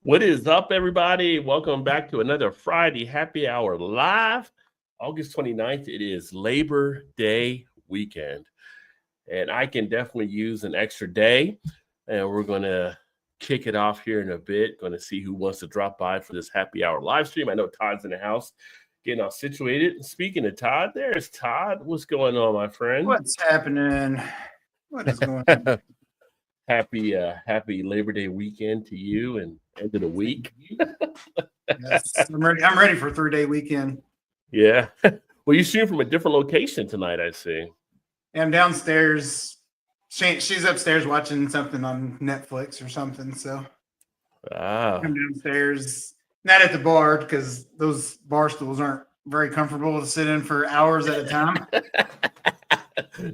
What is up, everybody? Welcome back to another Friday Happy Hour Live. August 29th, it is Labor Day weekend. And I can definitely use an extra day. And we're going to kick it off here in a bit. Going to see who wants to drop by for this Happy Hour live stream. I know Todd's in the house getting all situated. Speaking of Todd, there's Todd. What's going on, my friend? What's happening? What is going on? Happy Labor Day weekend to you and end of the week. Yes, I'm ready. I'm ready for a 3-day weekend. Yeah. Well, you stream from a different location tonight, I see. I'm downstairs. She's upstairs watching something on Netflix or something. So I'm downstairs, not at the bar because those bar stools aren't very comfortable to sit in for hours at a time.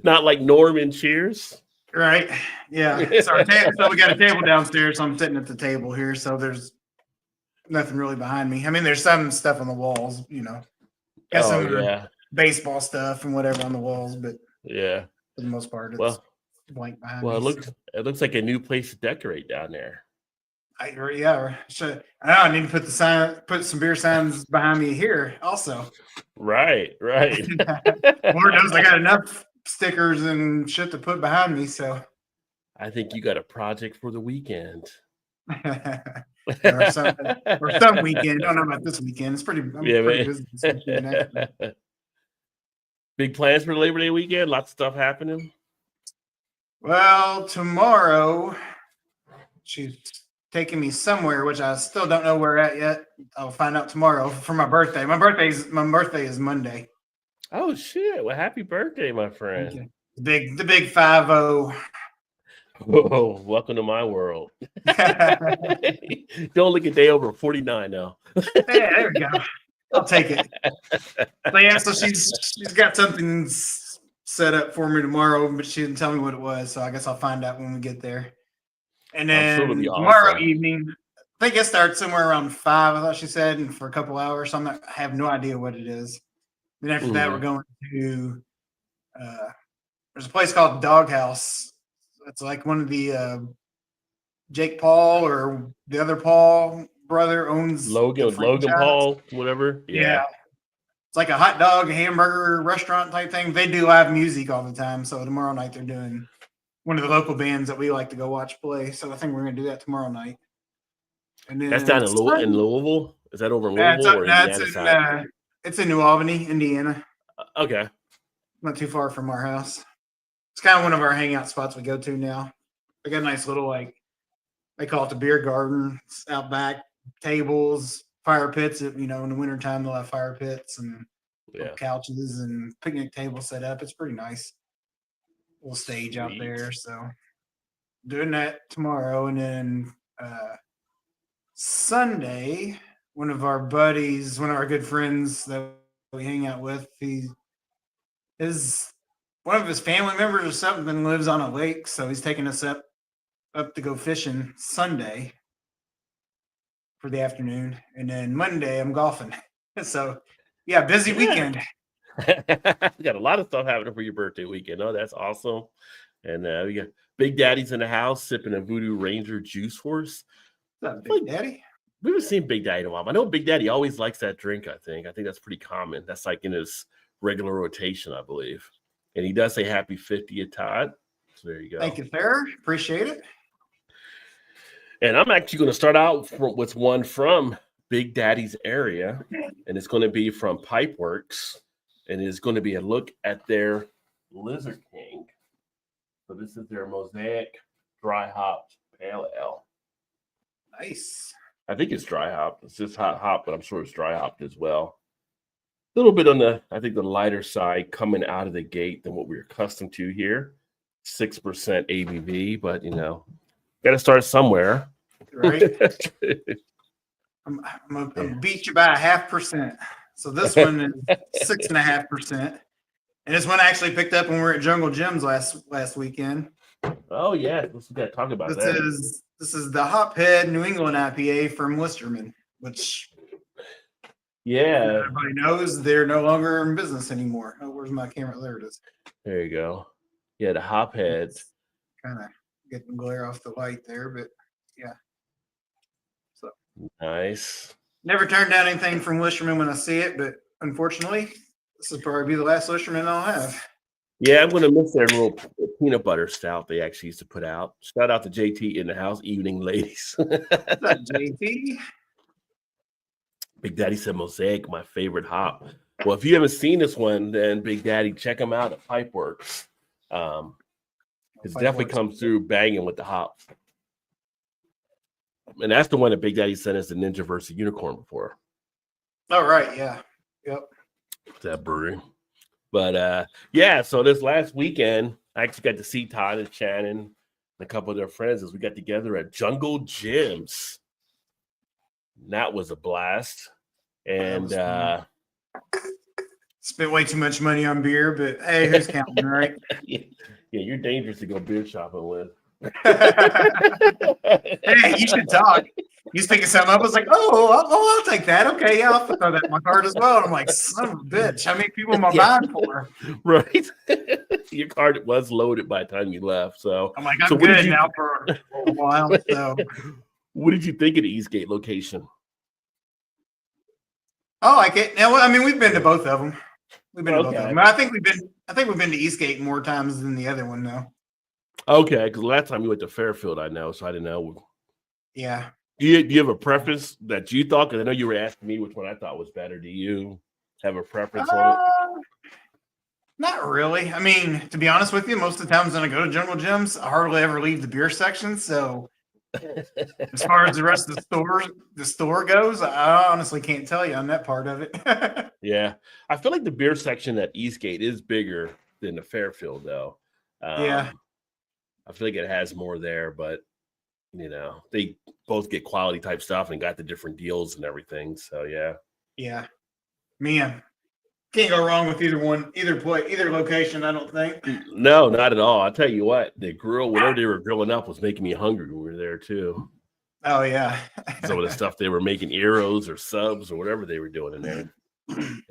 Not like Norman Cheers. Right. Yeah. So we got a table downstairs. So I'm sitting at the table here. So there's nothing really behind me. I mean, there's some stuff on the walls, got some baseball stuff and whatever on the walls, but yeah, for the most part, it's blank behind me. It looks like a new place to decorate down there. I need to put some beer signs behind me here also. Right. Lord knows I got enough stickers and shit to put behind me, so I think you got a project for the weekend. or some weekend. Don't know about this weekend. It's pretty busy this weekend. Big plans for Labor Day weekend? Lots of stuff happening? Well, tomorrow she's taking me somewhere, which I still don't know where at yet. I'll find out tomorrow for my birthday. My birthday is Monday. Oh shit! Well, happy birthday, my friend. The big 50. Whoa, welcome to my world. Don't look a day over 49 now. Hey, there we go. I'll take it. So she's got something set up for me tomorrow, but she didn't tell me what it was. So I guess I'll find out when we get there. And then tomorrow evening, I think it starts somewhere around 5. I thought she said, and for a couple hours. So I have no idea what it is. Then after that, we're going to there's a place called Doghouse. It's like one of the Jake Paul or the other Paul brother owns Logan Paul, whatever. Yeah. It's like a hot dog, hamburger restaurant type thing. They do live music all the time. So tomorrow night they're doing one of the local bands that we like to go watch play. So I think we're going to do that tomorrow night. And then that's down in Louisville. Is that over in Louisville it's in New Albany, Indiana. Okay. Not too far from our house. It's kind of one of our hangout spots we go to now. We got a nice little, they call it the beer garden. It's out back, tables, fire pits. In the wintertime, they'll have fire pits and couches and picnic tables set up. It's pretty nice. Little stage out there. So doing that tomorrow. And then Sunday, one of our good friends that we hang out with, one of his family members or something lives on a lake, so he's taking us up to go fishing Sunday for the afternoon, and then Monday I'm golfing. So yeah, busy weekend. You got a lot of stuff happening for your birthday weekend. Oh, that's awesome. And we got Big Daddy's in the house sipping a Voodoo Ranger juice horse. What's up, Big Daddy? We haven't seen Big Daddy in a while. I know Big Daddy always likes that drink, I think that's pretty common. That's like in his regular rotation, I believe. And he does say happy 50th, Todd. So there you go. Thank you, sir. Appreciate it. And I'm actually going to start out with one from Big Daddy's area. And it's going to be from Pipeworks. And it's going to be a look at their Lizard King. So this is their Mosaic Dry Hopped Pale Ale. Nice. I think it's dry hopped. It's just hot hop, but I'm sure it's dry hopped as well. A little bit on the lighter side coming out of the gate than what we're accustomed to here. 6% ABV, but got to start somewhere. Right. I'm gonna beat you by 0.5%. So this one is 6.5%. And this one I actually picked up when we were at Jungle Gyms last weekend. Oh yeah, let's talk about that. This is the Hophead New England IPA from Listerman, which everybody knows they're no longer in business anymore. Oh, where's my camera? There it is. There you go. Yeah, the Hophead. Kind of getting glare off the light there, but yeah. So Nice. Never turn down anything from Listerman when I see it, but unfortunately, this will probably be the last Listerman I'll have. Yeah, I'm gonna miss their little peanut butter stout they actually used to put out. Shout out to JT in the house, evening ladies. What's up, JT? Big Daddy said Mosaic, my favorite hop. Well, if you haven't seen this one, then Big Daddy, check them out at Pipeworks. It's definitely comes through banging with the hops. And that's the one that Big Daddy sent us the Ninja versus Unicorn before. Oh, right. Yeah. Yep. That brewery. But yeah, so this last weekend, I actually got to see Todd and Shannon and a couple of their friends as we got together at Jungle Gyms. And that was a blast. And spent way too much money on beer, but hey, who's counting, right? Yeah, you're dangerous to go beer shopping with. Hey, you should talk. He's picking something up. I was like, I'll take that. Okay, yeah, I'll throw that in my cart as well. And I'm like, son of a bitch, how many people am I buying for? Right. Your cart was loaded by the time you left. So I'm like, I'm good now for a while. So what did you think of the Eastgate location? Oh, I get now. I mean, we've been to both of them. We've been to both of them. I think we've been to Eastgate more times than the other one, though. Okay, because last time you went to Fairfield, I know, so I didn't know. Yeah. Do you have a preference that you thought? Because I know you were asking me which one I thought was better. Do you have a preference on it? Not really. I mean, to be honest with you, most of the times when I go to Jungle Gyms, I hardly ever leave the beer section. So as far as the rest of the store goes, I honestly can't tell you on that part of it. Yeah. I feel like the beer section at Eastgate is bigger than the Fairfield, though. Yeah. I feel like it has more there, but they both get quality type stuff and got the different deals and everything. So yeah. Yeah. Man, can't go wrong with either location, I don't think. No, not at all. I'll tell you what, the grill, whatever they were grilling up was making me hungry when we were there too. Oh yeah. Some of the stuff they were making arrows or subs or whatever they were doing in there. And,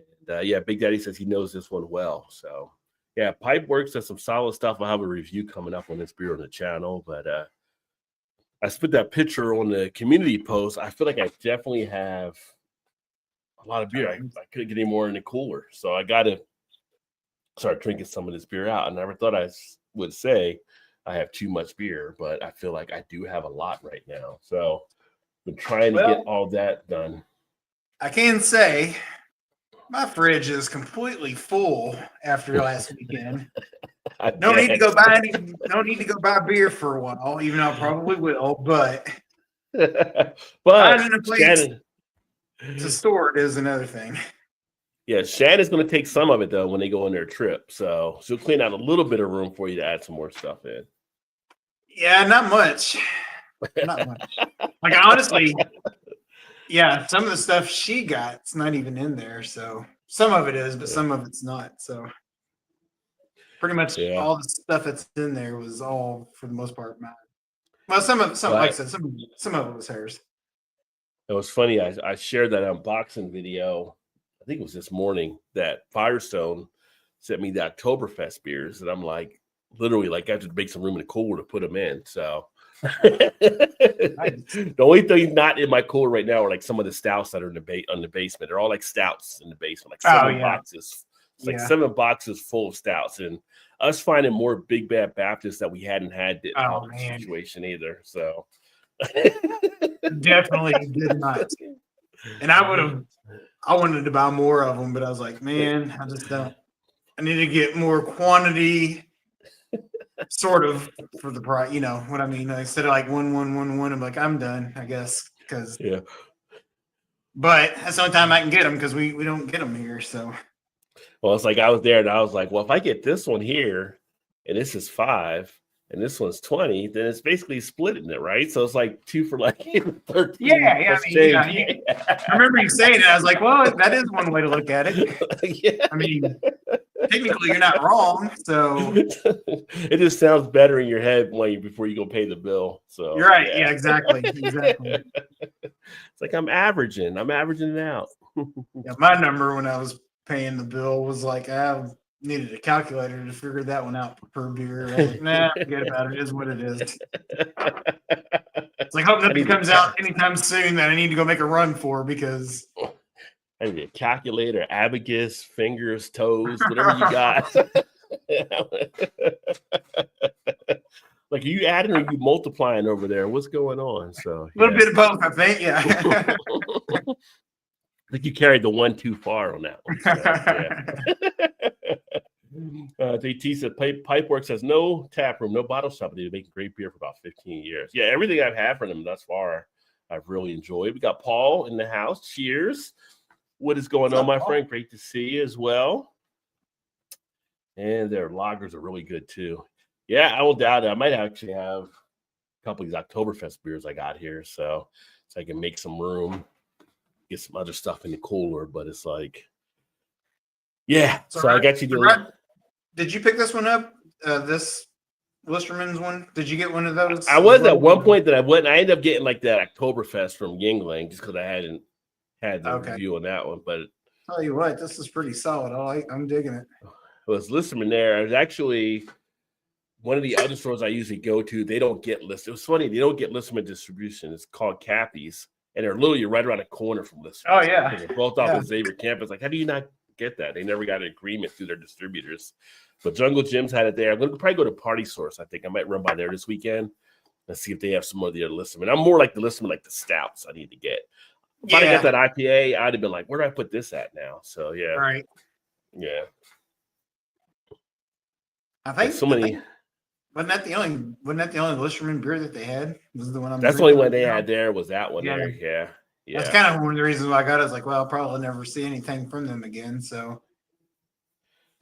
yeah, Big Daddy says he knows this one well. So yeah, Pipeworks does some solid stuff. I'll have a review coming up on this beer on the channel, but I put that picture on the community post. I feel like I definitely have a lot of beer. I couldn't get any more in the cooler, so I got to start drinking some of this beer out. I never thought I would say I have too much beer, but I feel like I do have a lot right now. So I've been trying to get all that done. I can say my fridge is completely full after last weekend. No need to go buy beer for a while, even though I probably will. But finding a place to store it is another thing. Yeah, Shannon's going to take some of it though when they go on their trip, so she'll clean out a little bit of room for you to add some more stuff in. Yeah, not much. Not much. Like honestly, yeah, some of the stuff she got, it's not even in there. So some of it is, but some of it's not. So pretty much all the stuff that's in there was all, for the most part, mine. Well, some like I said, some of it was hers. It was funny. I shared that unboxing video. I think it was this morning that Firestone sent me the Oktoberfest beers, and I'm like, literally, like I have to make some room in the cooler to put them in. So the only thing not in my cooler right now are like some of the stouts that are in the basement. They're all like stouts in the basement, like seven boxes. It's like 7 boxes full of stouts, and us finding more Big Bad Baptists that we hadn't had didn't help the situation either. So definitely did not. And I wanted to buy more of them, but I was like, man, I just don't. I need to get more quantity, sort of, for the price. You know what I mean? Instead of like one, I'm like, I'm done, I guess. But that's the only time I can get them because we don't get them here. So. Well, it's like I was there and I was like, well, if I get this one here and this is 5 and this one's 20, then it's basically splitting it, right? So it's like 2 for like 13. Yeah. I remember you saying it. I was like, well, that is one way to look at it. Yeah. I mean, technically you're not wrong. So it just sounds better in your head before you go pay the bill. So you're right. Yeah, exactly. It's like I'm averaging it out. Yeah, my number when I was paying the bill was like needed a calculator to figure that one out per beer. I was like, nah, forget about it. It is what it is. It's like, hope nothing comes out anytime soon that I need to go make a run for because I need a calculator, abacus, fingers, toes, whatever you got. Like, are you adding or are you multiplying over there? What's going on? So a little bit of both, I think. Yeah. I think you carried the one too far on that one. So, yeah. JT said Pipeworks has no tap room, no bottle shop. They've been making great beer for about 15 years. Yeah, everything I've had from them thus far, I've really enjoyed. We got Paul in the house. Cheers. What is going on, my friend? Great to see you as well. And their lagers are really good too. Yeah, I won't doubt it. I might actually have a couple of these Oktoberfest beers I got here, so I can make some room, get some other stuff in the cooler. But it's like, yeah. So I got you doing. Did you pick this one up? This Listerman's one? Did you get one of those? I was at one point that I went. I ended up getting like that Oktoberfest from Yingling just because I hadn't had the review on that one. But tell you what, this is pretty solid. I'm digging it. It was Listerman there. I was actually one of the other stores I usually go to. They don't get Listerman. It was funny. They don't get Listerman distribution. It's called Cappy's, and they're literally right around the corner from Listerman. Oh yeah, they're both off the Xavier campus. Like, how do you not get that? They never got an agreement through their distributors. But Jungle Jim's had it there. I'm going to probably go to Party Source. I think I might run by there this weekend and see if they have some more of the other Listerman. I'm more like the Listerman, like the stouts I need to get. If I got that IPA, I'd have been like, where do I put this at now? So yeah, right, yeah. I think so many. Wasn't that the only Listerman beer that they had? Was the one I'm. That's the only one they had there. Was that one there? Yeah. That's kind of one of the reasons why I got it. I was like, well, I'll probably never see anything from them again. So,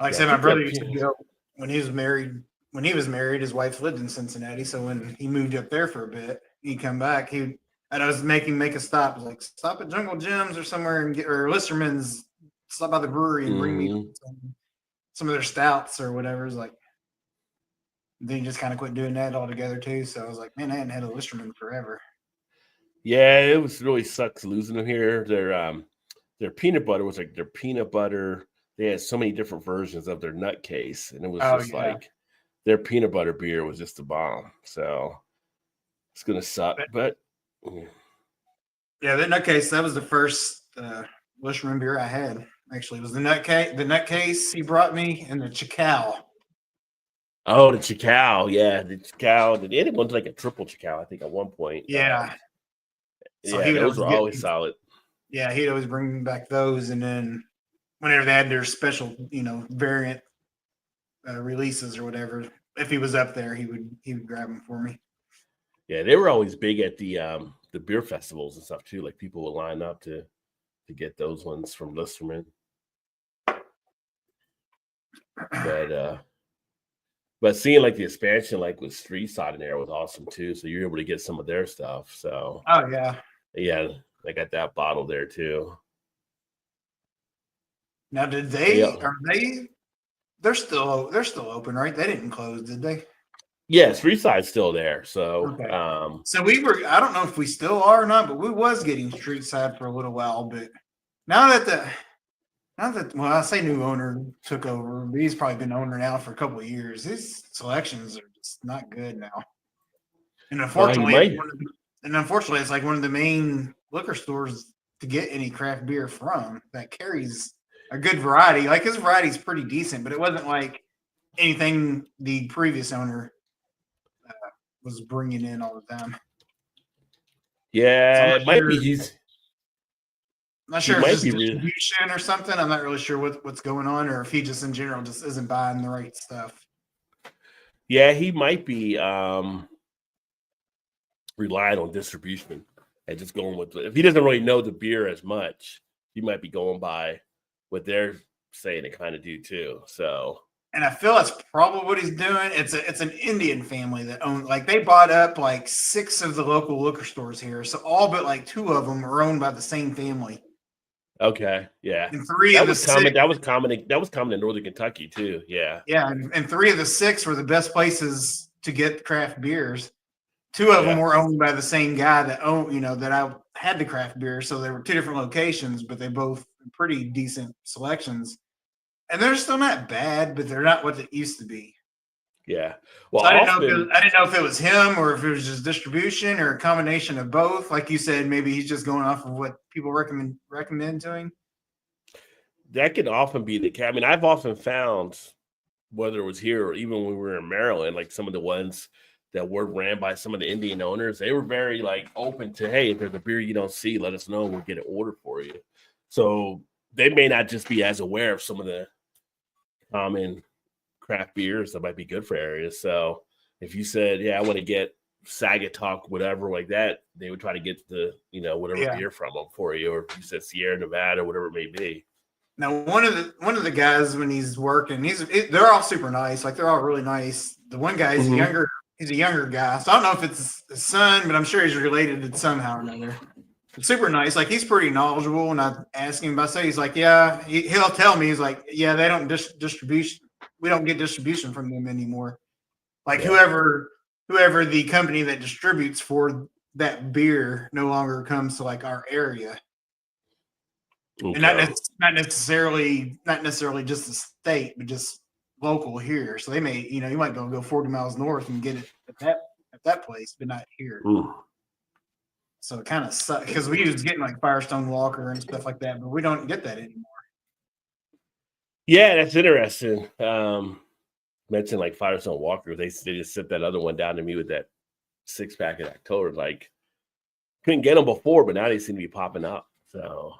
like I said, my brother used to go when he was married. When he was married, his wife lived in Cincinnati. So when he moved up there for a bit, he'd come back. And I was make a stop. I was like, stop at Jungle Jim's or somewhere and or Listerman's. Stop by the brewery and bring me some of their stouts or whatever. It's like. Then he just kind of quit doing that altogether too. So I was like, man, I hadn't had a Listerman forever. Yeah, it was really sucks losing them here. Their peanut butter was like their peanut butter. They had so many different versions of their nutcase, and it was like their peanut butter beer was just a bomb. So it's gonna suck, but yeah, the nutcase, that was the first Listerman beer I had. Actually, it was the nutcase he brought me, and the Chicao. Oh, the Chicao, yeah, the Chicao. They had one like a triple Chicao, I think, at one point. Yeah, so those were always solid. Yeah, he'd always bring back those, and then whenever they had their special, variant releases or whatever, if he was up there, he would grab them for me. Yeah, they were always big at the beer festivals and stuff too. Like people would line up to get those ones from Listerman. But seeing like the expansion, like with Street Side in there, was awesome too. So you're able to get some of their stuff. So yeah, they got that bottle there too. Now, did they? Are they? They're still open, right? They didn't close, did they? Yeah, Street Side's still there. So so we were. I don't know if we still are or not, but we was getting Street Side for a little while. But now that I say new owner took over, but he's probably been owner now for a couple of years. His selections are just not good now. And unfortunately, it's like one of the main liquor stores to get any craft beer from that carries a good variety. Like his variety is pretty decent, but it wasn't like anything the previous owner was bringing in all the time. Yeah, so it might be he's. I'm not sure if it's distribution or something. I'm not really sure what's going on, or if he just in general just isn't buying the right stuff. Yeah, he might be relying on distribution and just going with if he doesn't really know the beer as much, he might be going by what they're saying to kind of do too. So, and I feel that's probably what he's doing. It's an Indian family that owned, like they bought up like 6 of the local liquor stores here, so all but like 2 of them are owned by the same family. Okay, yeah. And 3 of the 6, that was common in Northern Kentucky too. Yeah. Yeah, and 3 of the 6 were the best places to get craft beers. 2 of them were owned by the same guy that that I had the craft beer. So there were 2 different locations, but they both pretty decent selections. and they're still not bad, but they're not what it used to be. Yeah. Well, So I didn't know if it was him or if it was just distribution or a combination of both. Like you said, maybe he's just going off of what people recommend to him. That can often be the case. I mean, I've often found, whether it was here or even when we were in Maryland, like some of the ones that were ran by some of the Indian owners, they were very like open to, hey, if there's a beer you don't see, let us know. We'll get an order for you. So they may not just be as aware of some of the common craft beers that might be good for areas. So if you said, yeah, I want to get Sagatuck, whatever like that, they would try to get the, whatever beer from them for you. Or if you said Sierra Nevada, whatever it may be. Now, one of the guys when he's working, they're all super nice. Like they're all really nice. The one guy is he's a younger guy. So I don't know if it's his son, but I'm sure he's related to somehow or another. But super nice. Like he's pretty knowledgeable. And I ask him about stuff. He's like, yeah, he'll tell me. He's like, yeah, they don't distribution. We don't get distribution from them anymore. Like whoever the company that distributes for that beer no longer comes to like our area. Okay. And not necessarily just the state, but just local here. So they may, you might go 40 miles north and get it at that place, but not here. Ooh. So it kind of sucks because we was getting like Firestone Walker and stuff like that, but we don't get that anymore. Yeah, that's interesting. Mentioned like Firestone Walker, they just sent that other one down to me with that 6-pack in October. Like couldn't get them before, but now they seem to be popping up. So.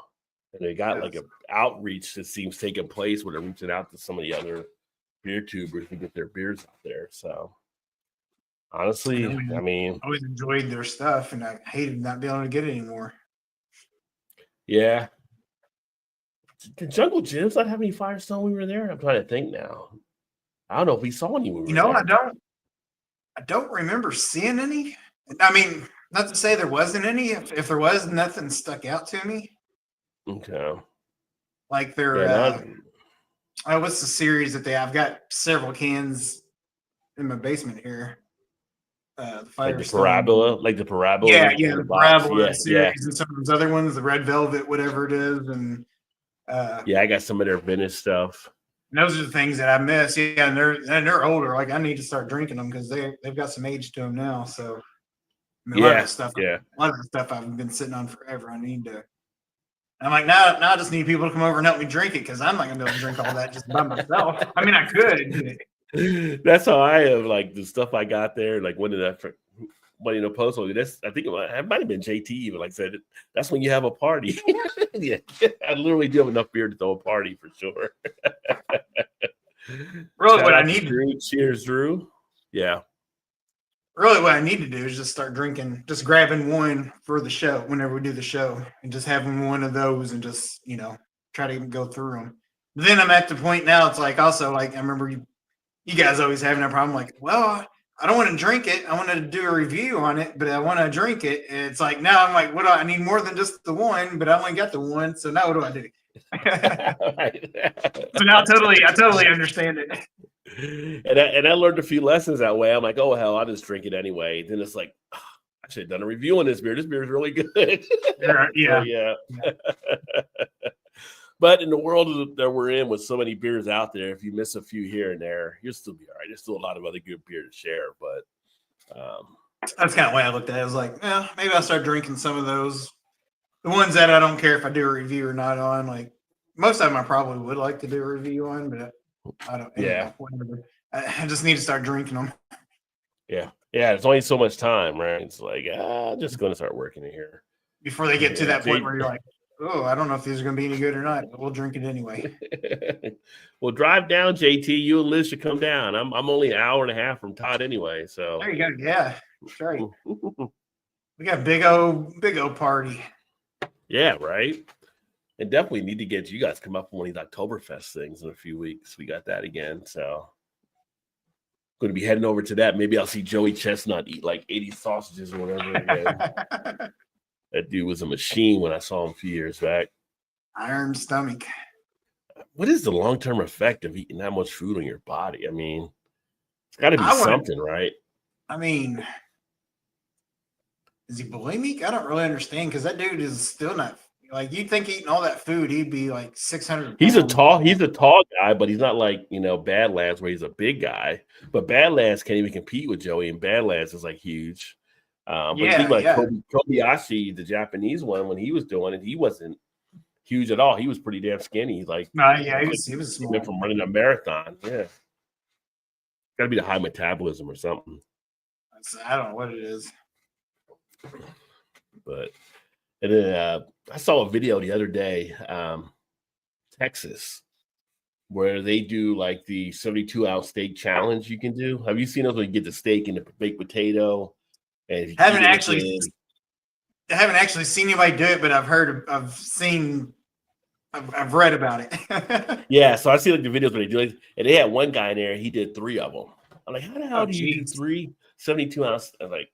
And they got like an outreach that seems taking place where they're reaching out to some of the other beer tubers to get their beers out there. So honestly, I mean, I always enjoyed their stuff and I hated not being able to get it anymore. Yeah. Did Jungle Jim's not have any Firestone when we were there? I'm trying to think now. I don't know if we saw any when we were there. I don't remember seeing any. I mean, not to say there wasn't any. If there was, nothing stuck out to me. Okay. Like they're what's the series that they have? I've got several cans in my basement here. The Parabola, like the Parabola. Yeah, the Parabola series and some of those other ones, the Red Velvet, whatever it is, and I got some of their vintage stuff. And those are the things that I miss. Yeah, and they're older. Like I need to start drinking them because they've got some age to them now. So a lot of the stuff I've been sitting on forever. I need to. I'm like, now I just need people to come over and help me drink it because I'm not gonna be able to drink all that just by myself. I mean, I could. That's how I have like the stuff I got there. Like when did that? But post that's I think it might have been JT even like said that's when you have a party. Yeah, I literally do have enough beer to throw a party for sure. Really, what I need Drew, cheers, Drew. Yeah. Really, what I need to do is just start drinking, just grabbing one for the show whenever we do the show, and just having one of those, and just try to go through them. But then I'm at the point now. It's like also like I remember you guys always having that problem. Like, well, I don't want to drink it. I want to do a review on it, but I want to drink it. And it's like now I'm like, what? I need more than just the one, but I only got the one. So now what do I do? So now I totally understand it. And I learned a few lessons that way. I'm like, oh hell, I'll just drink it anyway. Then it's like, I should have done a review on this beer. This beer is really good. Yeah. But in the world that we're in with so many beers out there, if you miss a few here and there, you'll still be all right. There's still a lot of other good beer to share. But that's kind of the way I looked at it. I was like, maybe I'll start drinking some of those. The ones that I don't care if I do a review or not on. Like most of them I probably would like to do a review on, but I don't. Whatever. I just need to start drinking them. Yeah. It's only so much time, right? It's like, I'm just going to start working in here before they get to that point where you're like, oh, I don't know if these are going to be any good or not, but we'll drink it anyway. Well, drive down, JT. You and Liz should come down. I'm only an hour and a half from Todd anyway. So there you go. Yeah, that's right. We got big old party. Yeah, right. And definitely need to get you guys to come up for one of these Oktoberfest things in a few weeks. We got that again. So going to be heading over to that. Maybe I'll see Joey Chestnut eat like 80 sausages or whatever again. That dude was a machine when I saw him a few years back. Iron stomach. What is the long-term effect of eating that much food on your body? I mean, it's got to be something, right? I mean, is he bulimic? I don't really understand because that dude is still not Like you'd think eating all that food, he'd be like 600 He's a pounds. tall guy, but he's not like, Badlands where he's a big guy. But Badlands can't even compete with Joey, and Badlands is like huge. But you think Yeah, about yeah. Kobayashi, the Japanese one, when he was doing it, he wasn't huge at all. He was pretty damn skinny. Like, No, yeah, he like was came in small. from running a marathon. Yeah, got to be the high metabolism or something. I don't know what it is. But and then I saw a video the other day, Texas, where they do like the 72-ounce steak challenge. You can do. Have you seen those where you get the steak and the baked potato, and if you Haven't eat it actually, within, I haven't actually seen anybody do it, but I've read about it. yeah. So I see like the videos where they do it, and they had one guy in there. He did 3 of them. I'm like, how the hell Oh, do you do geez. 3 72-ounce? I'm like,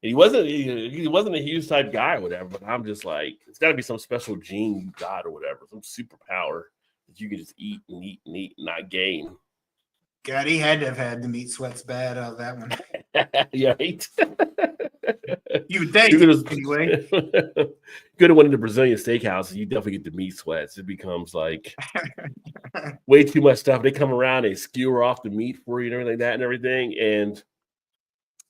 he wasn't a huge type guy or whatever. But I'm just like, it's got to be some special gene you got or whatever, some superpower that you can just eat and eat and eat and not gain. God, he had to have had the meat sweats bad out of that one. Yeah, right. You would think, anyway. Could have went into Brazilian steakhouse. You definitely get the meat sweats. It becomes like way too much stuff. They come around, they skewer off the meat for you and everything like that and everything. And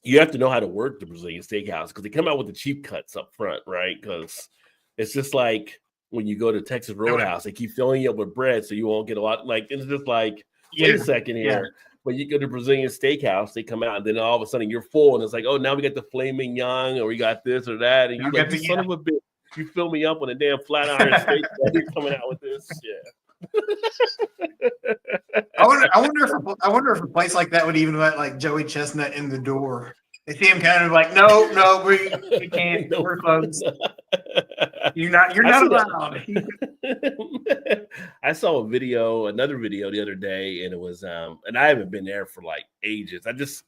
you have to know how to work the Brazilian steakhouse because they come out with the cheap cuts up front, right? Because it's just like when you go to Texas Roadhouse, they keep filling you up with bread so you won't get a lot. Like it's just like, wait a second here. Yeah. When you go to Brazilian steakhouse, they come out and then all of a sudden you're full and it's like, oh, now we got the filet mignon or we got this or that. And you're like, you son of a bitch, you fill me up on a damn flat iron steak. You're coming out with this. Yeah. I wonder if a place like that would even let like Joey Chestnut in the door. They see him kind of like, no, we can't. No. We're closed. You're not allowed. I saw another video the other day, and it was and I haven't been there for like ages. I just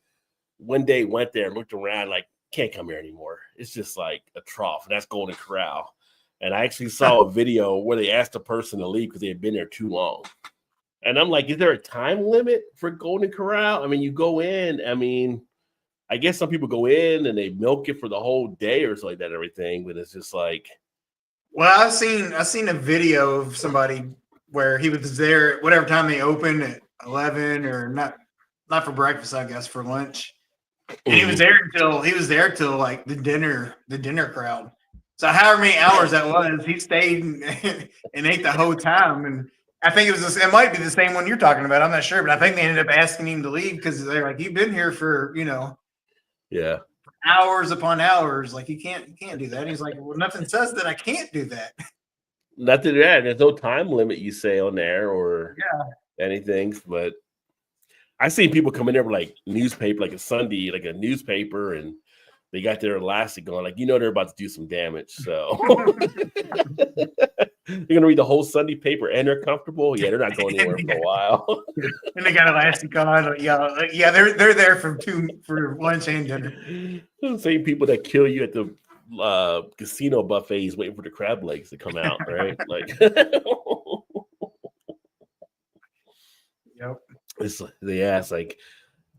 one day went there and looked around, like, can't come here anymore. It's just like a trough, and that's Golden Corral. And I actually saw a video where they asked the person to leave because they had been there too long. And I'm like, is there a time limit for Golden Corral? I mean, you go in, I guess some people go in and they milk it for the whole day or something like that and everything, but it's just like. Well, I've seen a video of somebody where he was there whatever time they opened at 11 or not for breakfast, I guess for lunch. And he was there till like the dinner crowd. So however many hours that was, he stayed and ate the whole time. And I think it might be the same one you're talking about. I'm not sure, but I think they ended up asking him to leave because they're like, you've been here for, yeah, hours upon hours. Like you can't do that. And he's like, well, nothing says that I can't do that. Nothing. Yeah, there's no time limit you say on there or anything. But I see people come in there with like newspaper, like a Sunday, like a newspaper, and they got their elastic on, like they're about to do some damage. So you're gonna read the whole Sunday paper and they're comfortable. Yeah, they're not going anywhere for a while. And they got elastic on. Yeah, they're there for lunch and dinner. Same people that kill you at the casino buffets waiting for the crab legs to come out, right? Like, yep. It's like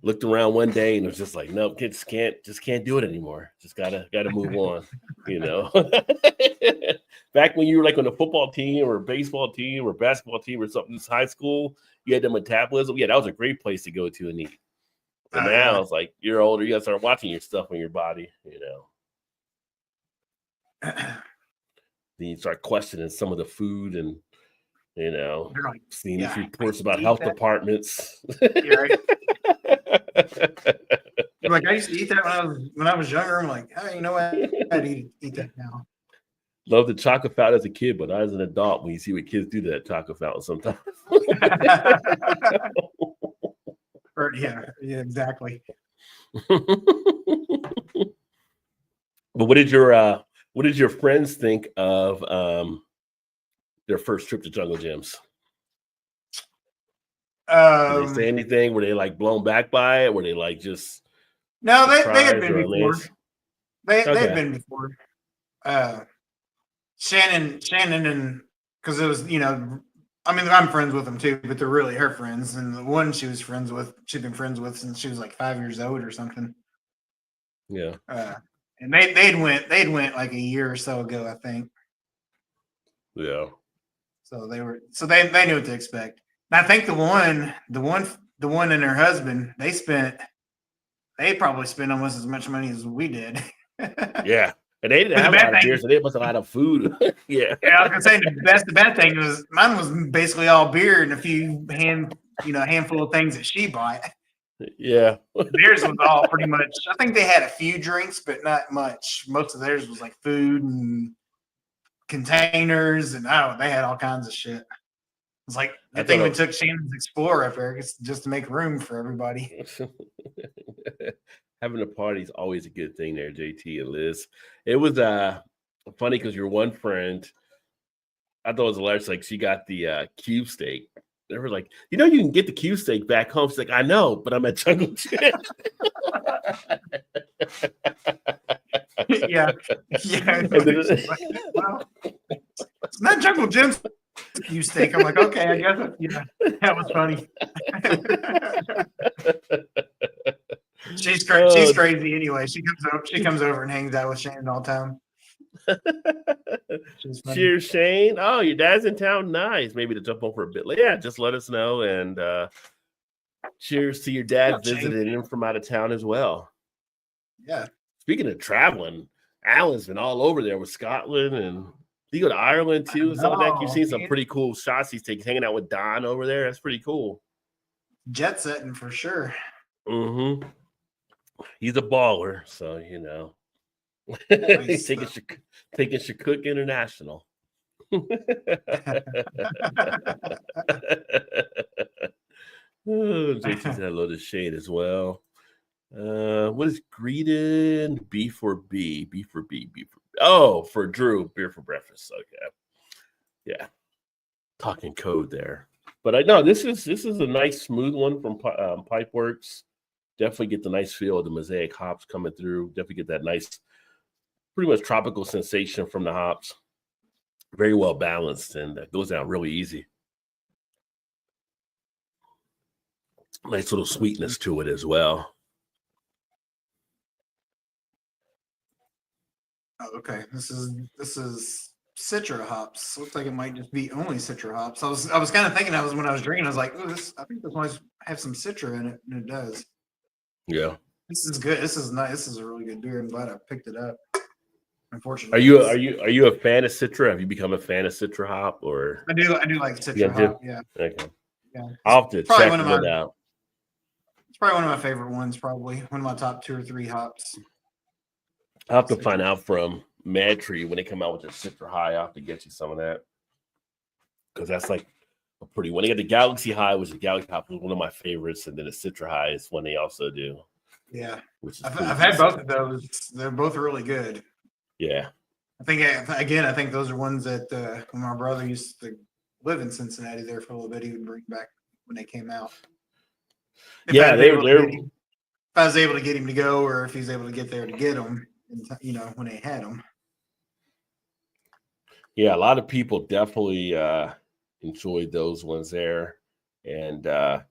looked around one day and it was just like, nope, kids can't do it anymore. Just gotta move on, Back when you were like on a football team or a baseball team or basketball team or something in high school, you had the metabolism. Yeah, that was a great place to go to and eat. But now it's like you're older, you gotta start watching your stuff on your body, Then you start questioning some of the food and seeing these reports about health departments. Yeah, right. Like I used to eat that when I was younger. I'm like, oh, you know what? I'd eat that now. Love the chocolate fountain as a kid, but not as an adult. When you see what kids do to that chocolate fountain, sometimes. Yeah, exactly. But what did your friends think of their first trip to Jungle Gyms? Did they say anything? Were they like blown back by it? Were they like just no? They had been before. They had been before. Shannon, and because it was I'm friends with them too, but they're really her friends. And the one she'd been friends with since she was like 5 years old or something. Yeah. And they'd went like a year or so ago, I think. Yeah. So they knew what to expect. And I think the one and her husband, they probably spent almost as much money as we did. Yeah. And they didn't But the have a bad lot of thing, beer, so they must have a lot of food. Yeah. yeah, I was gonna say the bad thing was mine was basically all beer and a few handful of things that she bought. Yeah. Theirs was all pretty much. I think they had a few drinks, but not much. Most of theirs was like food and containers, and they had all kinds of shit. It's like I good thing we thought took Shannon's Explorer up there just to make room for everybody. having a party is always a good thing there, JT and Liz. It was funny because your one friend, I thought it was hilarious. Like she got the cube steak. They were like, you can get the cube steak back home. She's like, I know, but I'm at Jungle Gym. Yeah. Well, it's not Jungle Gym's cube steak. I'm like, okay, I guess that was funny. She's crazy anyway. She comes over and hangs out with Shannon all the time. Cheers, Shane. Oh, your dad's in town. Nice. Maybe to jump over a bit. Yeah, just let us know. And cheers to your dad visiting him from out of town as well. Yeah. Speaking of traveling, Alan's been all over there with Scotland, and you go to Ireland too. Some of that you've seen some pretty cool shots he's taking, hanging out with Don over there. That's pretty cool. Jet setting for sure. Mm-hmm. He's a baller, so Nice. taking Shakuk International. JT said hello to Shane as well. What is greeting? B for B. B for B. B for B. Oh, for Drew, beer for breakfast. Okay. Yeah. Talking code there. But I know this is a nice smooth one from Pipeworks. Definitely get the nice feel of the mosaic hops coming through. Definitely get that nice, pretty much tropical sensation from the hops. Very well balanced, and that goes down really easy. Nice little sweetness to it as well. Oh, okay. This is Citra hops. Looks like it might just be only Citra hops. I was kind of thinking when I was drinking, I was like, oh, I think this might have some Citra in it, and it does. Yeah. This is good. This is nice. This is a really good beer. I'm glad I picked it up. Unfortunately, are you a fan of Citra? Have you become a fan of Citra hop, or I do like Citra hop. Yeah. Okay. Yeah. I'll have to check it out. It's probably one of my favorite ones. Probably one of my top 2 or 3 hops. I'll have to find out from Mad Tree when they come out with their Citra High. I'll have to get you some of that, because that's like a pretty one. They got the Galaxy High, which the Galaxy Hop was one of my favorites, and then the Citra High is one they also do. Yeah, which is I've had both of those. They're both really good. Yeah, I think those are ones that when my brother used to live in Cincinnati there for a little bit, he would bring back when they came out. If I was able to get him to go, or if he's able to get there to get them, when they had them. Yeah, a lot of people definitely enjoyed those ones there, and I'm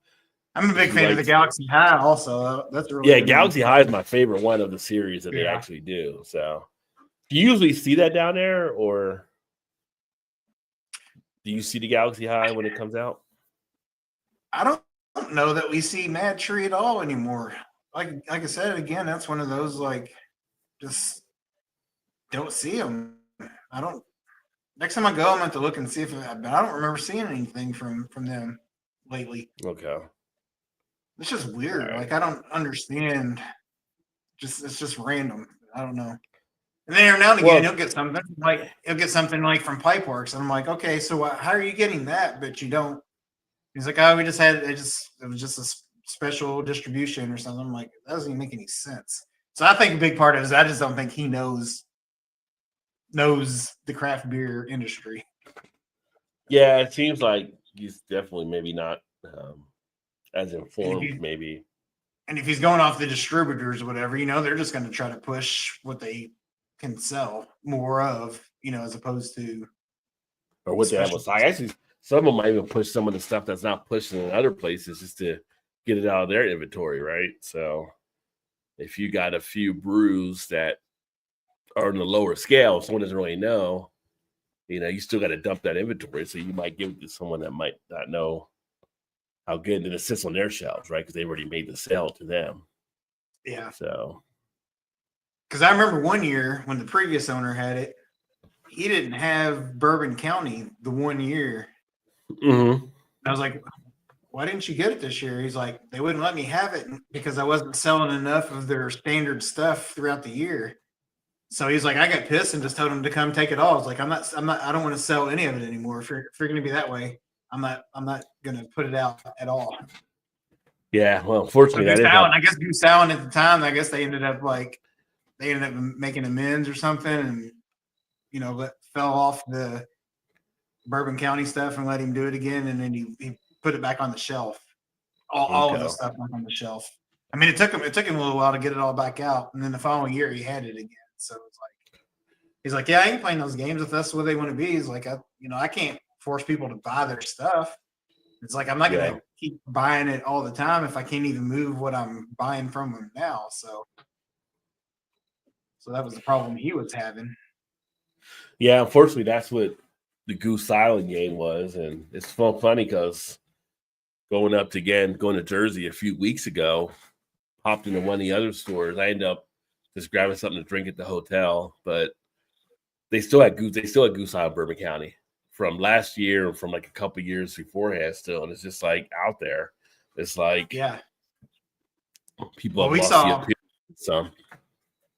a big fan of the Galaxy High. Also, that's really Galaxy High is my favorite one of the series that they actually do. So, do you usually see that down there, or do you see the Galaxy High when it comes out? I don't know that we see Mad Tree at all anymore. Like I said again, that's one of those just don't see them. I don't. Next time I go, I'm going to have to look and see but I don't remember seeing anything from them lately. Okay. It's just weird. Right. I don't understand. It's just random. I don't know. And then every now and again, he'll get something like from Pipeworks, and I'm like, okay, so how are you getting that? But you don't. He's like, oh, it was just a special distribution or something. I'm like, that doesn't even make any sense. So I think a big part of it is I just don't think he knows the craft beer industry. Yeah, it seems like he's definitely maybe not as informed, maybe. And if he's going off the distributors or whatever, they're just going to try to push what they can sell more of, as opposed to or what they have on site. Actually, some of them might even push some of the stuff that's not pushing in other places just to get it out of their inventory, right? So if you got a few brews that are on the lower scale, someone doesn't really know, you still got to dump that inventory. So you might give it to someone that might not know how good it sits on their shelves, right? Because they already made the sale to them. Yeah. So. Because I remember one year when the previous owner had it, he didn't have Bourbon County the one year. Mm-hmm. I was like, why didn't you get it this year? He's like, they wouldn't let me have it because I wasn't selling enough of their standard stuff throughout the year. So he's like, I got pissed and just told him to come take it all. I was like, I don't want to sell any of it anymore. If you're going to be that way, I'm not going to put it out at all. Yeah. Well, unfortunately, so I guess Goose Allen at the time, I guess they ended up making amends or something and, fell off the Bourbon County stuff and let him do it again. And then he put it back on the shelf. All of the stuff back on the shelf. I mean, it took him a little while to get it all back out. And then the following year he had it again. So it's like, he's like, yeah, I ain't playing those games if that's what they want to be. He's like, I can't force people to buy their stuff. It's like, I'm not going to keep buying it all the time if I can't even move what I'm buying from them now. So that was the problem he was having. Yeah, unfortunately, that's what the Goose Island game was. And it's funny because going to Jersey a few weeks ago, popped into one of the other stores. I ended up just grabbing something to drink at the hotel, but they still had Goose Island Bourbon County from last year and from like a couple years beforehand still. And it's just like out there. It's like, people have lost the appeal. So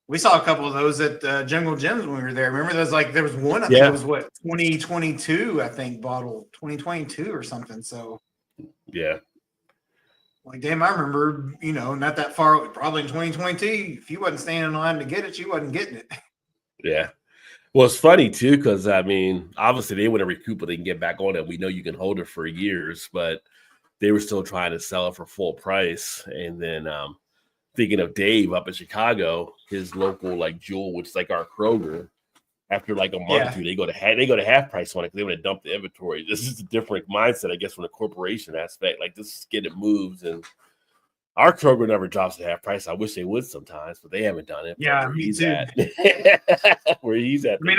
we saw a couple of those at Jungle Gyms when we were there. Remember, there was one, I think it was 2022, I think, bottle 2022 or something. So yeah. Like, damn, I remember, not that far, probably in 2022, if you wasn't standing in line to get it, you wasn't getting it. Yeah. Well, it's funny, too, because, I mean, obviously they want to recoup what they can get back on it. We know you can hold it for years, but they were still trying to sell it for full price. And then thinking of Dave up in Chicago, his local, like, Jewel, which is like our Kroger, after like a month or two, they go to half price on it because they want to dump the inventory. This is a different mindset, I guess, from the corporation aspect. Like, this is get it moves, and our Kroger never drops to half price. I wish they would sometimes, but they haven't done it. Yeah, me too. Where he's at. I mean,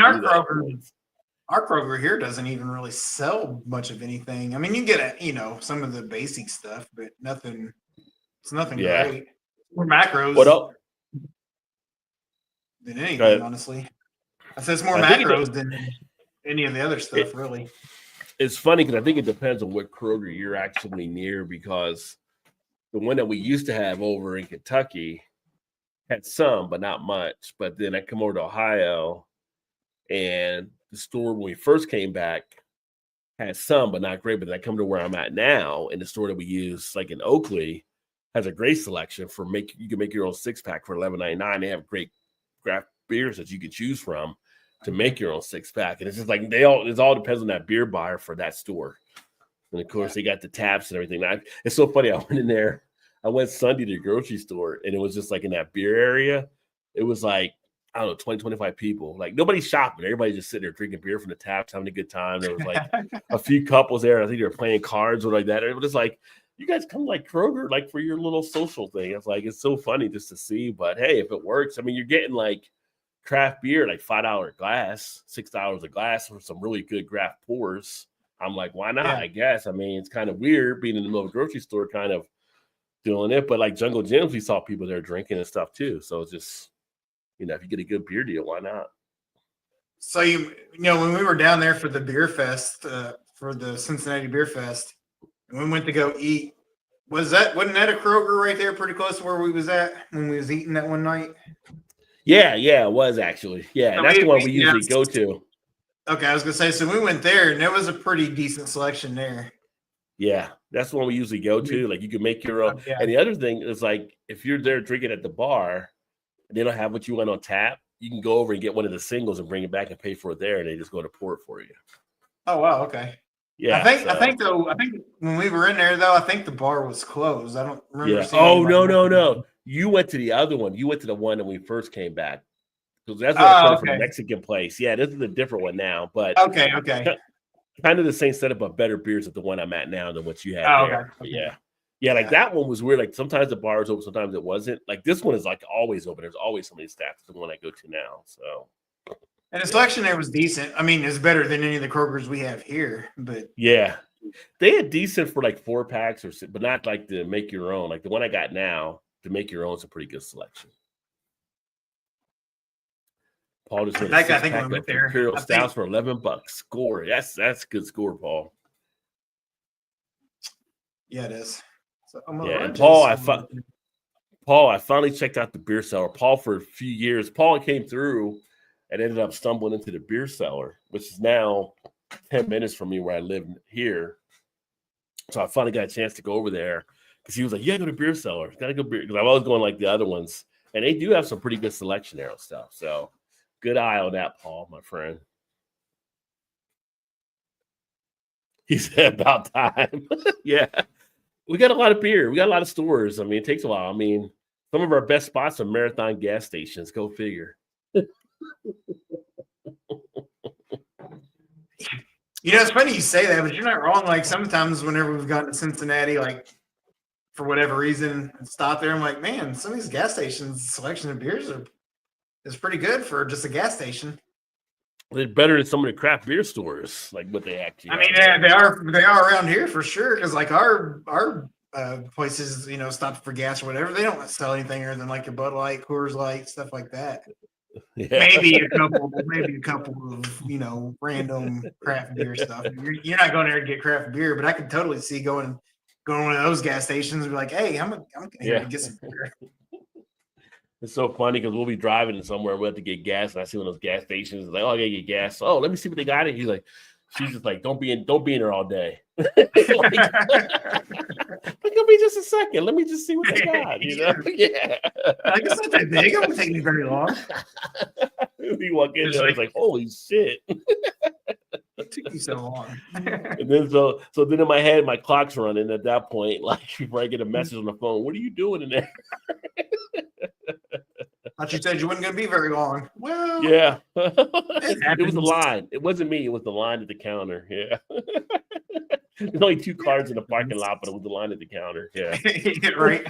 our Kroger here doesn't even really sell much of anything. I mean, you get some of the basic stuff, but nothing. It's nothing great. More macros than anything, honestly. I said it's more macros than any of the other stuff, really. It's funny because I think it depends on what Kroger you're actually near, because the one that we used to have over in Kentucky had some, but not much. But then I come over to Ohio, and the store when we first came back had some, but not great. But then I come to where I'm at now, and the store that we use, like in Oakley, has a great selection you can make your own 6-pack for $11.99. They have great craft beers that you can choose from to make your own 6-pack. And it's just like it all depends on that beer buyer for that store. And of course they got the taps and everything. It's so funny. I went in there. I went Sunday to the grocery store, and it was just like in that beer area. It was like, I don't know, 20, 25 people. Like, nobody's shopping. Everybody's just sitting there drinking beer from the taps, having a good time. There was like a few couples there. I think they were playing cards or like that. It was just like, you guys come like Kroger, like for your little social thing. It's like, it's so funny just to see. But hey, if it works, I mean, you're getting like craft beer, like $5 a glass, $6 a glass for some really good craft pours. I'm like, why not? I guess. I mean, it's kind of weird being in the middle of a grocery store kind of doing it. But like Jungle Gyms, we saw people there drinking and stuff too. So it's just, if you get a good beer deal, why not? So, when we were down there for the beer fest, for the Cincinnati Beer Fest, and we went to go eat, wasn't that a Kroger right there pretty close to where we was at when we was eating that one night? Yeah, it was actually. Yeah, so that's the one we usually go to. Okay, I was going to say, so we went there, and there was a pretty decent selection there. Yeah, that's the one we usually go to. Like, you can make your own. And the other thing is, like, if you're there drinking at the bar, and they don't have what you want on tap, you can go over and get one of the singles and bring it back and pay for it there, and they just go to pour it for you. Oh, wow, okay. Yeah, I think when we were in there though, I think the bar was closed. I don't remember seeing. Oh, no. You went to the other one. You went to the one that we first came back. Because that's what I from the Mexican place. Yeah, this is a different one now. But okay. Kind of the same setup, but better beers at the one I'm at now than what you had there. Okay. Yeah, like that one was weird. Like sometimes the bar was open, sometimes it wasn't. Like this one is like always open. There's always somebody staffed. It's the one I go to now. So And the selection there was decent. I mean, it's better than any of the Krogers we have here. But yeah, they had decent for like 4-packs but not like to make your own. Like the one I got now, to make your own is a pretty good selection. Paul just made a 6-pack of Imperial Stouts for $11. Score. That's a good score, Paul. Yeah, it is. So, yeah, and Paul, I finally checked out the beer cellar. Paul, for a few years, Paul came through and ended up stumbling into the beer cellar, which is now 10 minutes from me where I live here. So I finally got a chance to go over there because he was like, "Yeah, go to beer cellar. Gotta go beer." Because I'm always going like the other ones, and they do have some pretty good selection there and stuff. So good eye on that, Paul, my friend. He said about time. Yeah. We got a lot of beer. We got a lot of stores. I mean, it takes a while. I mean, some of our best spots are Marathon gas stations. Go figure. It's funny you say that, but you're not wrong. Like sometimes whenever we've gotten to Cincinnati, like for whatever reason, stop there. I'm like, man, some of these gas stations selection of beers is pretty good for just a gas station. They're better than some of the craft beer stores, like what they actually. I mean, yeah, they are around here for sure. Because like our places, stop for gas or whatever, they don't sell anything other than like a Bud Light, Coors Light, stuff like that. Yeah. Maybe a couple of random craft beer stuff. You're not going there to get craft beer, but I could totally see going to one of those gas stations and be like, hey, I'm here to get some beer. It's so funny because we'll be driving somewhere, we'll have to get gas, and I see one of those gas stations. Like, oh, I gotta get gas. Oh, let me see what they got. He's like, she's just like, don't be in there all day. Like, it'll be just a second. Let me just see what they got. Yeah. Like it's not that big. It won't take me very long. We walk in there, it's like, holy shit. It took you so long. And then so then in my head, my clock's running at that point. Like before I get a message on the phone, what are you doing in there? Thought you said you wasn't going to be very long. Well, yeah, it was the line. It wasn't me. It was the line at the counter. Yeah, there's only 2 cars in the parking lot, but it was the line at the counter. Yeah, right.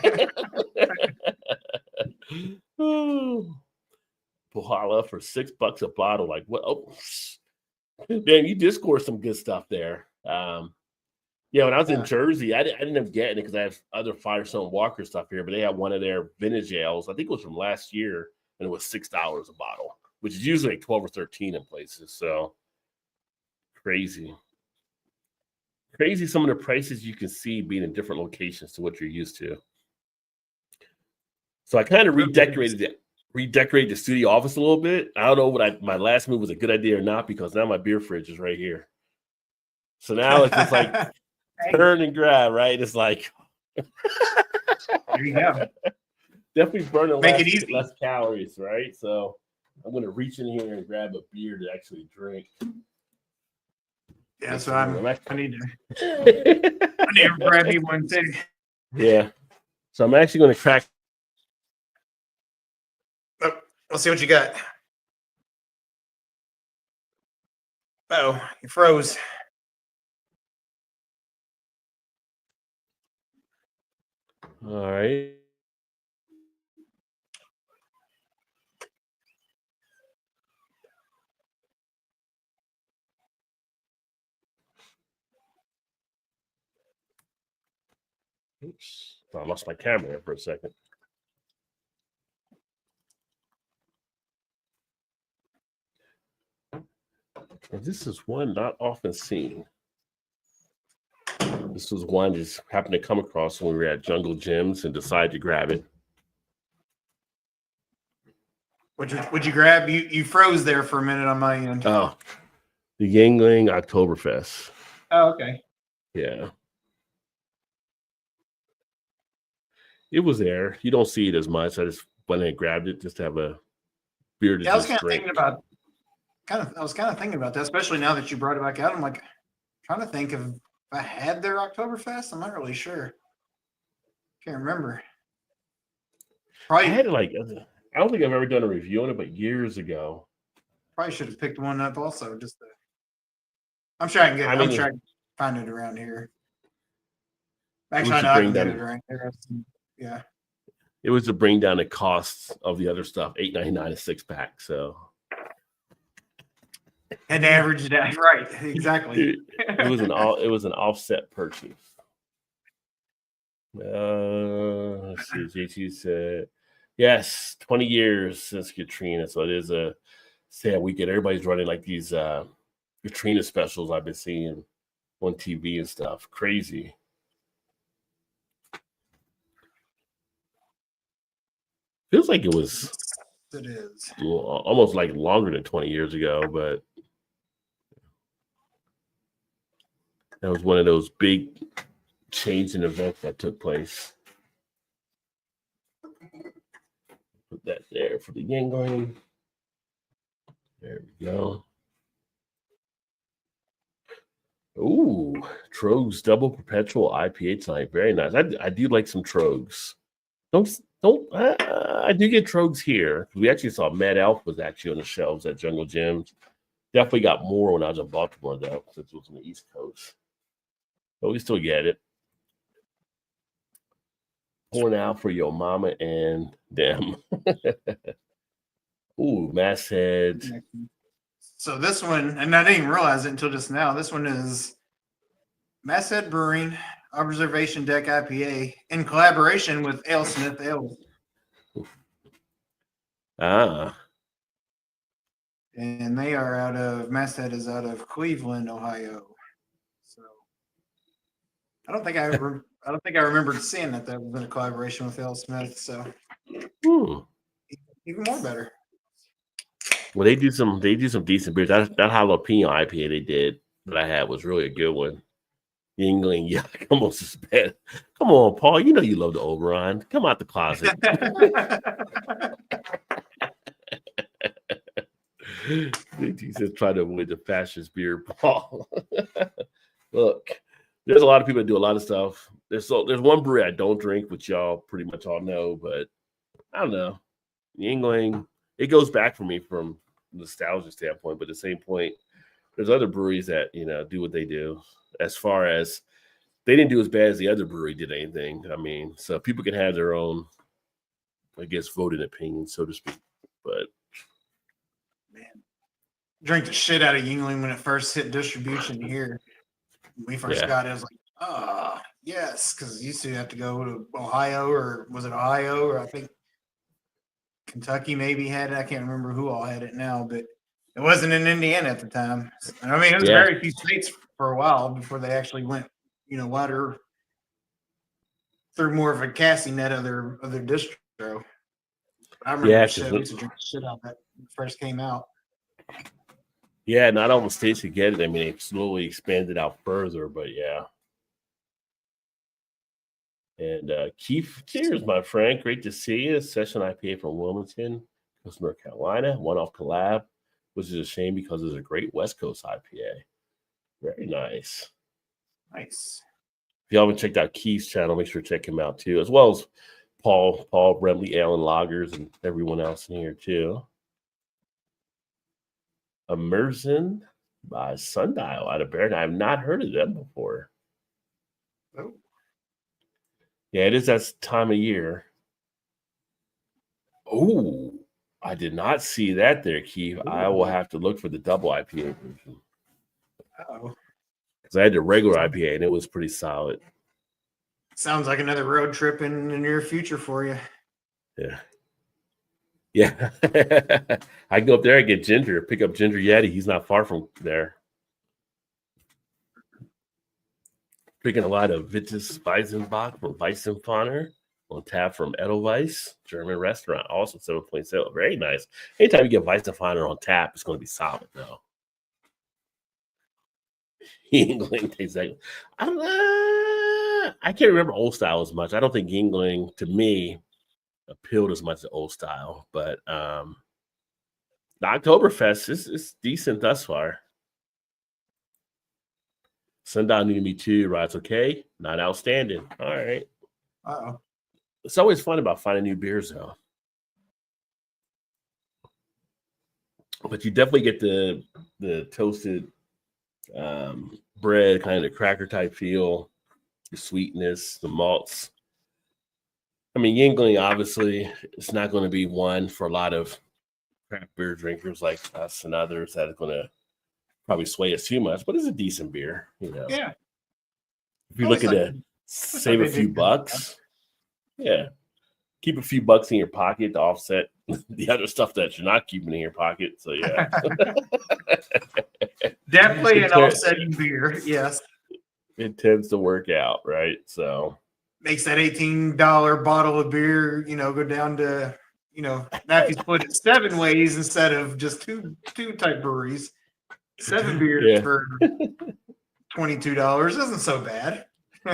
Puhala for $6 a bottle. Like what? Oh, damn! You did score some good stuff there. Yeah, when I was in Jersey, I didn't end up getting it because I have other Firestone Walker stuff here, but they had one of their vintage ales. I think it was from last year, and it was $6 a bottle, which is usually like 12 or 13 in places. So crazy some of the prices you can see being in different locations to what you're used to. So I kind of redecorated the studio office a little bit. I don't know what my last move was a good idea or not, because now my beer fridge is right here. So now it's just like turn and grab, right? It's like there you go. Definitely burning less calories, right? So I'm gonna reach in here and grab a beer to actually drink. Yeah, so I need to grab me one too. Yeah. So I'm actually gonna crack. Oh, let's see what you got. Oh, you froze. All right. Oops. I lost my camera for a second. This is one not often seen. This was one just happened to come across when we were at Jungle Gyms and decided to grab it. Would you grab? You froze there for a minute on my end. Oh, the Yingling Oktoberfest. Oh, okay. Yeah. It was there. You don't see it as much. I just went and grabbed it just to have a beer to I was kind of thinking about that, especially now that you brought it back out. I'm like trying to think if I had their Oktoberfest. I'm not really sure. Can't remember. Probably I had it like I don't think I've ever done a review on it, but years ago. Probably should have picked one up also. I'm sure I can get it. I'm sure I can find it around here. Actually, I know I can get it around here. Yeah. It was to bring down the costs of the other stuff, $8.99 a 6-pack. So Had to average it out. Right, exactly. It was an offset purchase. Let's see. JT said, yes, 20 years since Katrina. So it is a sad weekend. Everybody's running like these Katrina specials I've been seeing on TV and stuff. Crazy. Feels like it was almost like longer than 20 years ago, but that was one of those big changing events that took place. Put that there for the Yingling. There we go. Ooh, Trogs Double Perpetual IPA tonight. Very nice. I do like some Trogs. I do get Trogs here. We actually saw Mad Elf was actually on the shelves at Jungle Gyms. Definitely got more when I was in Baltimore, though, since it was on the East Coast. But we still get it. Pouring out for your mama and them. Ooh, Masthead. So this one, and I didn't even realize it until just now. This one is Masthead Brewing Observation Deck IPA in collaboration with AleSmith Ale. Ah. And they are out of Masthead is out of Cleveland, Ohio. So I don't think I remembered seeing that was in a collaboration with AleSmith. So even more better. Well, they do some decent beers. That jalapeno IPA they did that I had was really a good one. Yingling, yeah, almost as bad. Come on, Paul. You know you love the Oberon. Come out the closet. He says try to avoid the fascist beer, Paul. Look, there's a lot of people that do a lot of stuff. There's one brewery I don't drink, which y'all pretty much all know, but I don't know. Yingling, it goes back for me from a nostalgia standpoint, but at the same point, there's other breweries that do what they do. As far as they didn't do as bad as the other brewery did anything. I mean, so people can have their own, I guess, voted opinion, so to speak. But man, drank the shit out of Yingling when it first hit distribution here. When we first got it, I was like, yes, because you used to have to go to Ohio, or was it Ohio, or I think Kentucky maybe had it. I can't remember who all had it now, but it wasn't in Indiana at the time. I mean, it was very few states for a while before they actually went, wider through more of a casting net of their distro. I remember I used to drink shit out that first came out. Yeah, not all the states could get it. I mean, it slowly expanded out further, but yeah. And Keith, cheers, my friend. Great to see you. Session IPA from Wilmington, North Carolina. One-off collab, which is a shame because it's a great West Coast IPA. Very nice. Nice. If you haven't checked out Keith's channel, make sure to check him out too, as well as Paul Remley, Ale and Loggers, and everyone else in here too. Immersion by Sundial out of Barron. I've not heard of them before. Oh. Yeah, it is that time of year. Oh, I did not see that there, Keith. Ooh. I will have to look for the double IPA version. Oh. Because I had the regular IPA and it was pretty solid. Sounds like another road trip in the near future for you. Yeah. Yeah. I can go up there and get Ginger, pick up Ginger Yeti. He's not far from there. Drinking a lot of Vitus Weizenbach from Weissenpfanner on tap from Edelweiss, German restaurant, also 7.7. Very nice. Anytime you get Weissenpfanner on tap, it's going to be solid, though. Yingling tastes like, I can't remember Old Style as much. I don't think Yingling, to me, appealed as much as Old Style, but the Oktoberfest is decent thus far. Sundown New to Me too, Rod's okay. Not outstanding. All right. Uh-oh. It's always fun about finding new beers, though. But you definitely get the toasted bread, kind of the cracker type feel, the sweetness, the malts. I mean, Yingling, obviously, it's not going to be one for a lot of craft beer drinkers like us and others that are going to probably sway us too much, but it's a decent beer, Yeah. If you're looking to save a few bucks, yeah, keep a few bucks in your pocket to offset the other stuff that you're not keeping in your pocket. So yeah, definitely an offsetting beer. Yes, it tends to work out, right? So makes that $18 bottle of beer, go down to, now if you split it 7 ways instead of just two type breweries, 7 beers for $22 isn't so bad.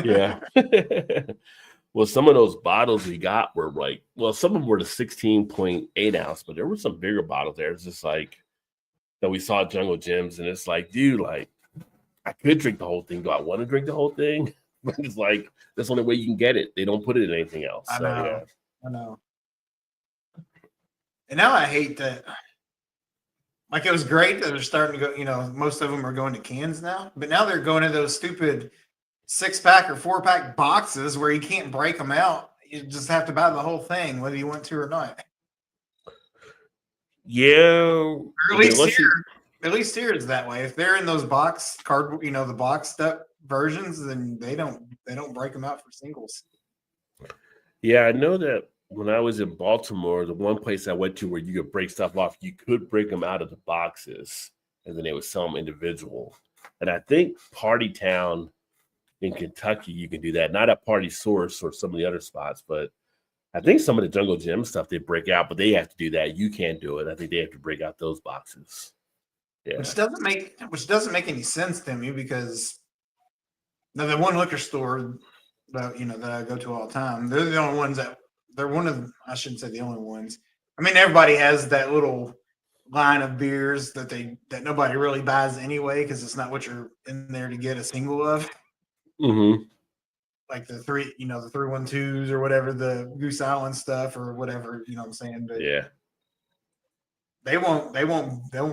Yeah. Well, some of those bottles we got were like, some of them were the 16.8 ounce, but there were some bigger bottles there. It's just like that we saw at Jungle Gyms, and it's like, dude, like I could drink the whole thing. Do I want to drink the whole thing? But it's like that's the only way you can get it. They don't put it in anything else. I know. And now I hate that. Like it was great that they're starting to go. Most of them are going to cans now, but now they're going to those stupid 6-pack or 4-pack boxes where you can't break them out. You just have to buy the whole thing, whether you want to or not. Yeah, or at least here it's that way. If they're in those box cardboard, the boxed up versions, then they don't break them out for singles. Yeah, I know that when I was in Baltimore, the one place I went to where you could break stuff off, you could break them out of the boxes, and then they would sell them individual. And I think Party Town in Kentucky, you can do that. Not at Party Source or some of the other spots, but I think some of the Jungle Gym stuff they break out, but they have to do that. You can't do it. I think they have to break out those boxes. Yeah. Which doesn't make any sense to me because the one liquor store that that I go to all the time, they're the only ones I shouldn't say the only ones. I mean, everybody has that little line of beers that nobody really buys anyway because it's not what you're in there to get a single of. Mm-hmm. Like the 312s or whatever, the Goose Island stuff or whatever, what I'm saying? But yeah, they won't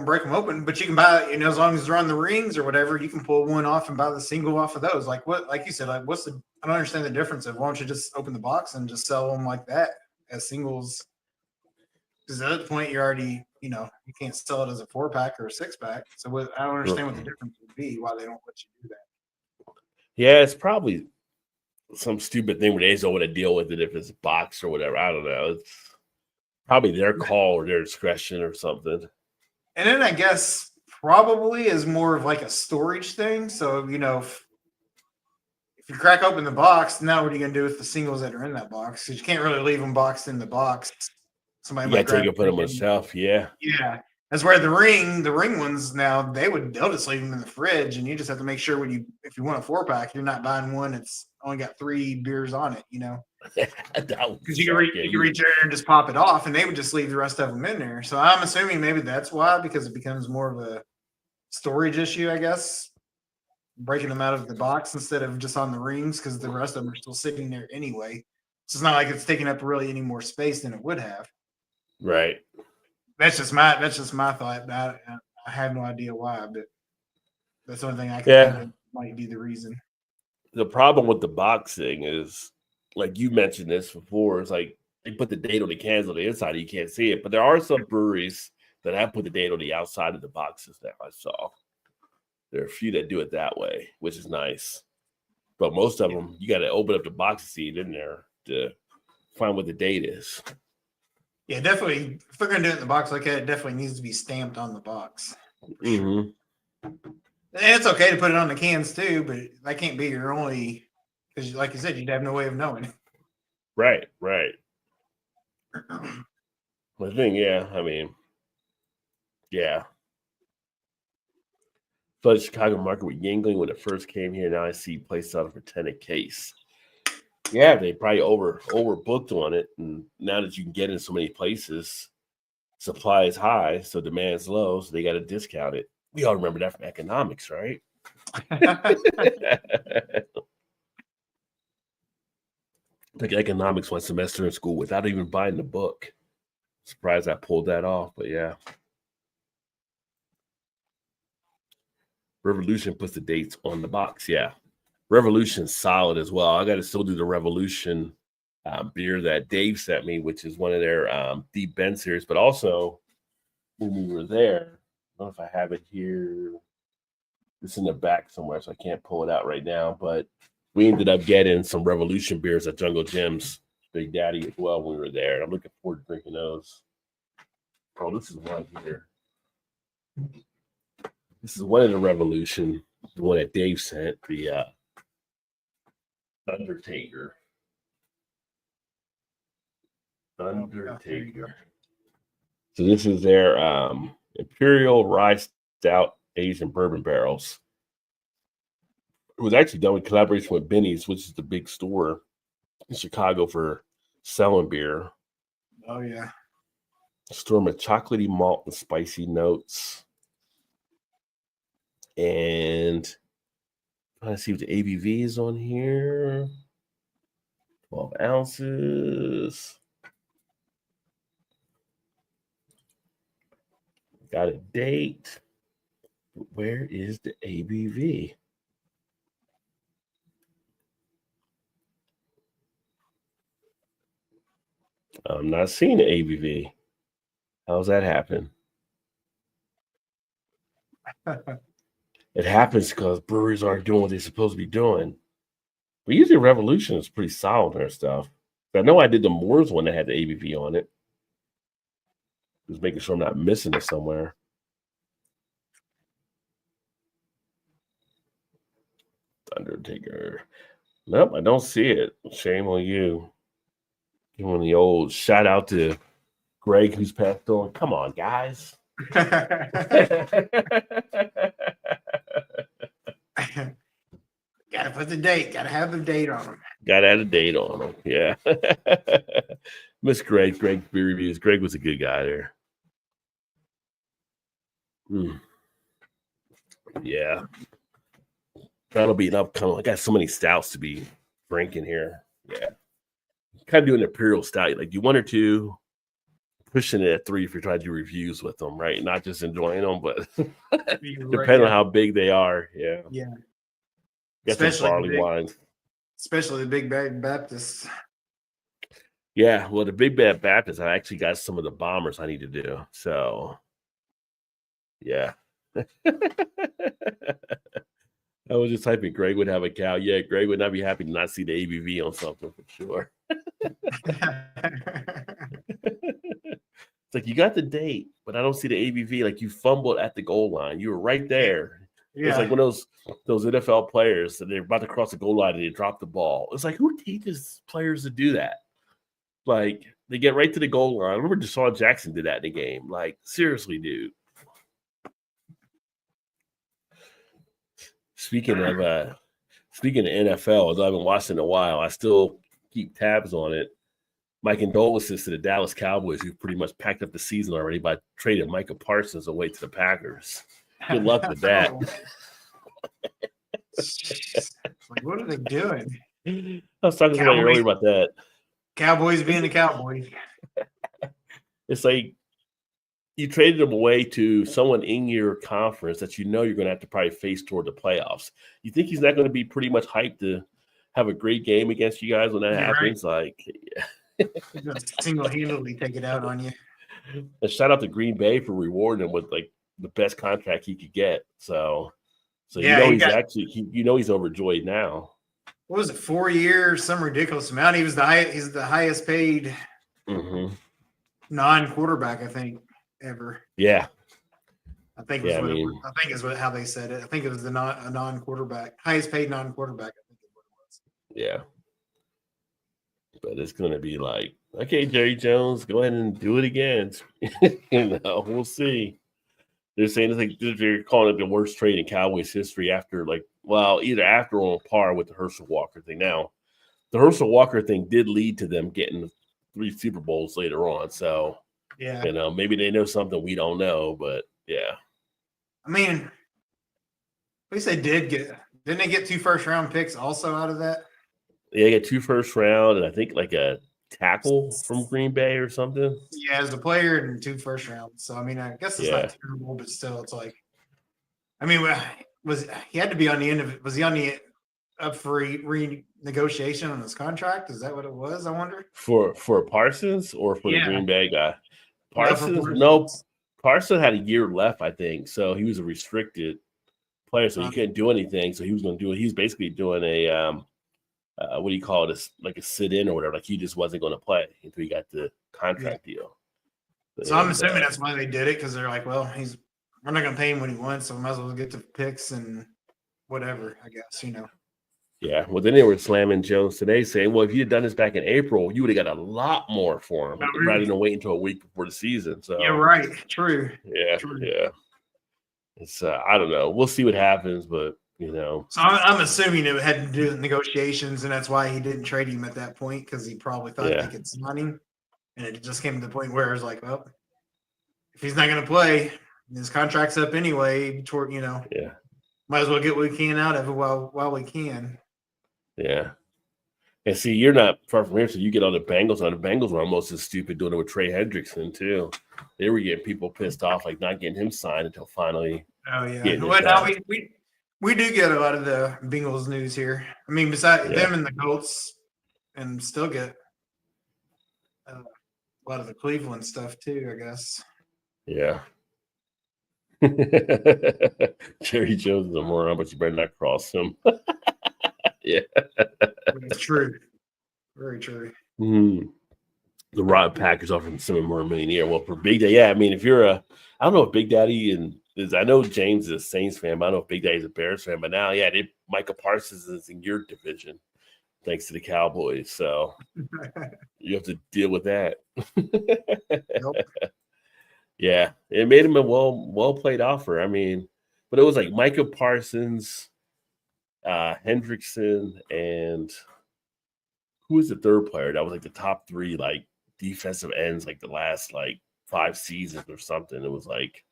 break them open, but you can buy, as long as they're on the rings or whatever, you can pull one off and buy the single off of those. Like you said, I don't understand the difference of why don't you just open the box and just sell them like that as singles? Because at that point you're already, you can't sell it as a 4-pack or a 6-pack. So I don't understand what the difference would be, why they don't let you do that. Yeah, it's probably some stupid thing where they just don't want to deal with it if it's a box or whatever. I don't know. It's probably their call or their discretion or something. And then I guess probably is more of like a storage thing. So, if you crack open the box, now what are you going to do with the singles that are in that box? Because you can't really leave them boxed in the box. Somebody might take it, put them on the shelf. Yeah. Yeah. That's where the ring ones now they'll just leave them in the fridge, and you just have to make sure if you want a 4-pack, you're not buying one that's only got 3 beers on it, because you can reach there and just pop it off, and they would just leave the rest of them in there. So I'm assuming maybe that's why, because it becomes more of a storage issue, I guess, breaking them out of the box instead of just on the rings, because the rest of them are still sitting there anyway. So it's not like it's taking up really any more space than it would have. Right. That's just my thought. I have no idea why, but that's the only thing I can think of might be the reason. The problem with the boxing is, like you mentioned this before, it's like they put the date on the cans on the inside, you can't see it. But there are some breweries that have put the date on the outside of the boxes now. I saw there are a few that do it that way, which is nice. But most of them, you got to open up the box and see it in there to find what the date is. Yeah, definitely. If they're going to do it in the box like that, it definitely needs to be stamped on the box. Mm-hmm. And it's okay to put it on the cans too, but that can't be your only, because like you said, you'd have no way of knowing. Right. The thing, yeah. So the Chicago market with Yingling when it first came here, now I see placed on for 10 a case. Yeah, they probably overbooked on it, and now that you can get in so many places, supply is high, so demand's low, so they got to discount it. We all remember that from economics, right? Took economics one semester in school without even buying the book. Surprised I pulled that off, but yeah. Revolution puts the dates on the box, yeah. Revolution's solid as well. I got to still do the Revolution beer that Dave sent me, which is one of their Deep Bend series. But also, when we were there, I don't know if I have it here. It's in the back somewhere, so I can't pull it out right now. But we ended up getting some Revolution beers at Jungle Jim's Big Daddy as well when we were there. I'm looking forward to drinking those. Oh, this is one here. This is one of the Revolution, the one that Dave sent, the Undertaker. Undertaker. So this is their Imperial Rye Stout Asian bourbon barrels. It was actually done in collaboration with Benny's, which is the big store in Chicago for selling beer. Oh yeah. Storm of chocolatey malt and spicy notes. And trying to see what the ABV is on here. 12 ounces. Got a date. Where is the ABV? I'm not seeing the ABV. How's that happen? It happens because breweries aren't doing what they're supposed to be doing. But usually Revolution is pretty solid on their stuff. I know I did the Moors one that had the ABV on it. Just making sure I'm not missing it somewhere. Undertaker. Nope, I don't see it. Shame on you. Giving the old shout out to Greg who's passed on. Come on, guys. Gotta put the date. Gotta have the date on them. Gotta have a date on them. Yeah. Miss Greg. Greg beer reviews. Greg was a good guy there. Yeah. That'll be an upcoming. I got so many stouts to be drinking here. Yeah. Kind of doing an imperial stout. Like you one or two, pushing it at 3 if you're trying to do reviews with them, right? Not just enjoying them, but depending on how big they are. Yeah. Yeah. Get some barley wines. Especially the Big Bad Baptists. Yeah, well, the Big Bad Baptist, I actually got some of the bombers I need to do. So, yeah. I was just typing, Greg would have a cow. Yeah, Greg would not be happy to not see the ABV on something for sure. It's like, you got the date, but I don't see the ABV. Like, you fumbled at the goal line. You were right there. Yeah. It's like one of those NFL players that they're about to cross the goal line and they drop the ball. It's like, who teaches players to do that? Like, they get right to the goal line. I remember Deshaun Jackson did that in the game. Like, seriously, dude. Speaking of NFL, as I haven't watched in a while, I still keep tabs on it. My condolences to the Dallas Cowboys, who pretty much packed up the season already by trading Micah Parsons away to the Packers. Good luck with that. Like, what are they doing? I was talking to somebody earlier about that. Cowboys being the Cowboys. It's like you traded them away to someone in your conference that you know you're going to have to probably face toward the playoffs. You think he's not going to be pretty much hyped to have a great game against you guys when that happens? Right. Like, yeah. He's going to single-handedly take it out on you. And shout out to Green Bay for rewarding him with like the best contract he could get. So yeah, you know he's overjoyed now. What was it, 4 years, some ridiculous amount? He's the highest paid non-quarterback, I think, ever. Yeah. I think is how they said it. I think it was a non-quarterback, highest paid non-quarterback, I think is what it was. Yeah. But it's gonna be like, okay, Jerry Jones, go ahead and do it again. We'll see. They're saying it's like they're calling it the worst trade in Cowboys history after either after or on par with the Herschel Walker thing. Now, the Herschel Walker thing did lead to them getting 3 Super Bowls later on. So, yeah, maybe they know something we don't know, but yeah. I mean, at least they didn't they get 2 first-round picks also out of that? Yeah, they got 2 first round and I think like a tackle from Green Bay or something. Yeah, as a player and 2 first rounds. So I mean, I guess it's not terrible, but still, it's like, I mean, he had to be on the end of it? Was he on the up for renegotiation on his contract? Is that what it was? I wonder. For Parsons or for the Green Bay guy? Parsons, no. Parsons had a year left, I think, so he was a restricted player, so he couldn't do anything. So he was going to do it. He was basically doing a what do you call it? Like a sit-in or whatever. Like he just wasn't going to play until he got the contract deal. So I'm assuming that's why they did it, because they're like, well, we're not going to pay him what he wants, so we might as well get the picks and whatever, I guess, Yeah, well, then they were slamming Jones today, saying, well, if you had done this back in April, you would have got a lot more for him rather than wait until a week before the season. So yeah, right. True. Yeah, True. yeah. It's I don't know. We'll see what happens, but So I'm assuming it had to do with negotiations, and that's why he didn't trade him at that point, because he probably thought they could sign him, and it just came to the point where it was like, well, if he's not going to play, his contract's up anyway. Might as well get what we can out of it while we can. Yeah. And see, you're not far from here, so you get on the Bengals. The Bengals were almost as stupid doing it with Trey Hendrickson too. They were getting people pissed off, like not getting him signed until finally. Oh yeah. Well, now we do get a lot of the Bengals news here. I mean, besides them and the Colts, and still get a lot of the Cleveland stuff too, I guess. Yeah. Jerry Jones is a moron, but you better not cross him. Yeah. It's true. Very true. The Rod Packers offering $7 million. Well, for Big Daddy, I mean, if you're I don't know if Big Daddy I know James is a Saints fan, but I don't know if Big Daddy's a Bears fan. But now, Micah Parsons is in your division, thanks to the Cowboys. So you have to deal with that. Nope. Yeah, it made him a well played offer. I mean, but it was like Micah Parsons, Hendrickson, and who was the third player that was like the top three like defensive ends like the last like 5 seasons or something. It was like,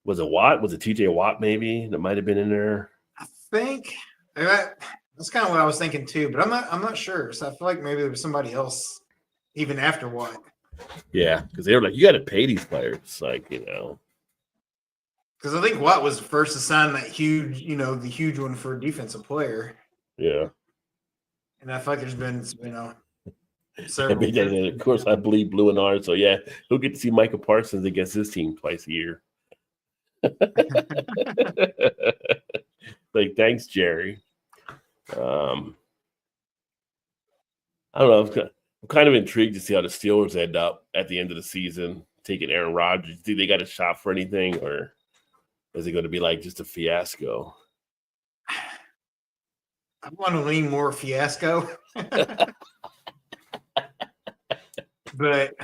was it Watt? Was it TJ Watt maybe that might have been in there? I think that's kind of what I was thinking too, but I'm not sure. So I feel like maybe there was somebody else even after Watt. Yeah, because they were like, you got to pay these players, like Because I think Watt was first to sign that huge, the huge one for a defensive player. Yeah. And I feel like there's been, several. And of course, I believe blue and orange. So yeah, he'll get to see Micah Parsons against his team twice a year. Like, thanks, Jerry. I don't know. I'm kind of intrigued to see how the Steelers end up at the end of the season, taking Aaron Rodgers. Do they got a shot for anything, or is it going to be like just a fiasco? I want to lean more fiasco. But,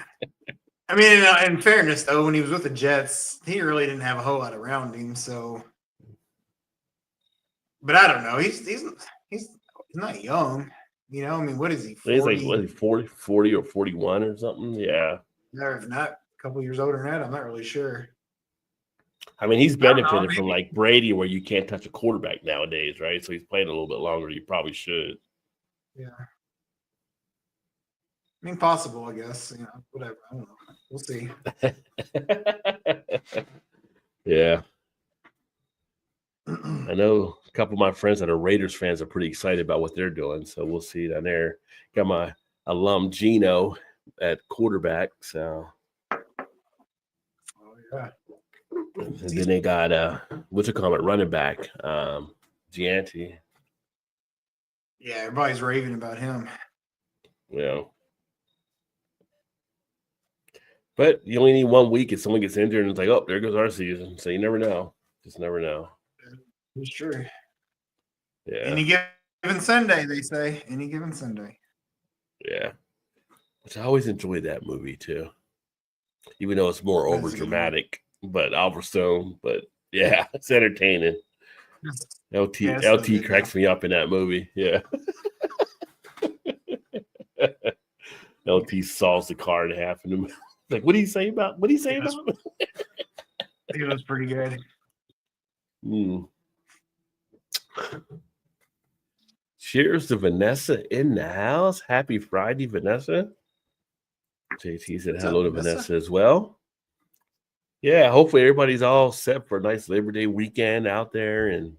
I mean, in fairness, though, when he was with the Jets, he really didn't have a whole lot around him. So, but I don't know. He's not young. I mean, what is he? 40? He's like, what is he, 40 or 41 or something? Yeah. Or if not, a couple years older than that, I'm not really sure. I mean, he's benefited from like Brady, where you can't touch a quarterback nowadays, right? So he's playing a little bit longer. You probably should. Yeah. I mean, possible, I guess. Whatever. I don't know. We'll see. Yeah. I know a couple of my friends that are Raiders fans are pretty excited about what they're doing. So we'll see down there. Got my alum Gino at quarterback. So. Oh, yeah. And then they got running back, Gianti. Yeah, everybody's raving about him. Yeah. But you only need 1 week if someone gets injured and it's like, oh, there goes our season. So you never know. Just never know. It's true. Yeah. Any given Sunday, they say. Any given Sunday. Yeah. Which I always enjoyed that movie too. Even though it's more over dramatic, but Oliver Stone, but yeah, it's entertaining. LT cracks me up in that movie. Yeah. LT saws the car in half in the middle. Like, what do you say about? What do you say about? It was pretty good. Cheers to Vanessa in the house. Happy Friday, Vanessa. JT said hello to Vanessa as well. Yeah, hopefully everybody's all set for a nice Labor Day weekend out there. And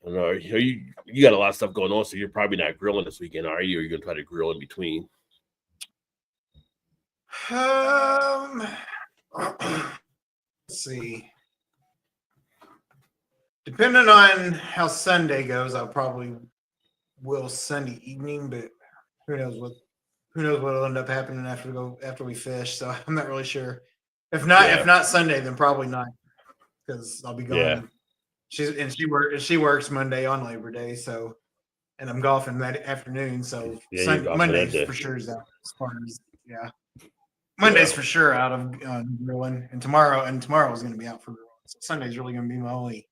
I don't know, you got a lot of stuff going on, so you're probably not grilling this weekend, are you? Or are you going to try to grill in between? Let's see. Depending on how Sunday goes, I probably will Sunday evening, but who knows what'll end up happening after we fish. So I'm not really sure. If not Sunday, then probably not, because I'll be Yeah. gone. She works Monday on Labor Day, so, and I'm golfing that afternoon, so you're golfing Monday's that day. for sure is out as far as Monday's for sure out of grilling, and tomorrow is going to be out for grilling. So Sunday's really going to be my only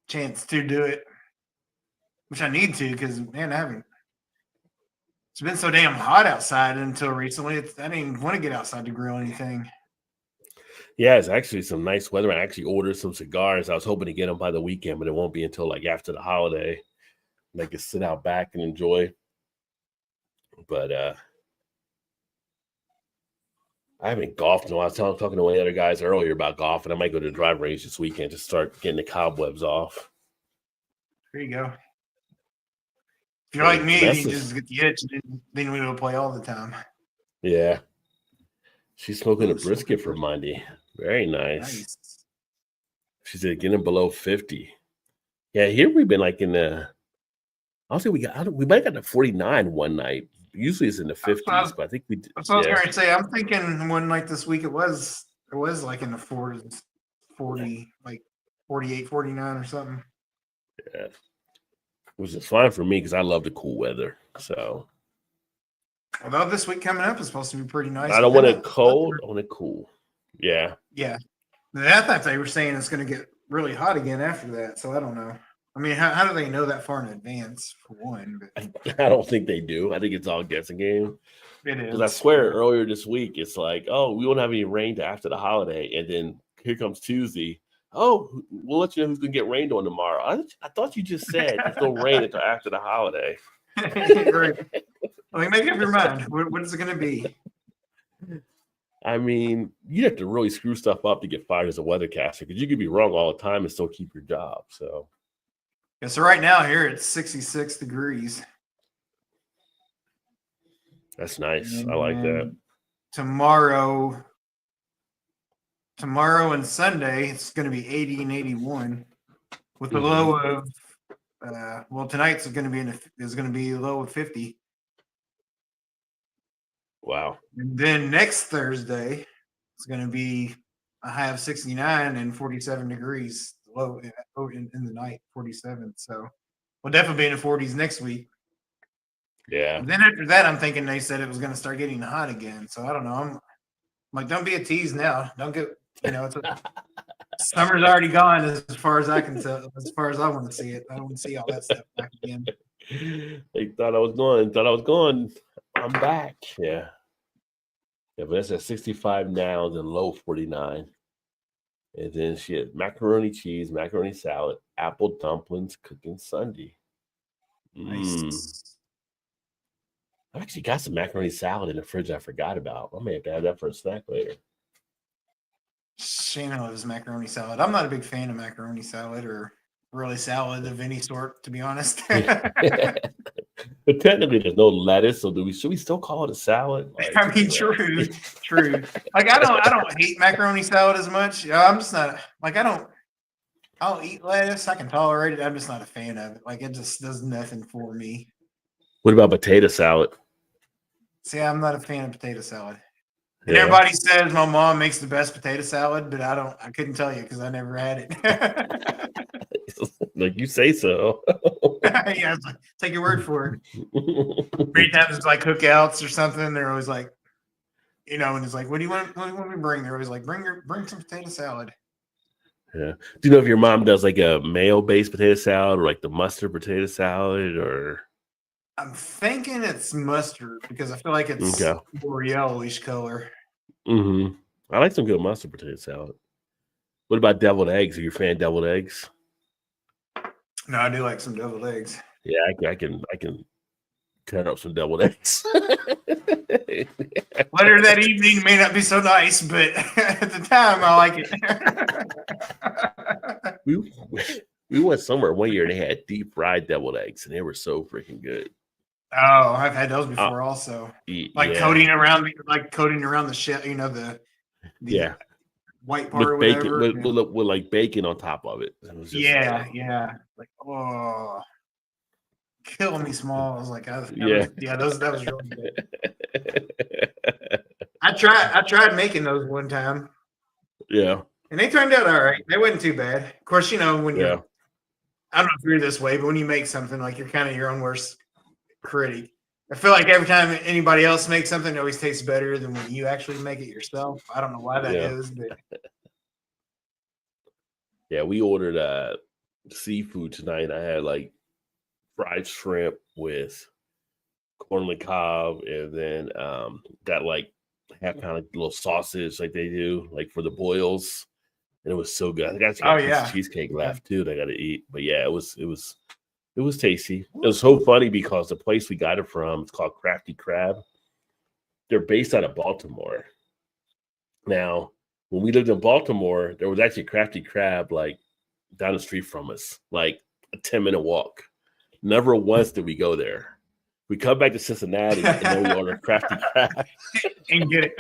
chance to do it, which I need to, because man, it's been so damn hot outside until recently. I didn't even want to get outside to grill anything. Yeah, it's actually some nice weather. I actually ordered some cigars. I was hoping to get them by the weekend, but it won't be until like after the holiday. And I can sit out back and enjoy. But I haven't golfed in a while. I was talking to one of the other guys earlier about golf, and I might go to the drive range this weekend to start getting the cobwebs off. There you go. If you're like me, you just get the itch, then we will play all the time. Yeah. She's smoking a brisket for Monday. Very nice. She said getting below 50. Yeah, here we've been like in the. I'll say we might have got to 49 one night. Usually it's in the 50s, but I think we did. That's what I was going to say. I'm thinking one night this week it was like in the 40s, 40, like 48, 49 or something. Yeah. Which is fine for me because I love the cool weather. So. Although this week coming up is supposed to be pretty nice. I don't want it cold. I want it cool. Yeah. Yeah. I thought they were saying it's going to get really hot again after that. So I don't know. I mean, how do they know that far in advance, for one? But I don't think they do. I think it's all guessing game. It is. Because I swear earlier this week, it's like, oh, we won't have any rain till after the holiday. And then here comes Tuesday. Oh, we'll let you know who's going to get rained on tomorrow. I thought you just said there's no rain until after the holiday. Right. I mean, make up your mind. What is it going to be? I mean, you have to really screw stuff up to get fired as a weathercaster because you could be wrong all the time and still keep your job. So, yeah. So right now here it's 66 degrees. That's nice. I like that. Tomorrow and Sunday it's going to be 80 and 81 with the low of. Tonight's going to be a low of 50. Wow. And then next Thursday, it's going to be a high of 69 and 47 degrees, low in the night, 47. So we'll definitely be in the 40s next week. Yeah. And then after that, I'm thinking they said it was going to start getting hot again. So I don't know. I'm like, don't be a tease now. Don't get, summer's already gone as far as I can tell, as far as I want to see it. I don't want to see all that stuff back again. They thought I was gone. I'm back. Yeah. Yeah, but that's at 65 now and low 49. And then she had macaroni cheese, macaroni salad, apple dumplings, cooking Sunday. Nice. I actually got some macaroni salad in the fridge I forgot about. I may have to have that for a snack later. Shana loves macaroni salad. I'm not a big fan of macaroni salad or really salad of any sort, to be honest. But technically, there's no lettuce, so should we still call it a salad? Like, I mean, true. Like, I don't hate macaroni salad as much. I'm just not like I'll eat lettuce. I can tolerate it. I'm just not a fan of it. Like, it just does nothing for me. What about potato salad? See, I'm not a fan of potato salad. And everybody says my mom makes the best potato salad, but I couldn't tell you because I never had it. Like you say so. Yeah, like, take your word for it. Every time there's like cookouts or something, they're always like, and it's like, what do you want me to bring? They're always like, bring some potato salad. Yeah. Do you know if your mom does like a mayo-based potato salad or like the mustard potato salad or? I'm thinking it's mustard because I feel like it's more yellowish color. I like some good mustard potato salad. What about deviled eggs? Are you a fan of deviled eggs? No, I do like some deviled eggs. Yeah, I can cut up some deviled eggs. Later that evening may not be so nice, but at the time I like it. We went somewhere one year and they had deep fried deviled eggs and they were so freaking good. Oh, I've had those before also. Coating around the shell, the white part or with bacon, whatever. with like bacon on top of it. It was just Yeah. Like, oh, killing me small. I was like, yeah. that was really good. I tried making those one time. Yeah. And they turned out all right. They wasn't too bad. Of course, when Yeah. I don't know if you're this way, but when you make something, like, you're kind of your own worst critic. I feel like every time anybody else makes something, it always tastes better than when you actually make it yourself. I don't know why that Yeah. is, but Yeah, we ordered seafood tonight. I had like fried shrimp with corn on the cob, and then got like half-pound of little sausage like they do, like for the boils. And it was so good. I got oh a piece of yeah, cheesecake left too that I got to eat. But yeah, it was tasty. It was so funny because the place we got it from, it's called Crafty Crab. They're based out of Baltimore. Now, when we lived in Baltimore, there was actually Crafty Crab like down the street from us, like a 10-minute walk. Never once did we go there. We come back to Cincinnati and then we order Crafty Crab and get it.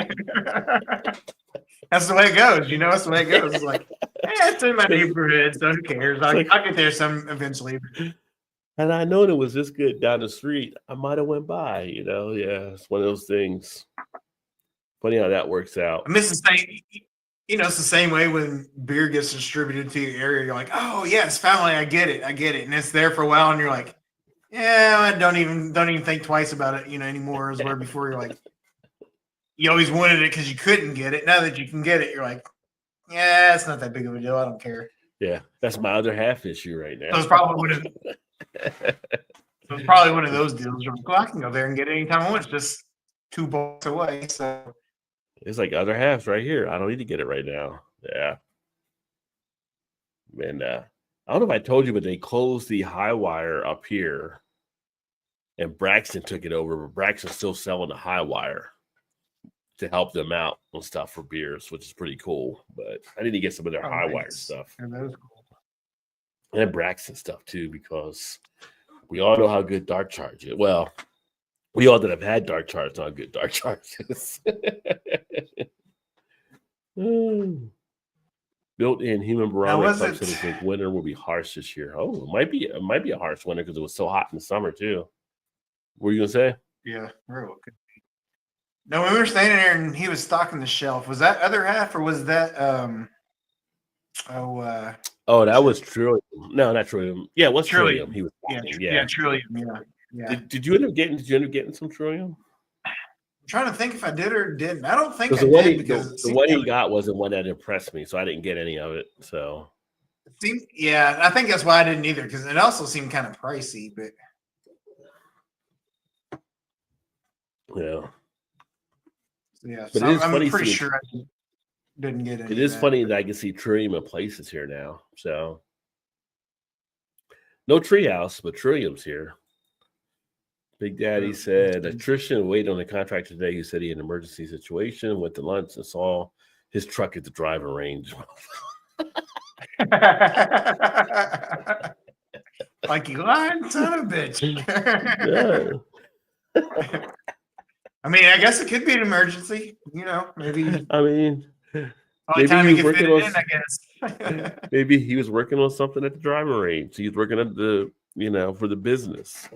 That's the way it goes. That's the way it goes. It's like, it's in my neighborhood, so who cares? I'll get there some eventually. And I know it was this good down the street. I might have went by, Yeah, it's one of those things. Funny how that works out. I miss the same. It's the same way when beer gets distributed to your area. You're like, oh yes, family, I get it, and it's there for a while, and you're like, yeah, I don't even think twice about it, anymore. As where before you're like, you always wanted it because you couldn't get it. Now that you can get it, you're like, yeah, it's not that big of a deal. I don't care. Yeah, that's my other half issue right now. So it's probably one of those deals. You're like, well, I can go there and get it anytime I want. It's just 2 blocks away. So it's like other halves right here. I don't need to get it right now. Yeah. And I don't know if I told you, but they closed the high wire up here, and Braxton took it over. But Braxton's still selling the high wire to help them out on stuff for beers, which is pretty cool. But I need to get some of their high wire stuff. Yeah, that is cool. And Braxton stuff too, because we all know how good Dark Charge is. Well, we all that have had Dark Charge know how good Dark Charge is. Built-in human barometer club said winter will be harsh this year. Oh, it might be a harsh winter because it was so hot in the summer too. What were you gonna say? Yeah, very well. No, when we were standing there and he was stocking the shelf, was that other half or was that that was Trillium. No, not Trillium. Yeah, what's Trillium? He was talking. Yeah, Trillium. Yeah. Did you end up getting some Trillium? I'm trying to think if I did or didn't. I don't think I did because the one he got wasn't one that impressed me, so I didn't get any of it. So I think that's why I didn't either, because it also seemed kind of pricey, but yeah. Yeah, but so I'm pretty sure I didn't get any. It is funny that I can see Trillium in places here now. So no Treehouse, but Trillium's here. Big Daddy said Tristan waited on the contract today. He said he had an emergency situation, went to lunch and saw his truck at the driving range. Like, you lying son of a bitch. I mean, I guess it could be an emergency, maybe. I mean, maybe time he could fit it in, I guess. Maybe he was working on something at the driving range. He was working at for the business.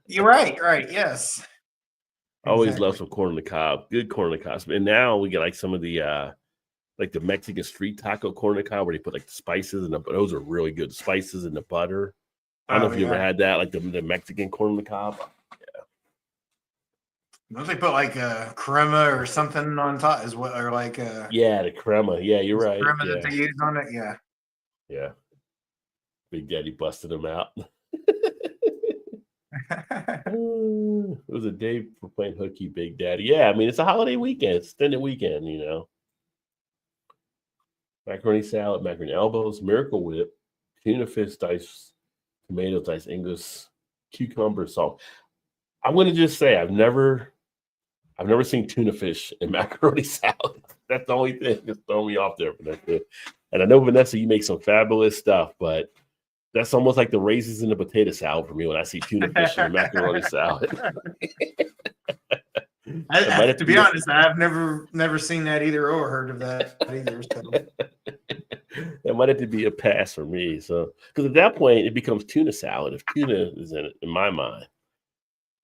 You're right. Yes. I always love some corn on the cob. Good corn on the cob. And now we get like some of the like the Mexican street taco corn on the cob where they put like the spices and those are really good. The spices and the butter. I don't know if you ever had that, like the Mexican corn on the cob. Don't they put like a crema or something on top as well, or like the crema. Yeah, you're right. Crema that they use on it. Yeah. Yeah. Big Daddy busted them out. It was a day for playing hooky, Big Daddy. Yeah, I mean it's a holiday weekend, extended weekend, Macaroni salad, macaroni elbows, Miracle Whip, tuna fish diced, tomatoes diced, English, cucumber, salt. I'm gonna just say I've never seen tuna fish in macaroni salad. That's the only thing that's throwing me off there. But that's good. And I know, Vanessa, you make some fabulous stuff, but that's almost like the raisins in the potato salad for me when I see tuna fish in macaroni salad. To be honest, I've never seen that either or heard of that either. So. That might have to be a pass for me. So, because at that point it becomes tuna salad if tuna is in it, in my mind.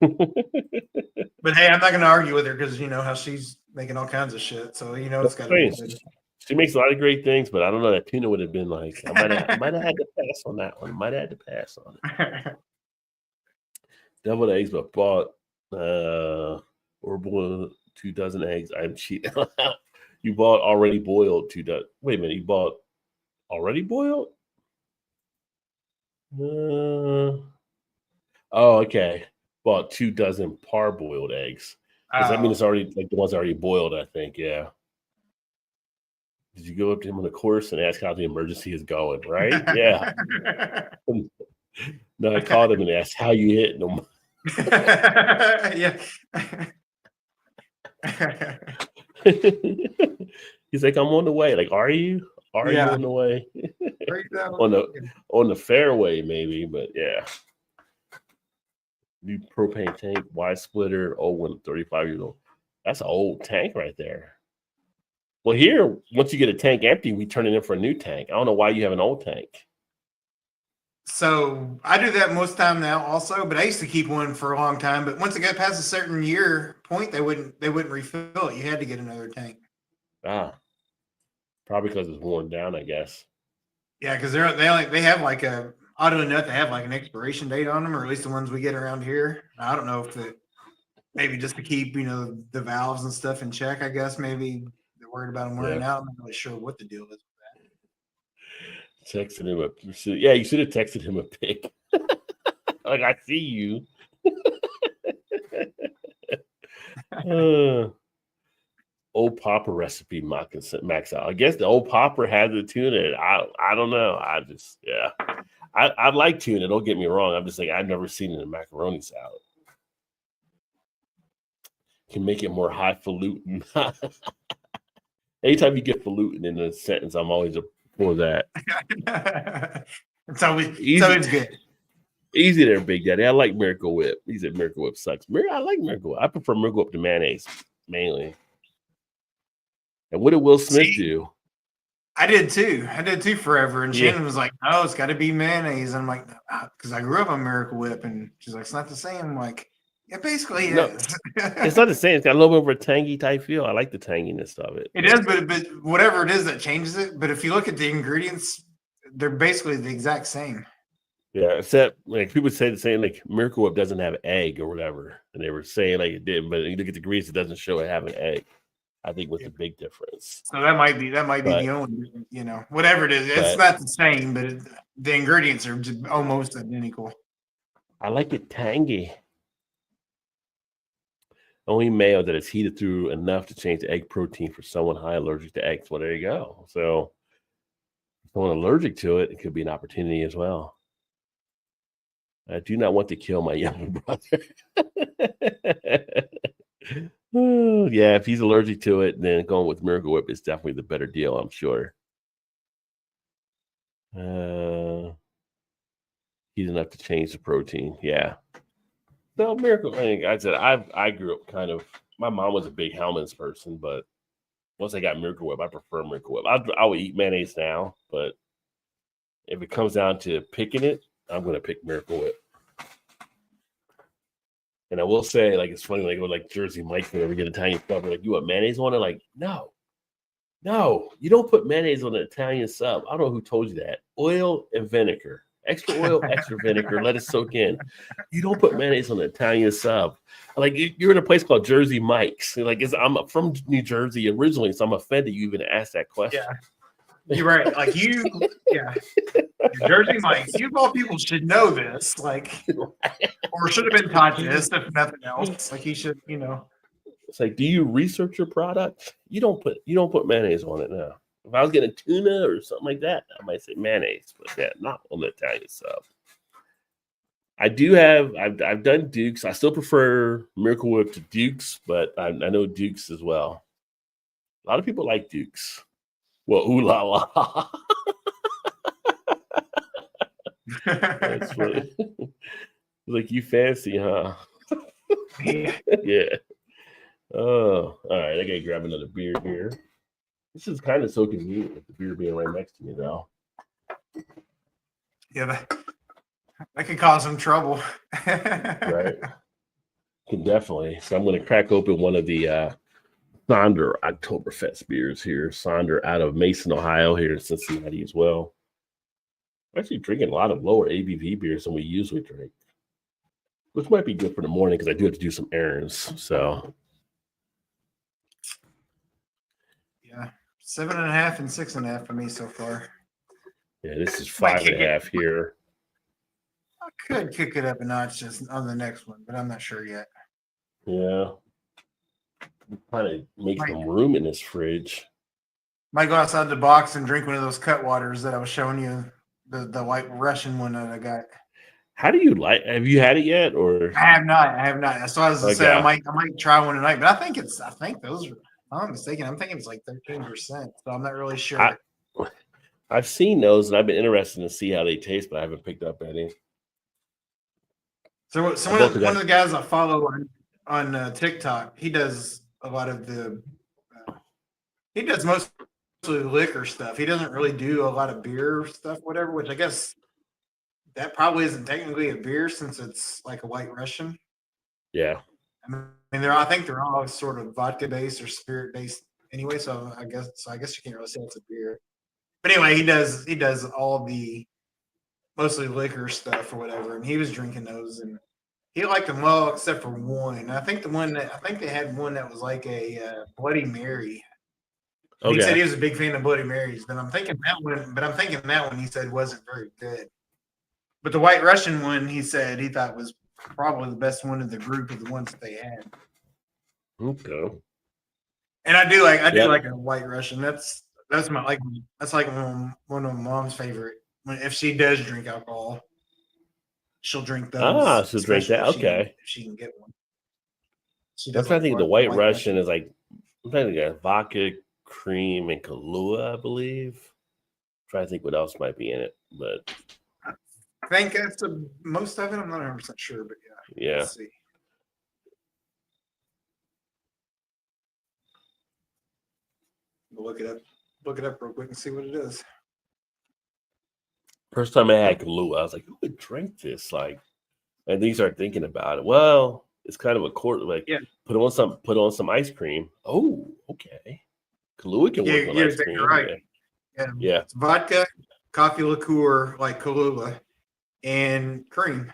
But hey, I'm not going to argue with her because you know how she's making all kinds of shit. So you know it's got to be good. She makes a lot of great things, but I don't know that tuna would have been like. I might have had to pass on that one. Might have had to pass on it. Deviled eggs, but bought or boiled 2 dozen eggs. I'm cheating. You bought already boiled 2 dozen. Wait a minute, you bought already boiled? Oh, okay. Bought 2 dozen parboiled eggs. Does that mean it's already like the ones already boiled? I think, yeah. Did you go up to him on the course and ask how the emergency is going? Right? Yeah. No, I called him and asked how you hitting them. Yeah. He's like, I'm on the way. Like, are you? Are you on the way? on the fairway, maybe, but yeah. New propane tank, wide splitter, old one, 35 years old. That's an old tank right there. Well, here, once you get a tank empty, we turn it in for a new tank. I don't know why you have an old tank. So I do that most time now also, but I used to keep one for a long time. But once it got past a certain year point, they wouldn't refill it. You had to get another tank. Probably because it's worn down, I guess. Yeah, because they have like a oddly enough, they have like an expiration date on them, or at least the ones we get around here. I don't know if it maybe just to keep the valves and stuff in check. I guess maybe they're worried about them wearing out. I'm not really sure what the deal is with that. Texted him you should have texted him a pic. Like, I see you. Old Popper recipe max out. I guess the Old Popper has the tuna. I don't know. I like tuna. Don't get me wrong. I'm just like I've never seen it in a macaroni salad. Can make it more highfalutin. Anytime you get falutin in a sentence, I'm always for that. It's always good. Easy there, Big Daddy. I like Miracle Whip. He said Miracle Whip sucks. I like Miracle Whip. I prefer Miracle Whip to mayonnaise, mainly. And what did Will Smith do? I did too forever. And Shannon was like, "Oh, it's got to be mayonnaise." And I'm like, because I grew up on Miracle Whip, and she's like, "It's not the same." I'm like, "Yeah, basically it is." It's not the same. It's got a little bit of a tangy type feel. I like the tanginess of it. It is, but whatever it is that changes it. But if you look at the ingredients, they're basically the exact same. Yeah, except like people say the same, like Miracle Whip doesn't have egg or whatever, and they were saying like it did, but you look at the grease, it doesn't show it having egg. I think was the big difference. So that might be the only, whatever it is. It's not the same, but the ingredients are almost identical. I like it tangy. Only mayo that is heated through enough to change the egg protein for someone high allergic to eggs. Well, there you go. So if someone allergic to it, it could be an opportunity as well. I do not want to kill my younger brother. Yeah, if he's allergic to it, then going with Miracle Whip is definitely the better deal, I'm sure. He's enough to change the protein. Yeah. No, Miracle. Like I said, I grew up kind of. My mom was a big Hellmann's person, but once I got Miracle Whip, I prefer Miracle Whip. I would eat mayonnaise now, but if it comes down to picking it, I'm going to pick Miracle Whip. And I will say, like, it's funny, like, with like Jersey Mike's, whenever we get Italian stuff, like, you want mayonnaise on it? Like, no, you don't put mayonnaise on an Italian sub. I don't know who told you that. Oil and vinegar, extra oil, extra vinegar, let it soak in. You don't put mayonnaise on an Italian sub. Like, you're in a place called Jersey Mike's. Like, I'm from New Jersey originally, so I'm offended you even asked that question. Yeah. You're right. Like Jersey Mike's. You of all people should know this, like, or should have been taught this, if nothing else. Like, you should, It's like, do you research your product? You don't put mayonnaise on it now. If I was getting tuna or something like that, I might say mayonnaise, but yeah, not on the Italian sub. I do have. I've done Duke's. I still prefer Miracle Whip to Duke's, but I know Duke's as well. A lot of people like Duke's. Well, ooh la la. That's funny. Like, you fancy, huh? Yeah. Yeah. Oh, all right. I gotta grab another beer here. This is kind of so convenient with the beer being right next to me, though. Yeah, that could cause some trouble. Right. Can definitely. So I'm going to crack open one of the Sonder Oktoberfest beers here. Sonder out of Mason, Ohio, here in Cincinnati as well. I'm actually drinking a lot of lower ABV beers than we usually drink, which might be good for the morning because I do have to do some errands. So Yeah, 7.5 and 6.5 for me so far. yeah, this is Might 5.5 here. I could kick it up a notch just on the next one, but I'm not sure yet. Yeah. Trying to make some room in this fridge. Might go outside the box and drink one of those cut waters that I was showing you, the White Russian one that I got. How do you like? Have you had it yet? Or I have not. That's what I was saying. Okay. I might try one tonight, but I think those are. If I'm not mistaken, I'm thinking it's like 13%. So I'm not really sure. I've seen those, and I've been interested to see how they taste, but I haven't picked up any. So one of the guys I follow on TikTok, he does a lot of the. He does mostly liquor stuff. He doesn't really do a lot of beer stuff, whatever. Which I guess that probably isn't technically a beer since it's like a White Russian. Yeah. I mean, I think they're all sort of vodka based or spirit based anyway. So I guess you can't really say it's a beer. But anyway, he does all the mostly liquor stuff or whatever, and he was drinking those, and he liked them well except for one. I think they had one that was like a Bloody Mary. Okay. He said he was a big fan of Bloody Marys, but I'm thinking that one he said wasn't very good. But the White Russian one, he said he thought was probably the best one of the group of the ones that they had. Okay. And I do like a White Russian. That's one of my mom's favorite. If she does drink alcohol, she'll drink those. She'll drink that. Okay. If she can get one. That's why I think the White Russian is like, I'm trying to get vodka, cream, and Kahlua, I believe. I'm trying to think what else might be in it, but I think that's most of it. I'm not 100% sure, but yeah. Yeah. Let's see. We'll look it up real quick and see what it is. First time I had Kahlua, I was like, who would drink this? Like, and then you start thinking about it. Well, it's kind of a quart, like put on some ice cream. Oh, okay. Kahlua can work on ice cream. You're right. Yeah. It's vodka, coffee liqueur like Kahlua, and cream.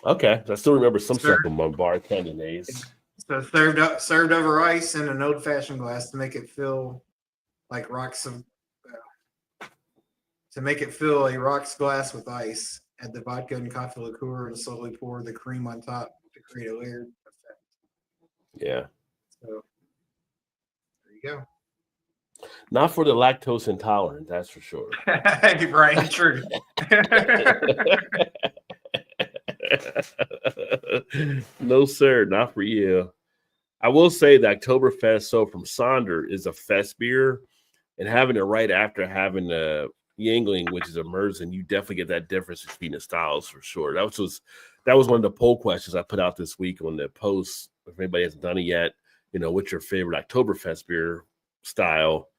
Okay. I still remember some stuff from my bartending days. So served over ice in an old-fashioned glass to make it feel like rocks of to make it fill a rocks glass with ice. Add the vodka and coffee liqueur and slowly pour the cream on top to create a layered effect. Yeah. So there you go. Not for the lactose intolerant, that's for sure. Right, true. No, sir, not for you. I will say the Oktoberfest, so from Sonder, is a fest beer, and having it right after having a Yingling, which is a Merzen, you definitely get that difference between the styles for sure. That was one of the poll questions I put out this week on the post. If anybody hasn't done it yet, what's your favorite Oktoberfest beer style,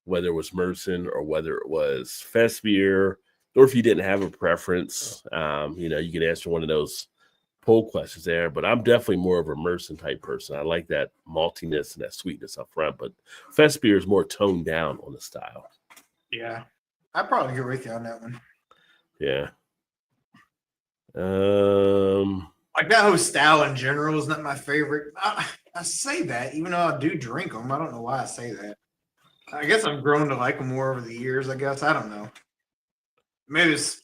whether it was Merzen or whether it was fest beer, or if you didn't have a preference, you can answer one of those poll questions there. But I'm definitely more of a Merzen type person. I like that maltiness and that sweetness up front, but fest beer is more toned down on the style. Yeah. I'd probably agree with you on that one. Yeah. Like that whole style in general is not my favorite. I say that, even though I do drink them. I don't know why I say that. I guess I've grown to like them more over the years, I guess. I don't know. Maybe it's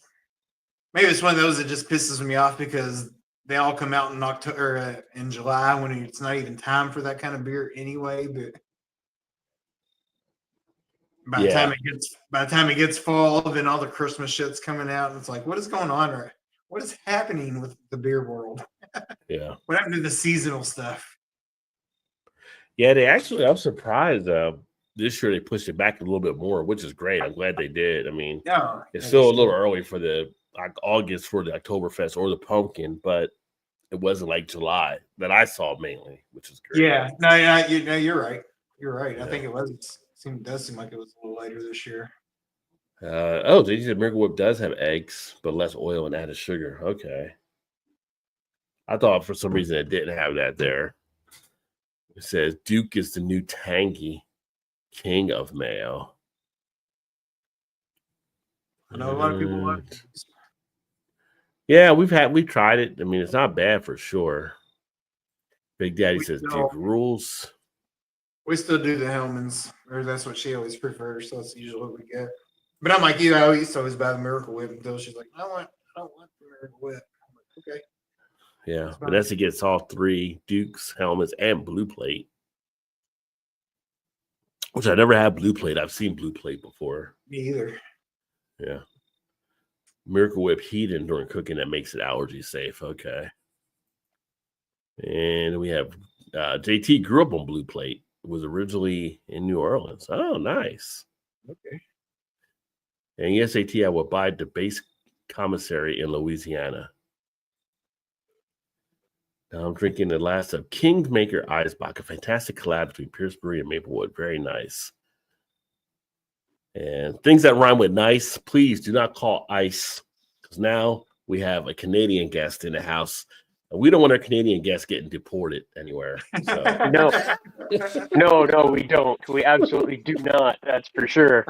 one of those that just pisses me off because they all come out in October, in July, when it's not even time for that kind of beer anyway. But by the time it gets fall, then all the Christmas shit's coming out, and it's like, what is going on? Or what is happening with the beer world? Yeah. What happened to the seasonal stuff? Yeah, I'm surprised. This year they pushed it back a little bit more, which is great. I'm glad they did. I mean, it's still a little early for the August for the Oktoberfest or the pumpkin, but it wasn't like July that I saw mainly, which is great. Yeah, no, you're right. You're right. Yeah. I think it does seem like it was a little later this year. They said Miracle Whip does have eggs, but less oil and added sugar. Okay. I thought for some reason it didn't have that there. It says Duke is the new tangy king of mayo. I know a lot of people love it. Yeah, we've tried it. I mean, it's not bad for sure. Big Daddy says Duke rules. We still do the Hellmann's, or that's what she always prefers, so that's usually what we get. But I'm like you, I used to always buy the Miracle Whip until she's like, I don't want the Miracle Whip. I'm like, okay. Yeah, Vanessa gets all three: Dukes, Hellmann's, and Blue Plate. Which I never had Blue Plate. I've seen Blue Plate before. Me either. Yeah. Miracle Whip heating during cooking that makes it allergy safe. Okay. And we have JT grew up on Blue Plate. Was originally in New Orleans. Oh, nice. Okay. And yes, AT, I would buy the base commissary in Louisiana. Now I'm drinking the last of Kingmaker Eisbach, a fantastic collab between Pierce Brewery and Maplewood. Very nice. And things that rhyme with nice, please do not call ice, because now we have a Canadian guest in the house. And we don't want our Canadian guests getting deported anywhere. So. No, we don't. We absolutely do not. That's for sure.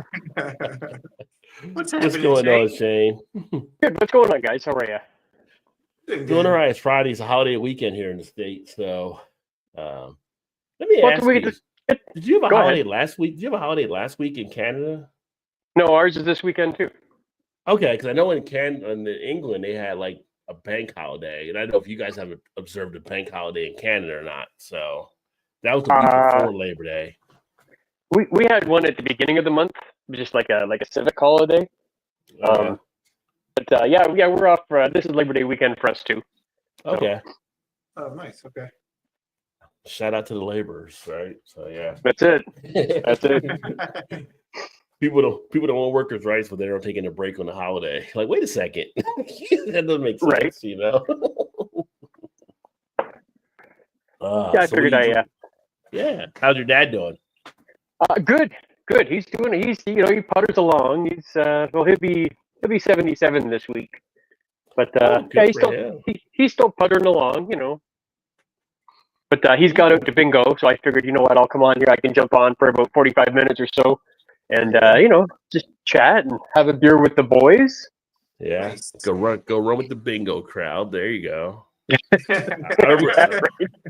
What's going on, Shane? Good. What's going on, guys? How are you? Doing all right. It's Friday. It's a holiday weekend here in the States. So let me ask you, did you have a holiday last week? Did you have a holiday last week in Canada? No, ours is this weekend too. Okay, because I know in England, they had like a bank holiday. And I don't know if you guys have observed a bank holiday in Canada or not. So that was the week before Labor Day. We had one at the beginning of the month, just like a civic holiday. But yeah, we're off. This is Labor Day weekend for us too. Okay. So. Oh, nice. Okay. Shout out to the laborers, right? So yeah. That's it. That's it. People don't want workers' rights, but they're taking a break on the holiday. Like, wait a second, that doesn't make sense, right? You know. Yeah, I figured Yeah. How's your dad doing? Good. He's he putters along. He'll be 77 this week, but he's still puttering along, But he's got out to bingo, so I figured, you know what, I'll come on here. I can jump on for about 45 minutes or so, and just chat and have a beer with the boys. Yeah, nice. Go run with the bingo crowd. There you go.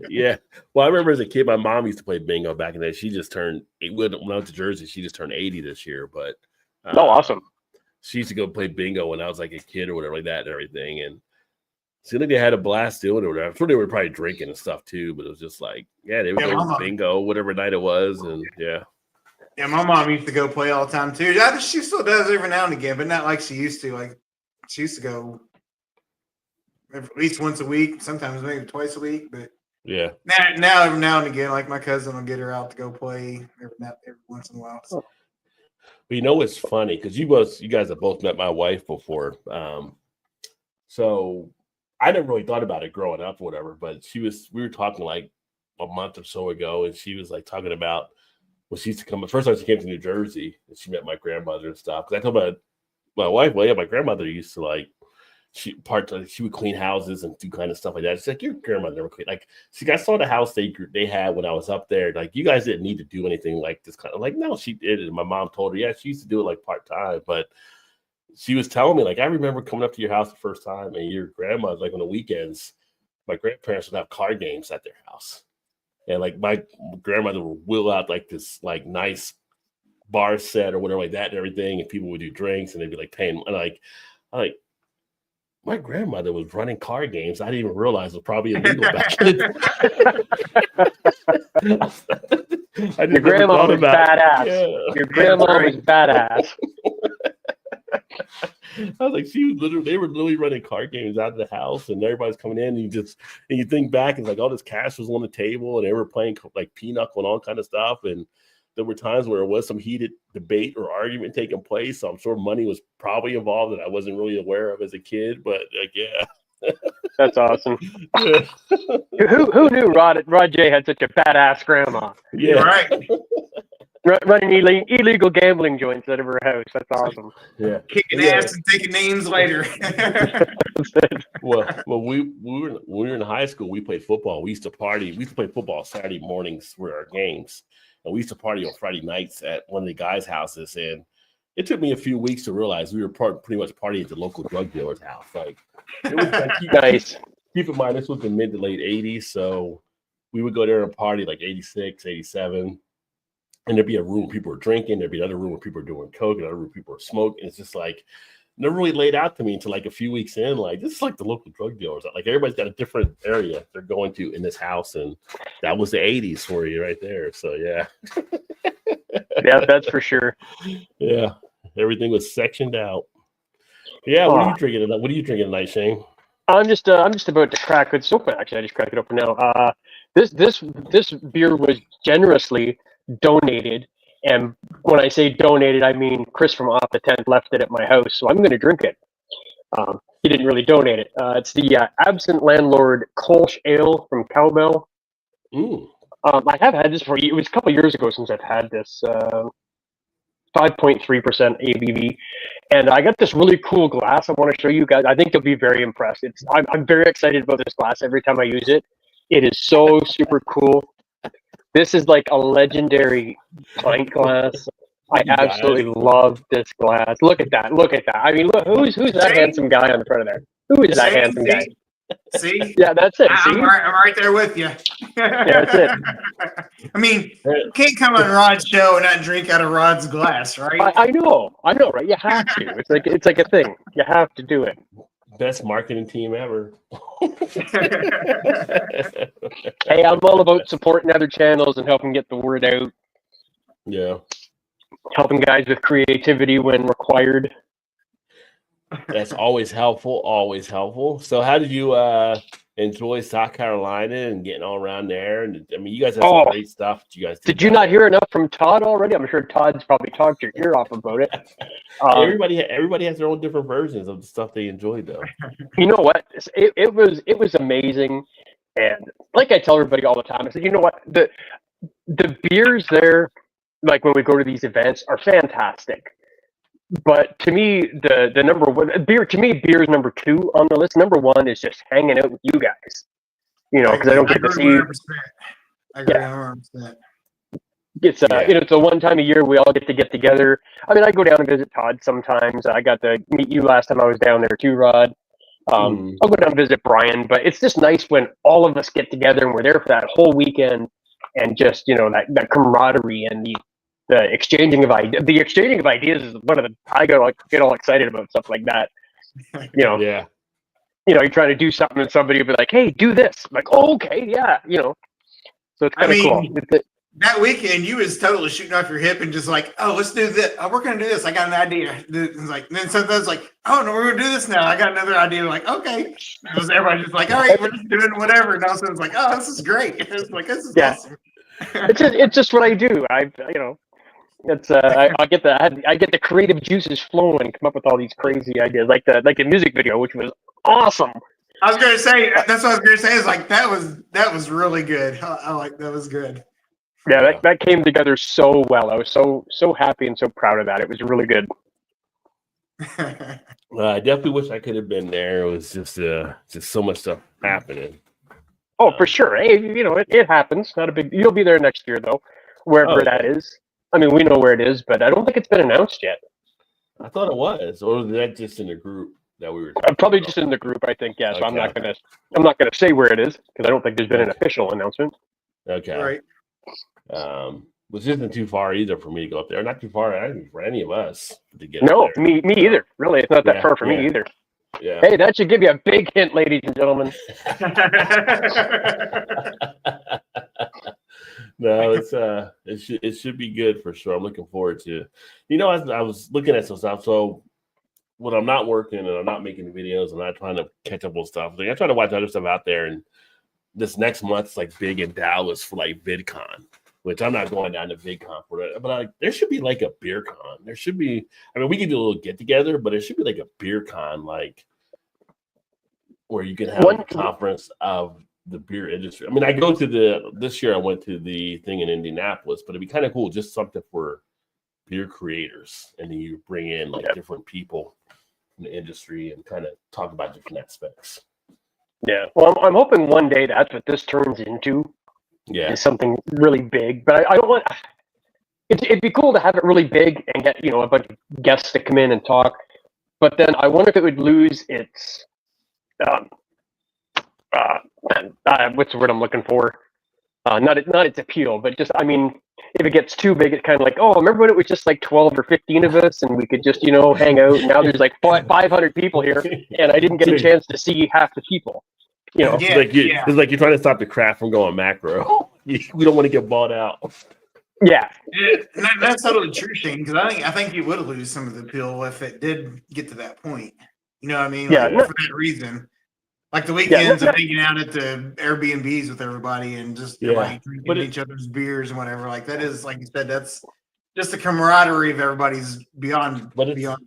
Yeah. Well, I remember as a kid, my mom used to play bingo back in the day. She just turned. When I went to Jersey, she just turned 80 this year. But awesome. She used to go play bingo when I was like a kid or whatever like that and everything. And seemed like they had a blast doing it or whatever. I'm sure they were probably drinking and stuff too, but it was just like, yeah, they would go bingo, whatever night it was, and yeah. Yeah, my mom used to go play all the time too. She still does every now and again, but not like she used to. Like she used to go at least once a week, sometimes maybe twice a week. But yeah, now every now and again, like my cousin will get her out to go play every once in a while. So. But you know, it's funny because you guys have both met my wife before. So I never really thought about it growing up or whatever, but we were talking like a month or so ago, and she was like talking about when she used to come. The first time she came to New Jersey, and she met my grandmother and stuff. Because I told my wife, well, yeah, my grandmother used to like she would clean houses and do kind of stuff like that. She's like, your grandmother never cleaned. Like, I saw the house they had when I was up there. Like, you guys didn't need to do anything like this kind of like. No, she did. And my mom told her, yeah, she used to do it like part time, but. She was telling me, like, I remember coming up to your house the first time, and your grandma's like on the weekends, my grandparents would have card games at their house. And like my grandmother would wheel out like this like nice bar set or whatever like that and everything, and people would do drinks and they'd be like paying. And like my grandmother was running card games. I didn't even realize it was probably illegal back in the day. Your grandma was badass. Yeah. Your grandma was badass. I was like, they were literally running card games out of the house, and everybody's coming in. And you think back, it's like all this cash was on the table, and they were playing like pinochle and all kind of stuff. And there were times where there was some heated debate or argument taking place. So I'm sure money was probably involved that I wasn't really aware of as a kid. But like, yeah, That's awesome. Yeah. Who knew Rod J had such a badass grandma? Yeah. Right. Running illegal gambling joints out of her house. That's awesome. Yeah. Kicking Yeah. ass and taking names later. Well, we were in high school. We played football. We used to party. We used to play football Saturday mornings for our games, and we used to party on Friday nights at one of the guys' houses. And it took me a few weeks to realize we were pretty much partying at the local drug dealer's house. Like, it was like Nice. keep in mind this was the mid to late '80s, so we would go there and party like '86, '87. And there'd be a room where people were drinking. There'd be another room where people were doing coke. Another room where people were smoking. It's just like never really laid out to me until like a few weeks in. Like this is like the local drug dealers. Like everybody's got a different area they're going to in this house, and that was the '80s for you right there. So yeah, Yeah, that's for sure. yeah, everything was sectioned out. Yeah, what are you drinking tonight? What are you drinking tonight, Shane? I'm just about to crack it open. Actually, I just cracked it open now. This beer was generously donated, and when I say donated, I mean Chris from Off the Tent left it at my house, so I'm going to drink it. He didn't really donate it. It's the Absent Landlord Kolsch Ale from Cowbell. I have had this for you. It was a couple years ago since I've had this. 5.3% ABV, and I got this really cool glass I want to show you guys. I think you'll be very impressed. I'm very excited about this glass every time I use it. It is so super cool. This is like a legendary pint glass. I absolutely love this glass. Look at that. Look at that. I mean, look, who's that handsome guy on the front of there? Who is that handsome guy? See? Yeah, that's it. I'm right there with you. Yeah, that's it. I mean, you can't come on Rod's show and not drink out of Rod's glass, right? I know, right? You have to. It's like a thing. You have to do it. Best marketing team ever. Hey, I'm all about supporting other channels and helping get the word out. Yeah. Helping guys with creativity when required. That's always helpful. Always helpful. So, how did you enjoy South Carolina and getting all around there? And I mean, you guys have some great stuff. That you guys did you not hear enough from Todd already? I'm sure Todd's probably talked your ear off about it. Everybody has their own different versions of the stuff they enjoyed, though. You know what? It was amazing, and like I tell everybody all the time, I said, you know what? The beers there, like when we go to these events, are fantastic. But to me, the number one beer is number 2 on the list. Number 1 is just hanging out with you guys. You know, because I don't get to see. I agree 100%. It's it's a one time a year we all get together. I mean, I go down and visit Todd sometimes. I got to meet you last time I was down there too, Rod. I'll go down and visit Brian, but it's just nice when all of us get together and we're there for that whole weekend, and just that camaraderie and the exchanging of ideas. The exchanging of ideas is one of the I get all excited about stuff like that. Yeah. You're trying to do something and somebody will be like, "Hey, do this." I'm like, "Oh, okay, yeah." So it's kind of cool. That weekend, you was totally shooting off your hip and just like, "Oh, let's do this. Oh, we're gonna do this. I got an idea." It's like, then sometimes like, "Oh no, we're gonna do this now. I got another idea." Like, okay. Because everybody's just like, "All right, we're just doing whatever." And all of a sudden it's like, "Oh, this is great." It's like, this is awesome. It's just what I do. It's I get the creative juices flowing and come up with all these crazy ideas, like the music video, which was awesome. I was gonna say that's what I was gonna say. Is like that was really good. I like that was good. Yeah, that came together so well. I was so happy and so proud of that. It was really good. I definitely wish I could have been there. It was just so much stuff happening. Oh, for sure. Hey, it happens. Not a big. You'll be there next year though, wherever that is. I mean, we know where it is, but I don't think it's been announced yet. I thought it was, or was that just in the group that we were? Probably just in the group, I think. Yeah, so I'm not gonna say where it is because I don't think there's been an official announcement. Okay. Right. Which isn't too far either for me to go up there. Not too far for any of us to get. No, me either. Really, it's not that far for me either. Yeah. Hey, that should give you a big hint, ladies and gentlemen. No, it should be good for sure. I'm looking forward to it. I was looking at some stuff. So when I'm not working and I'm not making videos and I'm not trying to catch up on stuff, I try to watch other stuff out there. And this next month's like big in Dallas for like VidCon, which I'm not going down to VidCon for it. But there should be like a beer con. There should be. I mean, we can do a little get together, but it should be like a beer con, like where you can have a conference of the beer industry. I mean, this year I went to the thing in Indianapolis, but it'd be kind of cool, just something for beer creators, and then you bring in like different people in the industry and kind of talk about different aspects. Yeah, well, I'm hoping one day that's what this turns into. Yeah, is something really big, but I don't want. It'd be cool to have it really big and get a bunch of guests to come in and talk, but then I wonder if it would lose its what's the word I'm looking for? Not its appeal, but just, I mean, if it gets too big, it's kind of like, oh, remember when it was just like 12 or 15 of us and we could just, hang out. Now there's like 500 people here and I didn't get a chance to see half the people. It's like you're trying to stop the craft from going macro. We don't want to get bought out. Yeah. That's totally true, Shane, because I think you would lose some of the appeal if it did get to that point. You know what I mean? Yeah. For that reason. Like the weekends of hanging out at the Airbnbs with everybody and just drinking each other's beers and whatever. Like that is, like you said, that's just the camaraderie of everybody's beyond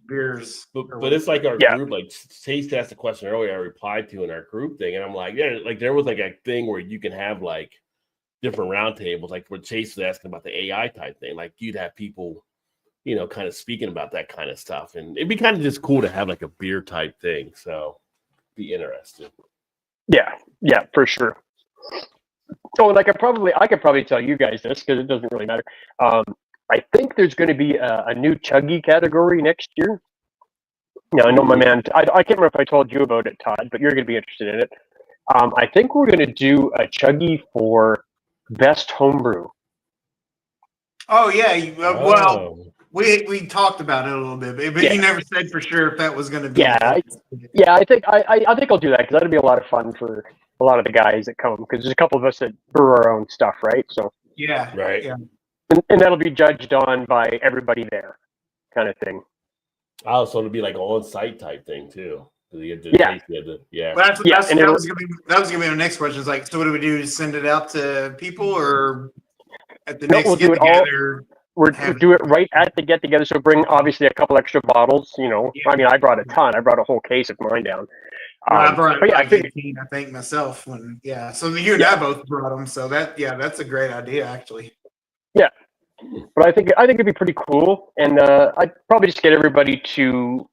beers. But it's like our group, like Chase asked a question earlier I replied to in our group thing, and I'm like, like there was like a thing where you can have like different roundtables, like where Chase was asking about the AI type thing. Like you'd have people, kind of speaking about that kind of stuff, and it'd be kind of just cool to have like a beer type thing. So. Be interested. Yeah, for sure. So, like, I could probably tell you guys this because it doesn't really matter. I think there's going to be a new chuggy category next year. Now, I know my man. I can't remember if I told you about it, Todd, but you're going to be interested in it. I think we're going to do a chuggy for best homebrew. Oh yeah, well. We talked about it a little bit, but you never said for sure if that was going to be. I think I'll do that because that'll be a lot of fun for a lot of the guys that come, because there's a couple of us that brew our own stuff, right? So right, and that'll be judged on by everybody there, kind of thing. Oh, so it'll be like an on-site type thing too. Well, that was gonna be my next question. Is like, so what do we do? Just send it out to people, or at the next get together? We'll do it right at the get together. So bring obviously a couple extra bottles. I mean, I brought a ton. I brought a whole case of mine down. I brought 18, I think myself. So you and I both brought them. So that's a great idea, actually. Yeah, but I think it'd be pretty cool, and I'd probably just get everybody to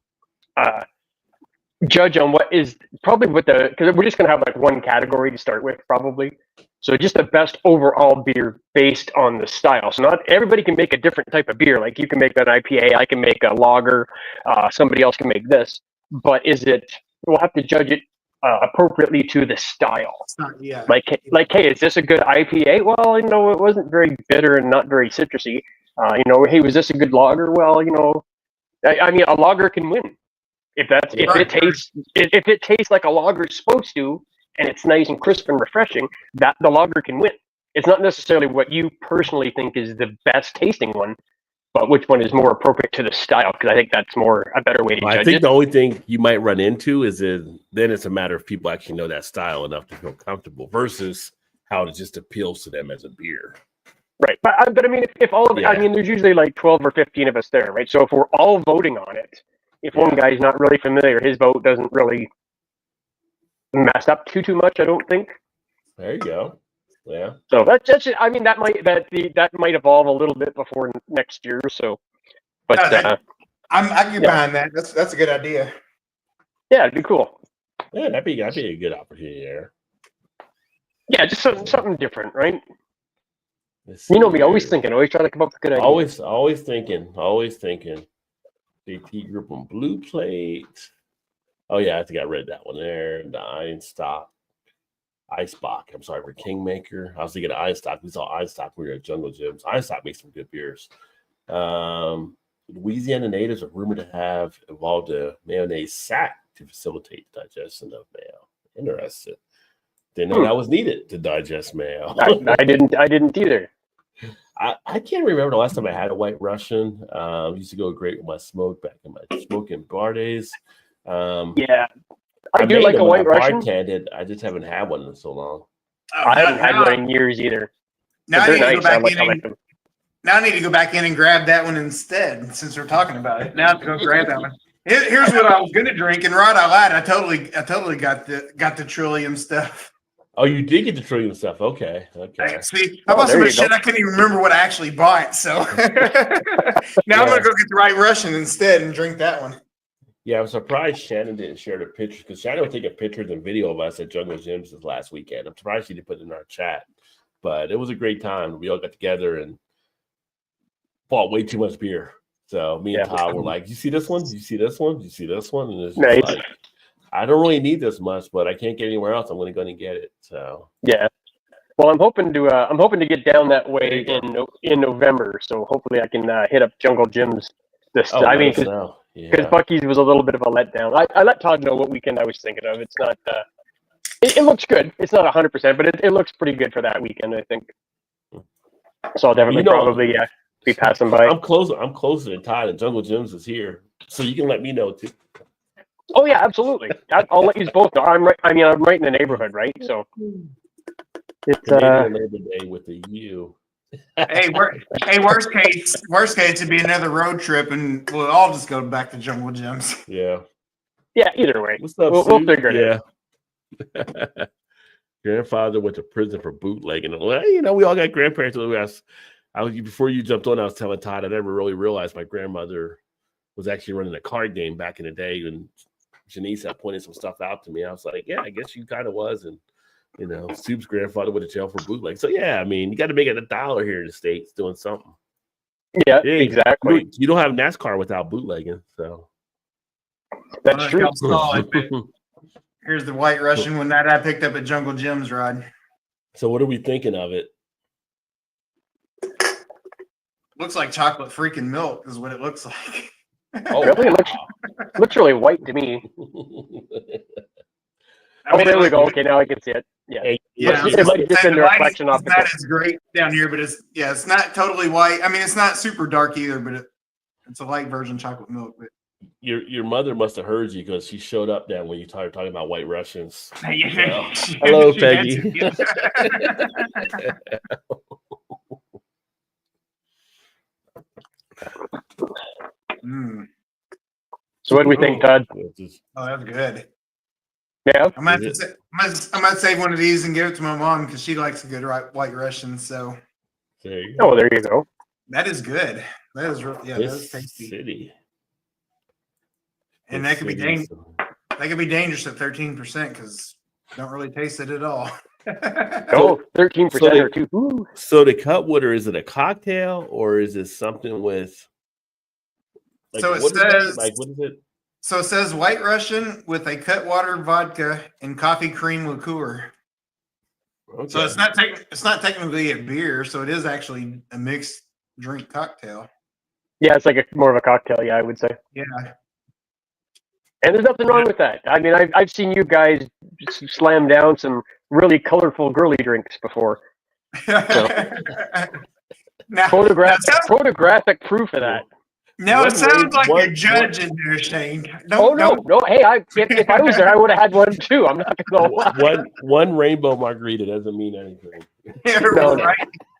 judge on what is probably because we're just gonna have like one category to start with, probably. So just the best overall beer based on the style. So not everybody can make a different type of beer. Like you can make an IPA, I can make a lager, somebody else can make this. But we'll have to judge it appropriately to the style. Like, hey, is this a good IPA? Well, it wasn't very bitter and not very citrusy. Hey, was this a good lager? Well, I mean, a lager can win if it tastes like a lager's supposed to. And it's nice and crisp and refreshing, that the lager can win. It's not necessarily what you personally think is the best tasting one, but which one is more appropriate to the style, because I think that's a better way to judge it. I think the only thing you might run into is then it's a matter of people actually know that style enough to feel comfortable versus how it just appeals to them as a beer. Right. But I mean, if all of I mean, there's usually like 12 or 15 of us there, right? So if we're all voting on it, if one guy's not really familiar, his vote doesn't really mess up too much, I don't think. There you go. Yeah. So that's I mean, that might evolve a little bit before next year. So, but I can get behind that. That's a good idea. Yeah, it'd be cool. Yeah, that'd be a good opportunity there. Yeah, just something different, right? Me, always thinking, always trying to come up with good ideas. Always thinking. JT Group on Blue Plate. Oh yeah, I think I read that one there. The Einstock. I'm sorry, for Kingmaker. I was thinking of Einstock. We saw Einstock when we were at Jungle Gyms. Einstock makes some good beers. Louisiana natives are rumored to have evolved a mayonnaise sack to facilitate digestion of mayo. Interesting. Didn't know that was needed to digest mayo. I didn't either. I can't remember the last time I had a White Russian. Used to go great with my smoke back in my smoking bar days. I do like a White Russian. I just haven't had one in so long. I haven't had one in years either. Now I need to go back in and grab that one instead, since we're talking about it. Now I have to go grab that one. Here's what I was gonna drink, and Rod, I lied. I totally got the Trillium stuff. Oh, you did get the Trillium stuff. Okay. See, I bought so much shit I couldn't even remember what I actually bought. So now I'm gonna go get the White Russian instead and drink that one. Yeah, I'm surprised Shannon didn't share the pictures because Shannon was taking pictures and video of us at Jungle Gyms this last weekend. I'm surprised she didn't put it in our chat, but it was a great time. We all got together and bought way too much beer. So me and Todd were like, "You see this one? You see this one? You see this one?" And it's just nice. like, I don't really need this much, but I can't get anywhere else. I'm going to go and get it. So yeah. Well, I'm hoping to get down that way in November. So hopefully I can hit up Jungle Gyms this. I mean, because Bucky's was a little bit of a letdown. I let Todd know what weekend I was thinking of. It's not. It looks good. It's not 100%, but it looks pretty good for that weekend, I think. So I'll definitely probably be passing by. I'm closer than Todd, and Jungle Gyms is here, so you can let me know too. Oh yeah, absolutely. I'll let you both know. I'm right. I mean, I'm right in the neighborhood, right? So it's Labor Day with the U. Hey, worst case it'd be another road trip, and we'll all just go back to Jungle Gyms. Yeah. Yeah. Either way, what's up? We'll figure it out. Grandfather went to prison for bootlegging. Well, we all got grandparents. Before you jumped on, I was telling Todd I never really realized my grandmother was actually running a card game back in the day, and Janice had pointed some stuff out to me. I was like, yeah, I guess you kind of was. And, Soup's grandfather went to jail for bootleg. So, yeah, I mean, you got to make it $1 here in the States doing something. Yeah, exactly. You don't have NASCAR without bootlegging. So that's true. Here's the White Russian one that I picked up at Jungle Gyms, Rod. So what are we thinking of it? Looks like chocolate freaking milk is what it looks like. Oh, really? It looks really white to me. There we go. Okay, now I can see it. Yeah. It might just been the reflection off the That is great down here, but it's not totally white. I mean, it's not super dark either, but it's a light version chocolate milk. But your mother must have heard you because she showed up then when you started talking about White Russians. Hello, Peggy. So what do we think, Todd? Oh, that's good. Yeah, I might save one of these and give it to my mom because she likes a good White Russian. So there you go. Oh, there you go. That is good. That is that is tasty. City. And that could be dangerous. That could be dangerous at 13% because don't really taste it at all. Oh, 13% or two. So the Cutwater, is it a cocktail or is it something with? So it says what is it? So it says White Russian with a Cutwater vodka and coffee cream liqueur. Okay. So it's not technically a beer, so it is actually a mixed drink cocktail. Yeah, it's like more of a cocktail. Yeah, I would say. Yeah. And there's nothing wrong with that. I mean, I've seen you guys slam down some really colorful girly drinks before. So. Now, photographic proof of that. No, it sounds like a judge in there, Shane. No. Hey, if I was there, I would have had one too. I'm not gonna lie. One rainbow margarita doesn't mean anything. Yeah,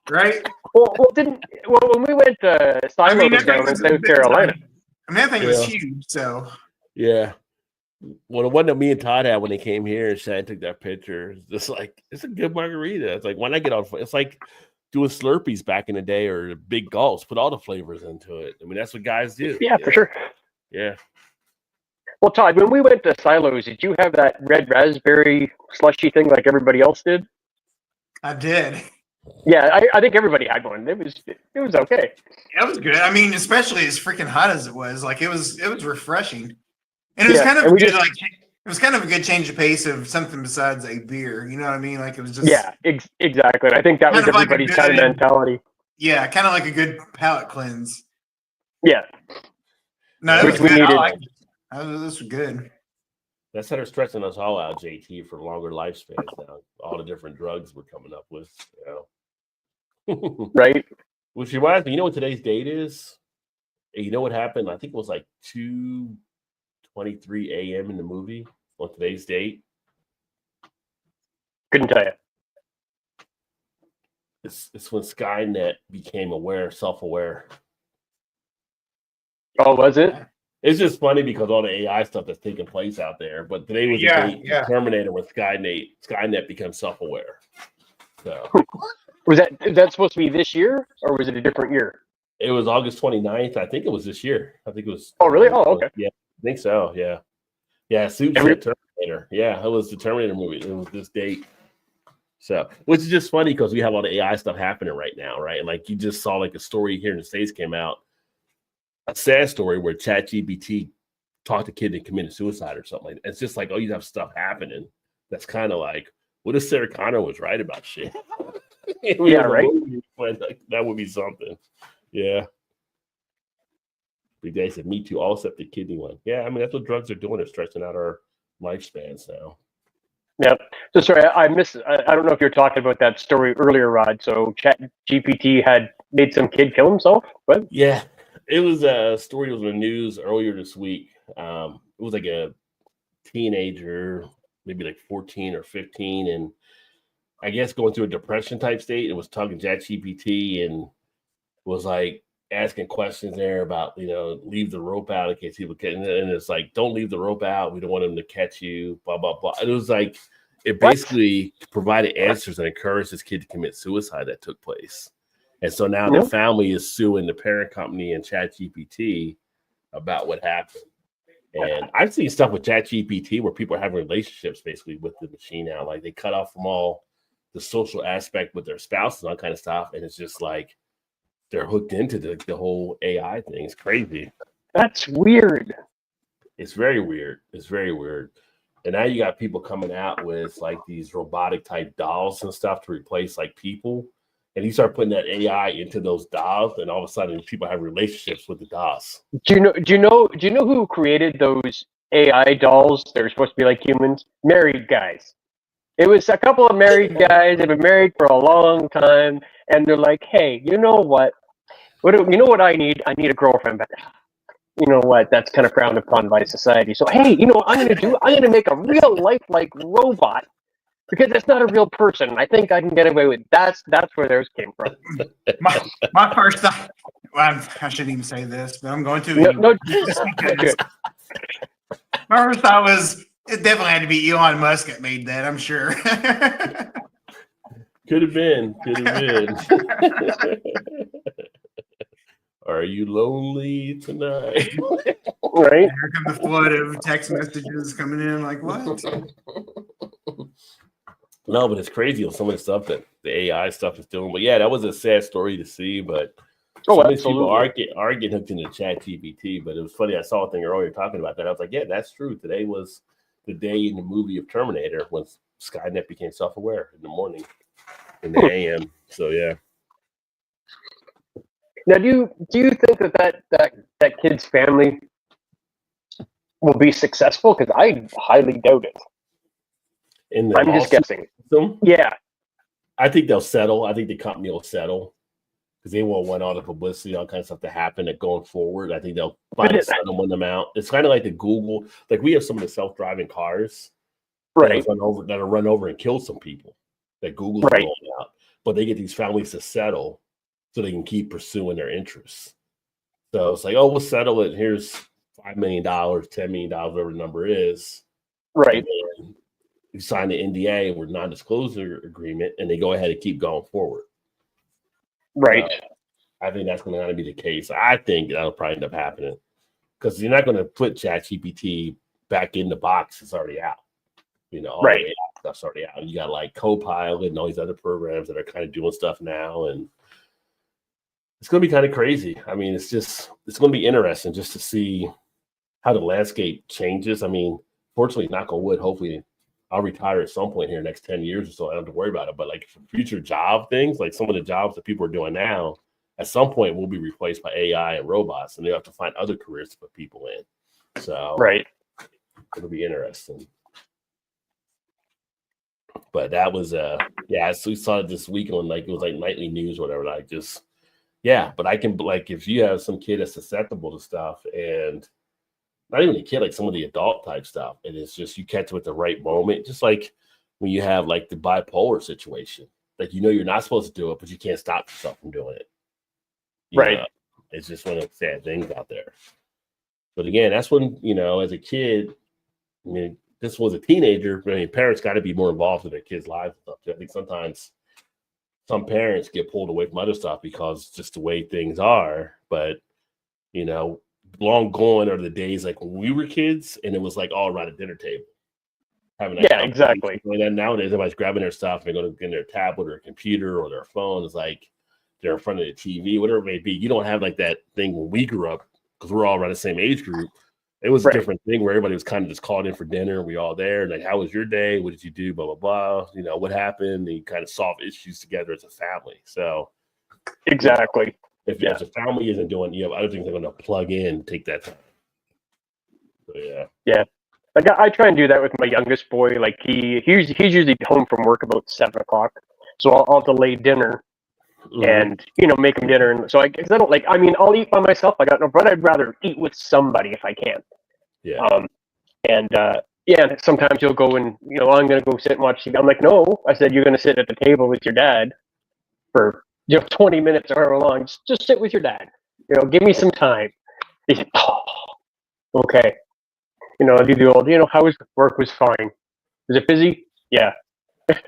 right. Well, when we went to Silos down in South Carolina, that thing was huge. So yeah. Well, the one that me and Todd had when they came here and Shane took that picture, just like it's a good margarita. It's like when I get on, it's like doing Slurpees back in the day or big gulps, put all the flavors into it. I mean, that's what guys do. Yeah, for sure. Yeah. Well, Todd, when we went to Silos, did you have that red raspberry slushy thing like everybody else did? I did. Yeah, I think everybody had one. It was okay. It was good. I mean, especially as freaking hot as it was. Like it was refreshing. And it was kind of good, it was kind of a good change of pace of something besides a beer. You know what I mean? Like it was just exactly. I think that was everybody's kind of mentality. Yeah, kind of like a good palate cleanse. Yeah. No, it was good. I liked it. This was good. That's how they're stretching us all out, JT, for longer lifespans now. All the different drugs we're coming up with, Right. Which reminds me, you know what today's date is? And you know what happened? I think it was like 2:23 a.m. in the movie on today's date. Couldn't tell you. It's when Skynet became self-aware. Oh, was it? It's just funny because all the AI stuff that's taking place out there. But today was the date Terminator with Skynet becomes self-aware. So Was that supposed to be this year, or was it a different year? it was August 29th. I think it was this year. I think it was. Oh, really? Oh, okay. Yeah, I think so. Yeah. Yeah, Suits said Terminator. Yeah, it was the Terminator movie. It was this date. So, which is just funny because we have all the AI stuff happening right now, right? And like you just saw like a story here in the States came out, a sad story where ChatGPT talked a kid that committed suicide or something like that. It's just like, oh, you have stuff happening. That's kind of like, what if Sarah Connor was right about shit? Yeah, right. Like, that would be something. Yeah. Big Day said, me too, all except the kidney one. Yeah, I mean, that's what drugs are doing. They're stretching out our lifespans now. Yep. So sorry, I missed. I don't know if you're talking about that story earlier, Rod. So ChatGPT had made some kid kill himself. What? Yeah, it was a story that was in the news earlier this week. It was like a teenager, maybe like 14 or 15, and I guess going through a depression type state. It was talking ChatGPT and was like asking questions there about, leave the rope out in case people get, and it's like, don't leave the rope out. We don't want them to catch you, blah, blah, blah. And it was like, it basically provided answers and encouraged this kid to commit suicide that took place. And so now the family is suing the parent company and ChatGPT about what happened. And I've seen stuff with ChatGPT where people are having relationships basically with the machine now. Like they cut off from all the social aspect with their spouse and all kind of stuff. And it's just like, they're hooked into the whole AI thing. It's crazy. That's weird. It's very weird. It's very weird. And now you got people coming out with like these robotic type dolls and stuff to replace like people. And you start putting that AI into those dolls, and all of a sudden people have relationships with the dolls. Do you know who created those AI dolls? They're supposed to be like humans. Married guys. It was a couple of married guys. They've been married for a long time, and they're like, "Hey, you know what? You know what I need? I need a girlfriend." But you know what? That's kind of frowned upon by society. So, hey, you know what I'm going to do? I'm going to make a real lifelike robot because it's not a real person. I think I can get away with that's where theirs came from. My first thought. Well, I shouldn't even say this, but I'm going to. No, my first thought was it definitely had to be Elon Musk that made that. I'm sure. Could have been. Are you lonely tonight? Right. Here come the flood of text messages coming in. Like what? No, but it's crazy some of the stuff that the AI stuff is doing. But yeah, that was a sad story to see. But some of these people are getting hooked into ChatGPT. But it was funny. I saw a thing earlier talking about that. I was like, yeah, that's true. Today was the day in the movie of Terminator when Skynet became self-aware in the morning, in the AM. So yeah. Now, do you think that kid's family will be successful? Because I highly doubt it. I'm just guessing. Yeah, I think they'll settle. I think the company will settle because they won't want all the publicity, all kinds of stuff to happen. That going forward, I think they'll find a settlement amount. It's kind of like the Google. Like we have some of the self-driving cars, right? That'll run over and kill some people. That Google's rolling out, but they get these families to settle so they can keep pursuing their interests. So it's like, oh, we'll settle it. Here's $5 million, $10 million, whatever the number is. Right. You sign the NDA or non-disclosure agreement, and they go ahead and keep going forward. Right. I think that's going to be the case. I think that'll probably end up happening because you're not going to put ChatGPT back in the box. It's already out. All the AI stuff's already out. You got like Copilot and all these other programs that are kind of doing stuff now, and it's going to be kind of crazy. I mean, it's going to be interesting just to see how the landscape changes. I mean, fortunately, knock on wood, hopefully I'll retire at some point here in the next 10 years or so. I don't have to worry about it. But like for future job things, like some of the jobs that people are doing now, at some point will be replaced by AI and robots, and they have to find other careers to put people in. So it'll be interesting. But that was so we saw it this week on like it was like nightly news or whatever. Like just but I can like if you have some kid that's susceptible to stuff and not even a kid, like some of the adult type stuff, and it's just you catch it at the right moment. Just like when you have like the bipolar situation, like you're not supposed to do it, but you can't stop yourself from doing it. You know? It's just one of the sad things out there. But again, that's when, as a kid, I mean, this was a teenager. I mean, parents got to be more involved in their kids' lives and stuff. I think sometimes some parents get pulled away from other stuff because just the way things are. But, long gone are the days like when we were kids and it was like all around a dinner table. Yeah, exactly. And nowadays, everybody's grabbing their stuff and they're going to get their tablet or a computer or their phone. It's like they're in front of the TV, whatever it may be. You don't have like that thing when we grew up because we're all around the same age group. It was a different thing where everybody was kind of just called in for dinner. We all there. Like, how was your day? What did you do? Blah, blah, blah. What happened? And you kind of solve issues together as a family. So exactly. If a family isn't doing, you have other things they're going to plug in, take that time. So, yeah. Yeah. Like I try and do that with my youngest boy. Like he's usually home from work about 7:00, so I'll delay dinner and make him dinner. And so because I don't like. I mean, I'll eat by myself. I got no, but I'd rather eat with somebody if I can. Yeah. And sometimes you'll go and I'm gonna go sit and watch TV. I'm like, no, I said you're gonna sit at the table with your dad for 20 minutes or however long. Just sit with your dad. Give me some time. He said, oh, okay. I do the old, how was work? Was fine. Was it busy? Yeah. It's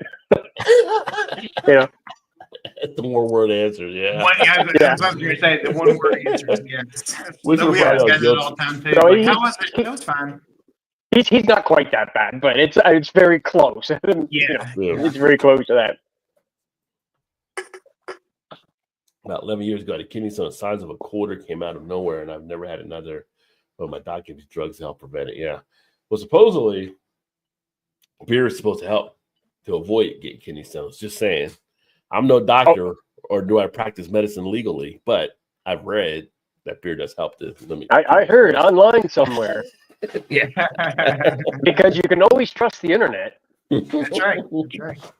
the one word answer, yeah. I was going to say the one word answer is yes. We have guys all the time too. No, how was it? It was fine. He's not quite that bad, but it's very close. It's very close to that. About 11 years ago, I had a kidney stone the size of a quarter came out of nowhere, and I've never had another. But my doc gives drugs to help prevent it. Yeah. Well, supposedly, beer is supposed to help to avoid getting kidney stones. Just saying. I'm no doctor or do I practice medicine legally, but I've read that beer does help to limit. I heard online somewhere. Yeah. Because you can always trust the internet. That's right. That's right.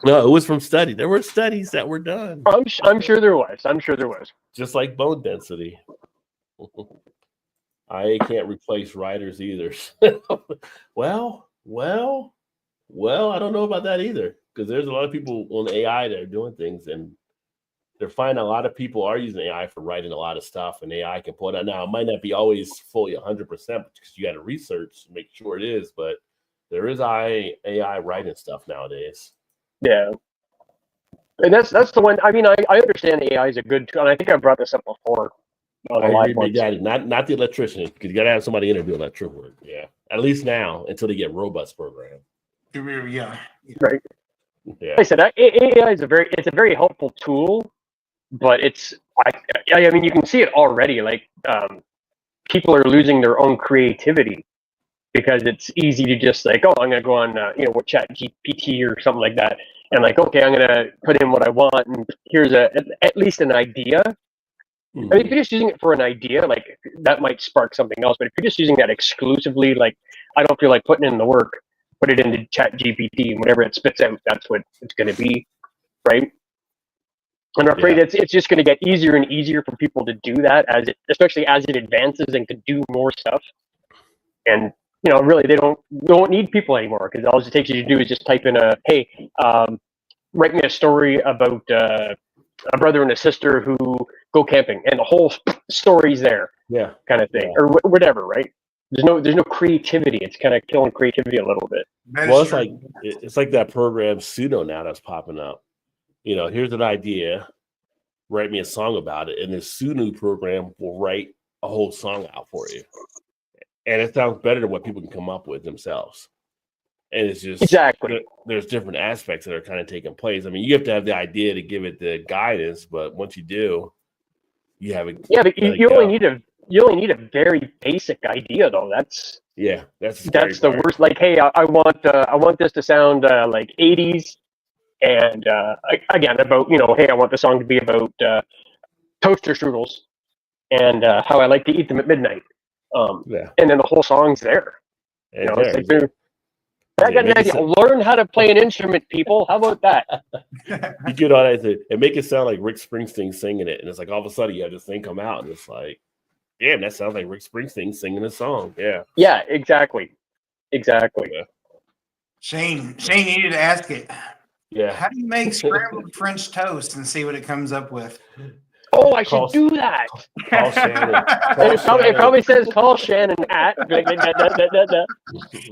No, it was from study. There were studies that were done. I'm sure there was. Just like bone density. I can't replace writers either. Well, I don't know about that either because there's a lot of people on AI that are doing things and they're finding a lot of people are using AI for writing a lot of stuff and AI can pull it out. Now, it might not be always fully 100% because you got to research to make sure it is, but there is AI writing stuff nowadays. Yeah. And that's the one. I mean, I understand AI is a good tool, and I think I brought this up before. Not the electrician, because you got to have somebody in there do electric work. Yeah, at least now until they get robust program. Yeah. Right. Yeah. Like I said, AI is a very helpful tool, but I mean you can see it already. Like people are losing their own creativity because it's easy to just like, oh, I'm gonna go on with Chat GPT or something like that, and like, okay, I'm gonna put in what I want, and here's at least an idea. Mm-hmm. I mean, if you're just using it for an idea, like that might spark something else. But if you're just using that exclusively, like I don't feel like putting in the work, put it into Chat GPT and whatever it spits out, that's what it's going to be, right? And I'm afraid it's just going to get easier and easier for people to do that especially as it advances and can do more stuff. And really, they don't need people anymore because all it takes you to do is just type in write me a story about a brother and a sister who go camping, and the whole story's there, kind of thing, or whatever, right? There's no creativity. It's kind of killing creativity a little bit. Well, it's like that program Pseudo now that's popping up. Here's an idea, write me a song about it, and this Pseudo program will write a whole song out for you, and it sounds better than what people can come up with themselves. And it's just exactly there's different aspects that are kind of taking place. I mean, you have to have the idea to give it the guidance, but once you do, you have it. Yeah, but you only need a very basic idea, though. That's the worst. Like, hey, I want this to sound like 80s, and again about hey, I want the song to be about toaster strudels and how I like to eat them at midnight. And then the whole song's there. I got an idea. Learn how to play an instrument, people. How about that? You get all that and make it sound like Rick Springsteen singing it, and it's like all of a sudden you have this thing come out, and it's like, damn, that sounds like Rick Springsteen singing a song. Yeah. Yeah. Exactly. Yeah. Shane, you need to ask it. Yeah. How do you make scrambled French toast and see what it comes up with? Oh, I should Call- do that. Call Shannon. And it probably says call Shannon at.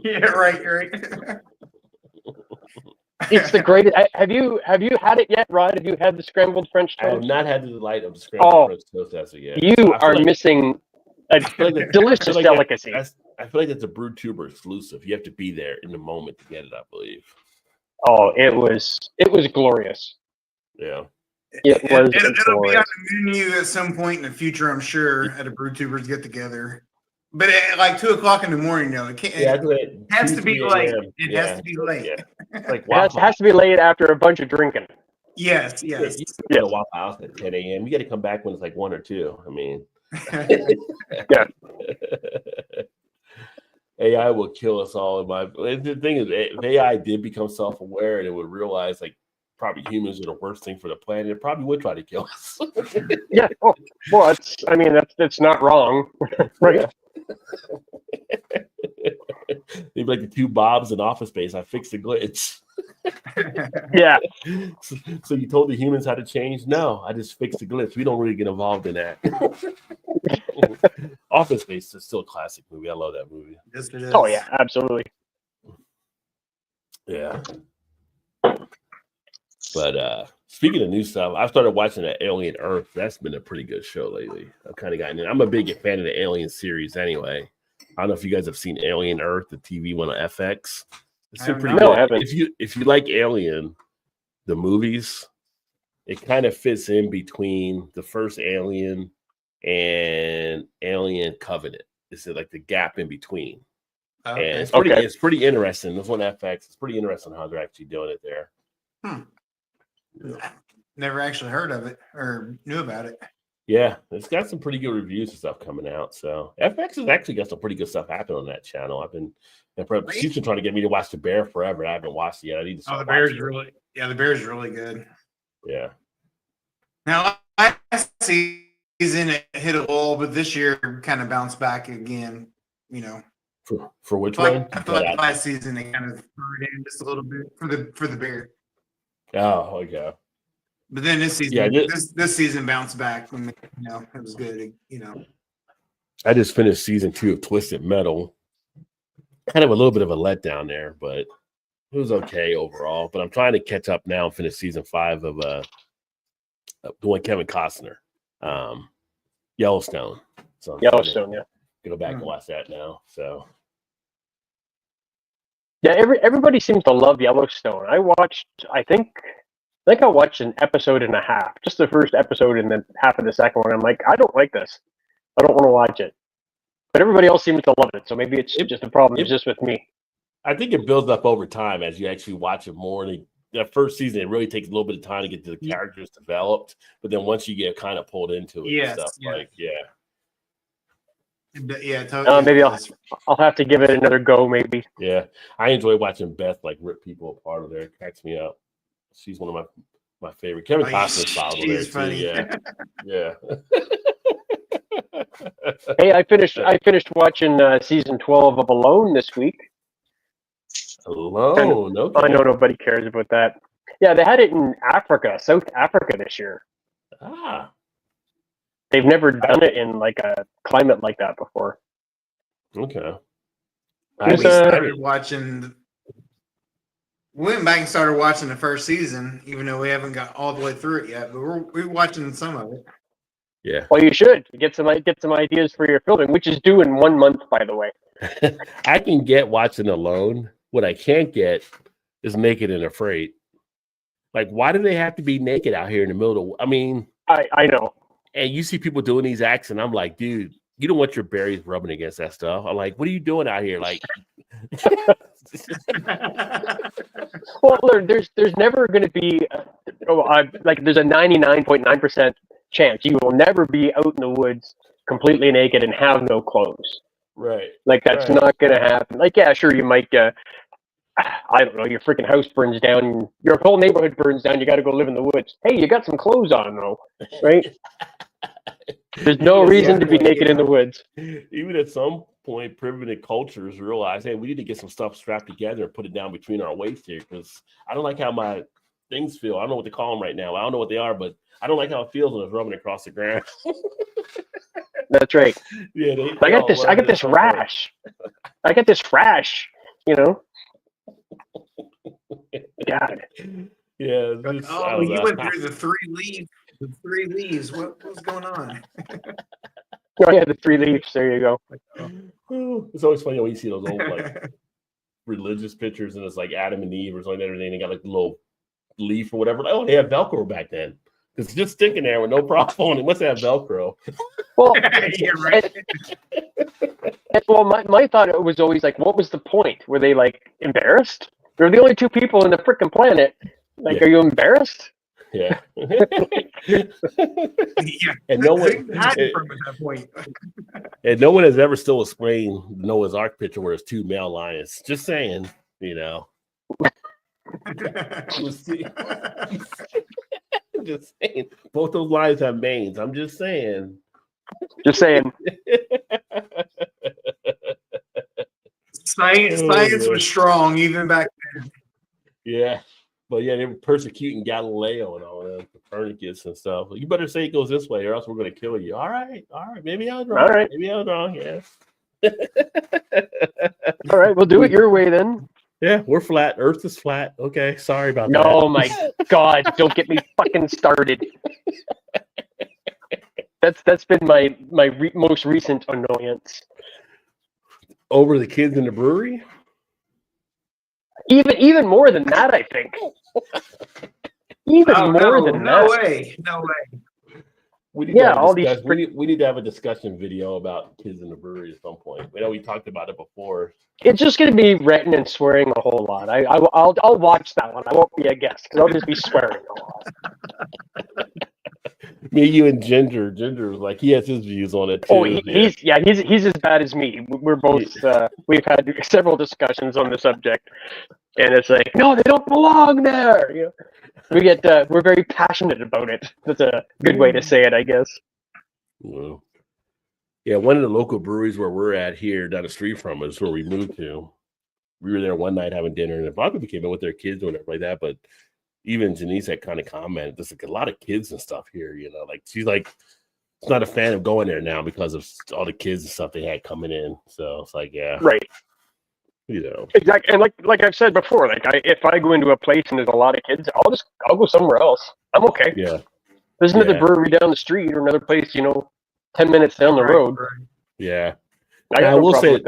Yeah, right. It's the greatest. Have you had it yet, Rod? Have you had the scrambled French I have toast? not had the delight of scrambled Oh. French toast as of yet. You So I feel are like- missing a I feel like delicious that- delicacy. I feel like that's a Brew Tuber exclusive. You have to be there in the moment to get it, I believe. Oh, it was glorious. Yeah. It was It'll be on glorious. the menu at some point in the future, I'm sure, at a Brew Tubers get together. But at like 2:00 in the morning, though, it can't. Yeah, It has to be late. It has to be late. Yeah. It's like It has to be late after a bunch of drinking. Yes, Yeah, yes. you go to Waffle House at 10 a.m. You got to come back when it's like 1 or 2. I mean, Yeah. AI will kill us all. The thing is, if AI did become self-aware and it would realize like probably humans are the worst thing for the planet, it probably would try to kill us. Yeah. Oh, well, that's not wrong, right? They'd be like the two Bobs in Office Space. I fixed the glitch. Yeah. So you told the humans how to change? No, I just fixed the glitch. We don't really get involved in that. Office Space is still a classic movie. I love that movie. Yes, it is. Oh yeah, absolutely. Yeah. But speaking of new stuff, I've started watching the Alien Earth. That's been a pretty good show lately. I've kind of gotten in. I'm a big fan of the Alien series anyway. I don't know if you guys have seen Alien Earth, the TV one on FX. It's been pretty not. No, good. I haven't. If you like Alien, the movies, it kind of fits in between the first Alien and Alien Covenant. It's like the gap in between. And Okay. it's pretty interesting. This one FX, it's pretty interesting how they're actually doing it there. Never actually heard of it or knew about it. Yeah, it's got some pretty good reviews and stuff coming out. So FX has actually got some pretty good stuff happening on that channel. I've been she's been trying to get me to watch The Bear forever. I haven't watched it yet. I need to start The Bear's watching it. the Bear's really good. Yeah. Now last season it hit a lull, but this year kind of bounced back again. You know, For which I one? feel like last season they kind of threw it in just a little bit for the Bear. Oh, okay. But then this season, this season bounced back when it was good. I just finished season 2 of Twisted Metal. Kind of a little bit of a letdown there, but it was okay overall. But I'm trying to catch up now and finish season 5 of the one Kevin Costner, Yellowstone. So Yellowstone, yeah. Go back and watch that now. So Yeah, everybody seems to love Yellowstone. I think I watched an episode and a half, just the first episode and then half of the second one. I'm like, I don't like this. I don't want to watch it. But everybody else seems to love it, so maybe it's just a problem. It's just with me. I think it builds up over time as you actually watch it more. And that first season, it really takes a little bit of time to get the characters developed. But then once you get kind of pulled into it and stuff, Totally. Maybe I'll have to give it another go. Maybe. Yeah, I enjoy watching Beth like rip people apart over there. It cracks me up. She's one of my favorite. Kevin Costner's style over there funny. too. Yeah. Hey, I finished watching season 12 of Alone this week. Alone. Okay. I know nobody cares about that. Yeah, they had it in Africa, South Africa this year. Ah. They've never done it in like a climate like that before. Okay. We started watching. We went back and started watching the first season, even though we haven't got all the way through it yet. But we're watching some of it. Yeah. Well, you should get some ideas for your filming, which is due in 1 month, by the way. I can get watching Alone. What I can't get is Naked and Afraid. Like, why do they have to be naked out here in the middle of? I mean, I know. And you see people doing these acts, and I'm like, dude, you don't want your berries rubbing against that stuff. I'm like, what are you doing out here? Like, well, there's never going to be there's a 99.9% chance you will never be out in the woods completely naked and have no clothes. Right. Like that's not going to happen. Like, yeah, sure, you might. I don't know. Your freaking house burns down. Your whole neighborhood burns down. You got to go live in the woods. Hey, you got some clothes on though, right? There's no reason to be naked in the woods. Even at some point, primitive cultures realize, hey, we need to get some stuff strapped together and put it down between our waists here because I don't like how things feel. I don't know what to call them right now. I don't know what they are, but I don't like how it feels when it's rubbing across the ground. That's right. Yeah, I got this rash. I got this rash, you know. God. Yeah. Like, you went through the 3 leaves. The 3 leaves. What's going on? Oh yeah, the 3 leaves. There you go. It's always funny when you see those old like religious pictures and it's like Adam and Eve or something. And they got like the little leaf or whatever. Like, oh, they had Velcro back then. It's just sticking there with no problem. It must have Velcro. Well, yeah, right. Well, my thought was always like, what was the point? Were they like embarrassed? They're the only 2 people on the freaking planet. Like, Are you embarrassed? Yeah. Yeah. And no one from at that point. And no one has ever still explained Noah's Ark picture where it's 2 male lions. Just saying, you know. Just saying. Both those lions have manes. I'm just saying. Just saying. Science was strong even back then. Yeah. But yeah, they were persecuting Galileo and all that, Copernicus and stuff. You better say it goes this way or else we're going to kill you. All right. Maybe I was wrong. All right. Maybe I was wrong, yeah. All right, we'll do it your way then. Yeah, we're flat. Earth is flat. Okay, sorry about that. Oh my God, don't get me fucking started. That's been my most recent annoyance. Over the kids in the brewery? Even more than that, I think. Even more than that. No way. We need we need to have a discussion video about kids in the brewery at some point. I know we talked about it before. It's just going to be ranting and swearing a whole lot. I'll watch that one. I won't be a guest because I'll just be swearing a lot. Me, you, and Ginger. Ginger was like, he has his views on it too. Oh, he's as bad as me. We're both we've had several discussions on the subject, and it's like, no, they don't belong there. You know, we're very passionate about it. That's a good way to say it, I guess. Well, yeah, one of the local breweries where we're at here down the street from us, where we moved to. We were there one night having dinner, and a lot of people came in with their kids or whatever like that, but. Even Janice had kind of commented, there's like a lot of kids and stuff here, you know, like she's like, she's not a fan of going there now because of all the kids and stuff they had coming in. So it's like, yeah. Right. You know. Exactly. And like I've said before, like if I go into a place and there's a lot of kids, I'll go somewhere else. I'm okay. Yeah. There's another brewery down the street or another place, 10 minutes down the road. Right. Yeah. I will say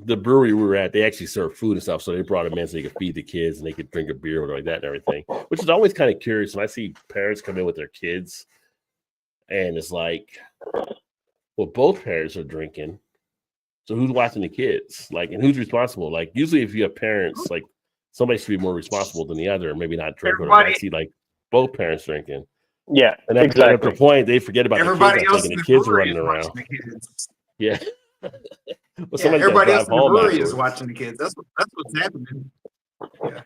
the brewery we were at, they actually serve food and stuff, so they brought them in so they could feed the kids and they could drink a beer or like that and everything. Which is always kind of curious when I see parents come in with their kids, and it's like, well, both parents are drinking, so who's watching the kids? Like, and who's responsible? Like, usually if you have parents, like somebody should be more responsible than the other, or maybe not drinking. I see like both parents drinking. Yeah, and at the point they forget about everybody the kids. The kids are running around. Yeah. Well, everybody else in the brewery is watching the kids. That's what's happening. Yeah.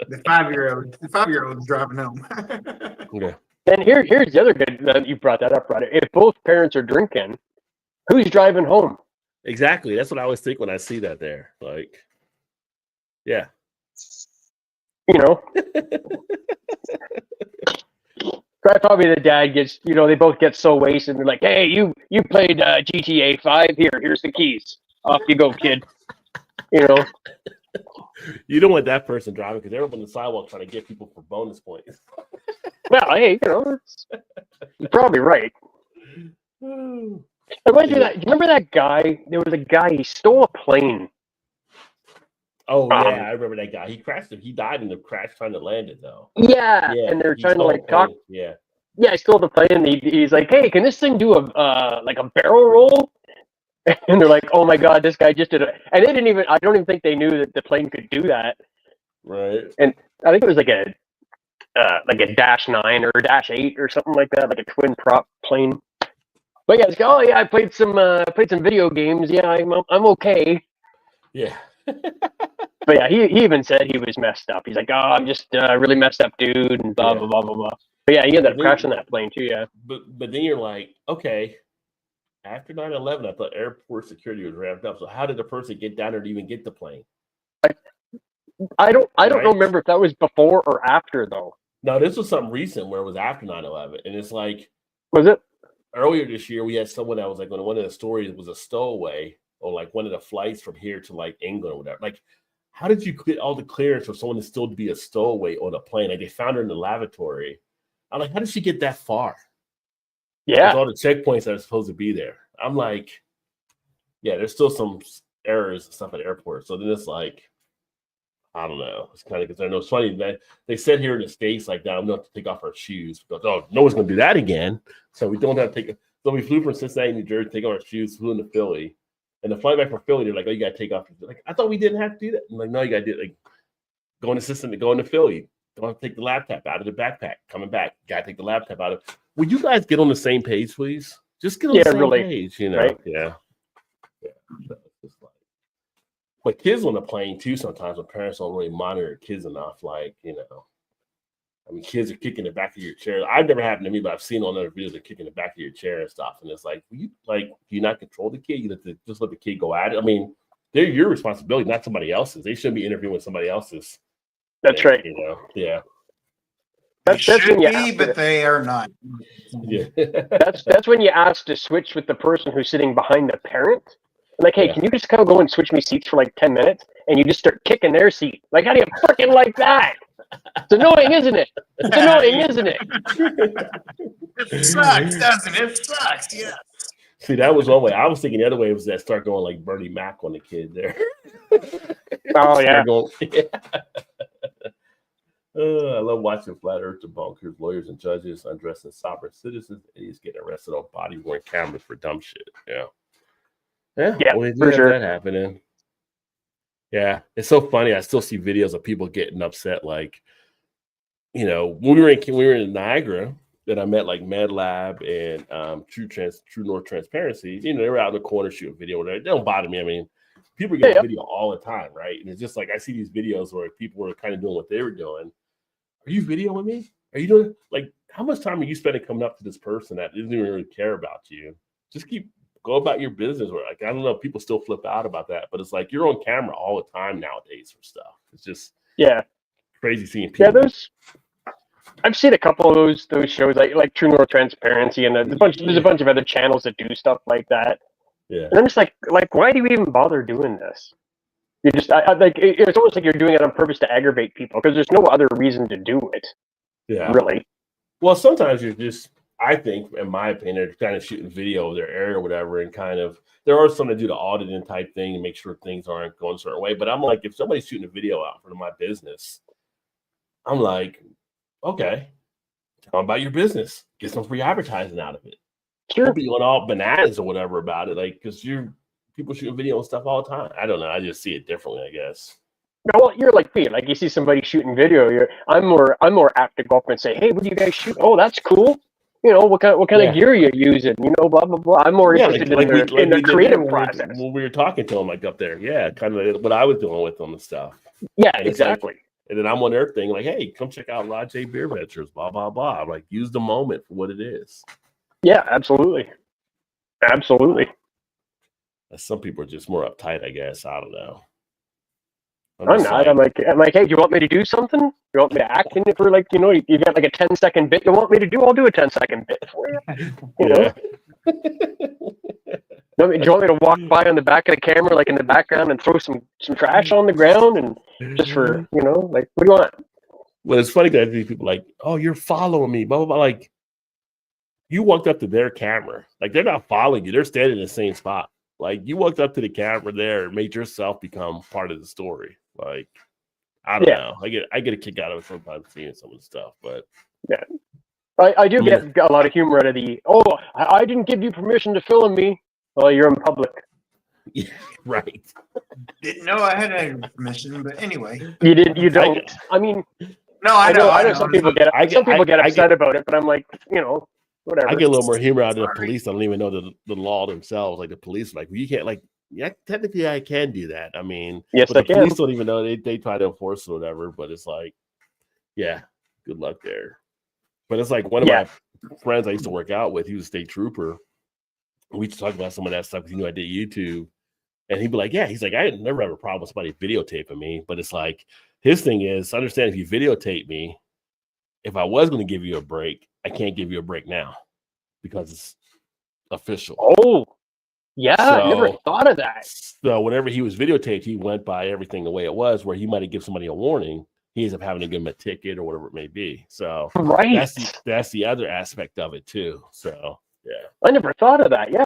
The 5-year-old is driving home. Yeah. And here's the other good that you brought that up, right? If both parents are drinking, who's driving home? Exactly. That's what I always think when I see that there. Like, yeah. Probably the dad gets, they both get so wasted. And they're like, hey, you played GTA 5. Here's the keys. Off you go, kid. You don't want that person driving because they're up on the sidewalk trying to get people for bonus points. Well, hey, you're probably right. I went through that. Do you remember that guy? There was a guy, he stole a plane. Oh, yeah, I remember that guy. He crashed it. He died in the crash trying to land it, though. Yeah, and they're trying to talk. Yeah. Yeah, I stole the plane. He's like, hey, can this thing do a barrel roll? And they're like, oh my God, this guy just did it. And they didn't even, I don't even think they knew that the plane could do that. Right. And I think it was like a Dash 9 or Dash 8 or something like that, like a twin prop plane. But yeah, it's like, oh yeah, I played some video games. Yeah, I'm okay. Yeah. But yeah, he even said he was messed up. He's like, oh, I'm just really messed up, dude, and blah, blah, blah, blah, blah. But yeah, he ended up crashing that plane too, yeah. But then you're like, okay, after 9/11, I thought airport security was ramped up. So how did the person get down there to even get the plane? I don't Right? remember if that was before or after though. No, this was something recent where it was after 9/11, and it's like Was it? earlier this year we had someone that was like on one of the stories was a stowaway on like one of the flights from here to like England or whatever. Like, how did you get all the clearance for someone to still be a stowaway on a plane? Like they found her in the lavatory. I'm like, how did she get that far? Yeah. There's all the checkpoints that are supposed to be there. I'm like, yeah, there's still some errors and stuff at the airport. So then it's like, I don't know. It's kind of concerning. It's funny that they said here in the States, like, that I'm going to have to take off our shoes. Because, oh, no one's going to do that again. So we don't have to take. So we flew from Cincinnati, New Jersey, take off our shoes, flew into Philly. And the flight back from Philly, they're like, oh, you got to take off. Like, I thought we didn't have to do that. I'm like, no, you got to do it. Like, going to Cincinnati, going to Philly. Don't have to take the laptop out of the backpack. Coming back, got to take the laptop out of. Will you guys get on the same page, please? Just get on the same page, you know? Right? Yeah. But kids on the plane too, sometimes when parents don't really monitor kids enough, like, you know, I mean, kids are kicking the back of your chair. I've never happened to me, but I've seen on other videos they're kicking the back of your chair and stuff. And it's like, do you not control the kid? You just let the kid go at it. I mean, they're your responsibility, not somebody else's. They shouldn't be interviewing somebody else's. That's right. You know, yeah. They should be, but they are not. Yeah. That's when you ask to switch with the person who's sitting behind the parent. Like, hey, can you just kind of go and switch me seats for like 10 minutes? And you just start kicking their seat. Like, how do you fucking like that? It's annoying, isn't it? It's annoying, isn't it? It sucks, doesn't it? It sucks, yeah. See, that was one way. I was thinking the other way was that start going like Bernie Mac on the kid there. Oh, yeah. I love watching flat earth debunkers, lawyers, and judges undressing sovereign citizens. And he's getting arrested on body-worn cameras for dumb shit. Yeah. Yeah, well, for sure. That happening. Yeah, it's so funny. I still see videos of people getting upset. Like, you know, when we were in Niagara, that I met like MedLab and True North Transparency. You know, they were out in the corner shooting video. They don't bother me. I mean, people get video all the time, right? And it's just like I see these videos where people were kind of doing what they were doing. Are you videoing me? Are you doing like how much time are you spending coming up to this person that doesn't even really care about you? Just go about your business. Or like I don't know, people still flip out about that, but it's like you're on camera all the time nowadays for stuff. It's just crazy seeing people. Yeah, I've seen a couple of those shows like True North Transparency, and there's a bunch of other channels that do stuff like that. Yeah, and I'm just like why do you even bother doing this? You just it's almost like you're doing it on purpose to aggravate people because there's no other reason to do it. Yeah, really. Well, sometimes you're just. I think, in my opinion, they're kind of shooting video of their area or whatever, and kind of there are some that do the auditing type thing and make sure things aren't going a certain way. But I'm like, if somebody's shooting a video out for my business, I'm like, okay, tell them about your business, get some free advertising out of it. Sure, don't be going all bananas or whatever about it, like because people shooting video and stuff all the time. I don't know, I just see it differently, I guess. No, well, you're like me. Like you see somebody shooting video, I'm more apt to go up and say, hey, what do you guys shoot? Oh, that's cool. You know, what kind of gear you're using, you know, blah, blah, blah. I'm more interested in the creative process. When we were talking to them, like up there, kind of what I was doing with them and stuff. Yeah, and exactly. And then I'm on their thing, like, hey, come check out Rajay Beer Ventures, blah, blah, blah. I'm like, use the moment for what it is. Yeah, absolutely. Absolutely. Some people are just more uptight, I guess. I don't know. I'm not. I'm like, hey, do you want me to do something? You want me to act in it for you got like a 10-second bit you want me to do? I'll do a 10-second bit for you. You know? Do you want me to walk by on the back of the camera, like in the background, and throw some trash on the ground and just for, like, what do you want? Well, it's funny that these people like, oh, you're following me, blah, blah, blah. Like, you walked up to their camera. Like, they're not following you. They're standing in the same spot. Like, you walked up to the camera there and made yourself become part of the story. Like, I don't know. I get a kick out of it sometimes seeing some of the stuff, but yeah, I do get a lot of humor out of I didn't give you permission to film me. Well, you're in public. Yeah, right. Didn't know I had permission, but anyway. You don't. I mean, no, I know. Some people get upset about it, but I'm like, whatever. I get a little more humor out of the police. I don't even know the law themselves. Like the police, like you can't yeah, technically I can do that. I mean, yes, but the police don't even know they try to enforce it or whatever. But it's like, yeah, good luck there. But it's like one of my friends I used to work out with. He was a state trooper. We used to talk about some of that stuff because I did YouTube, and he'd be like, "Yeah," he's like, "I never have a problem with somebody videotaping me," but it's like his thing is, understand if you videotape me, if I was going to give you a break, I can't give you a break now because it's official. Oh, yeah, I never thought of that. So whenever he was videotaped, he went by everything the way it was, where he might have given somebody a warning. He ends up having to give him a ticket or whatever it may be. So right, that's the other aspect of it too. So yeah, I never thought of that. Yeah,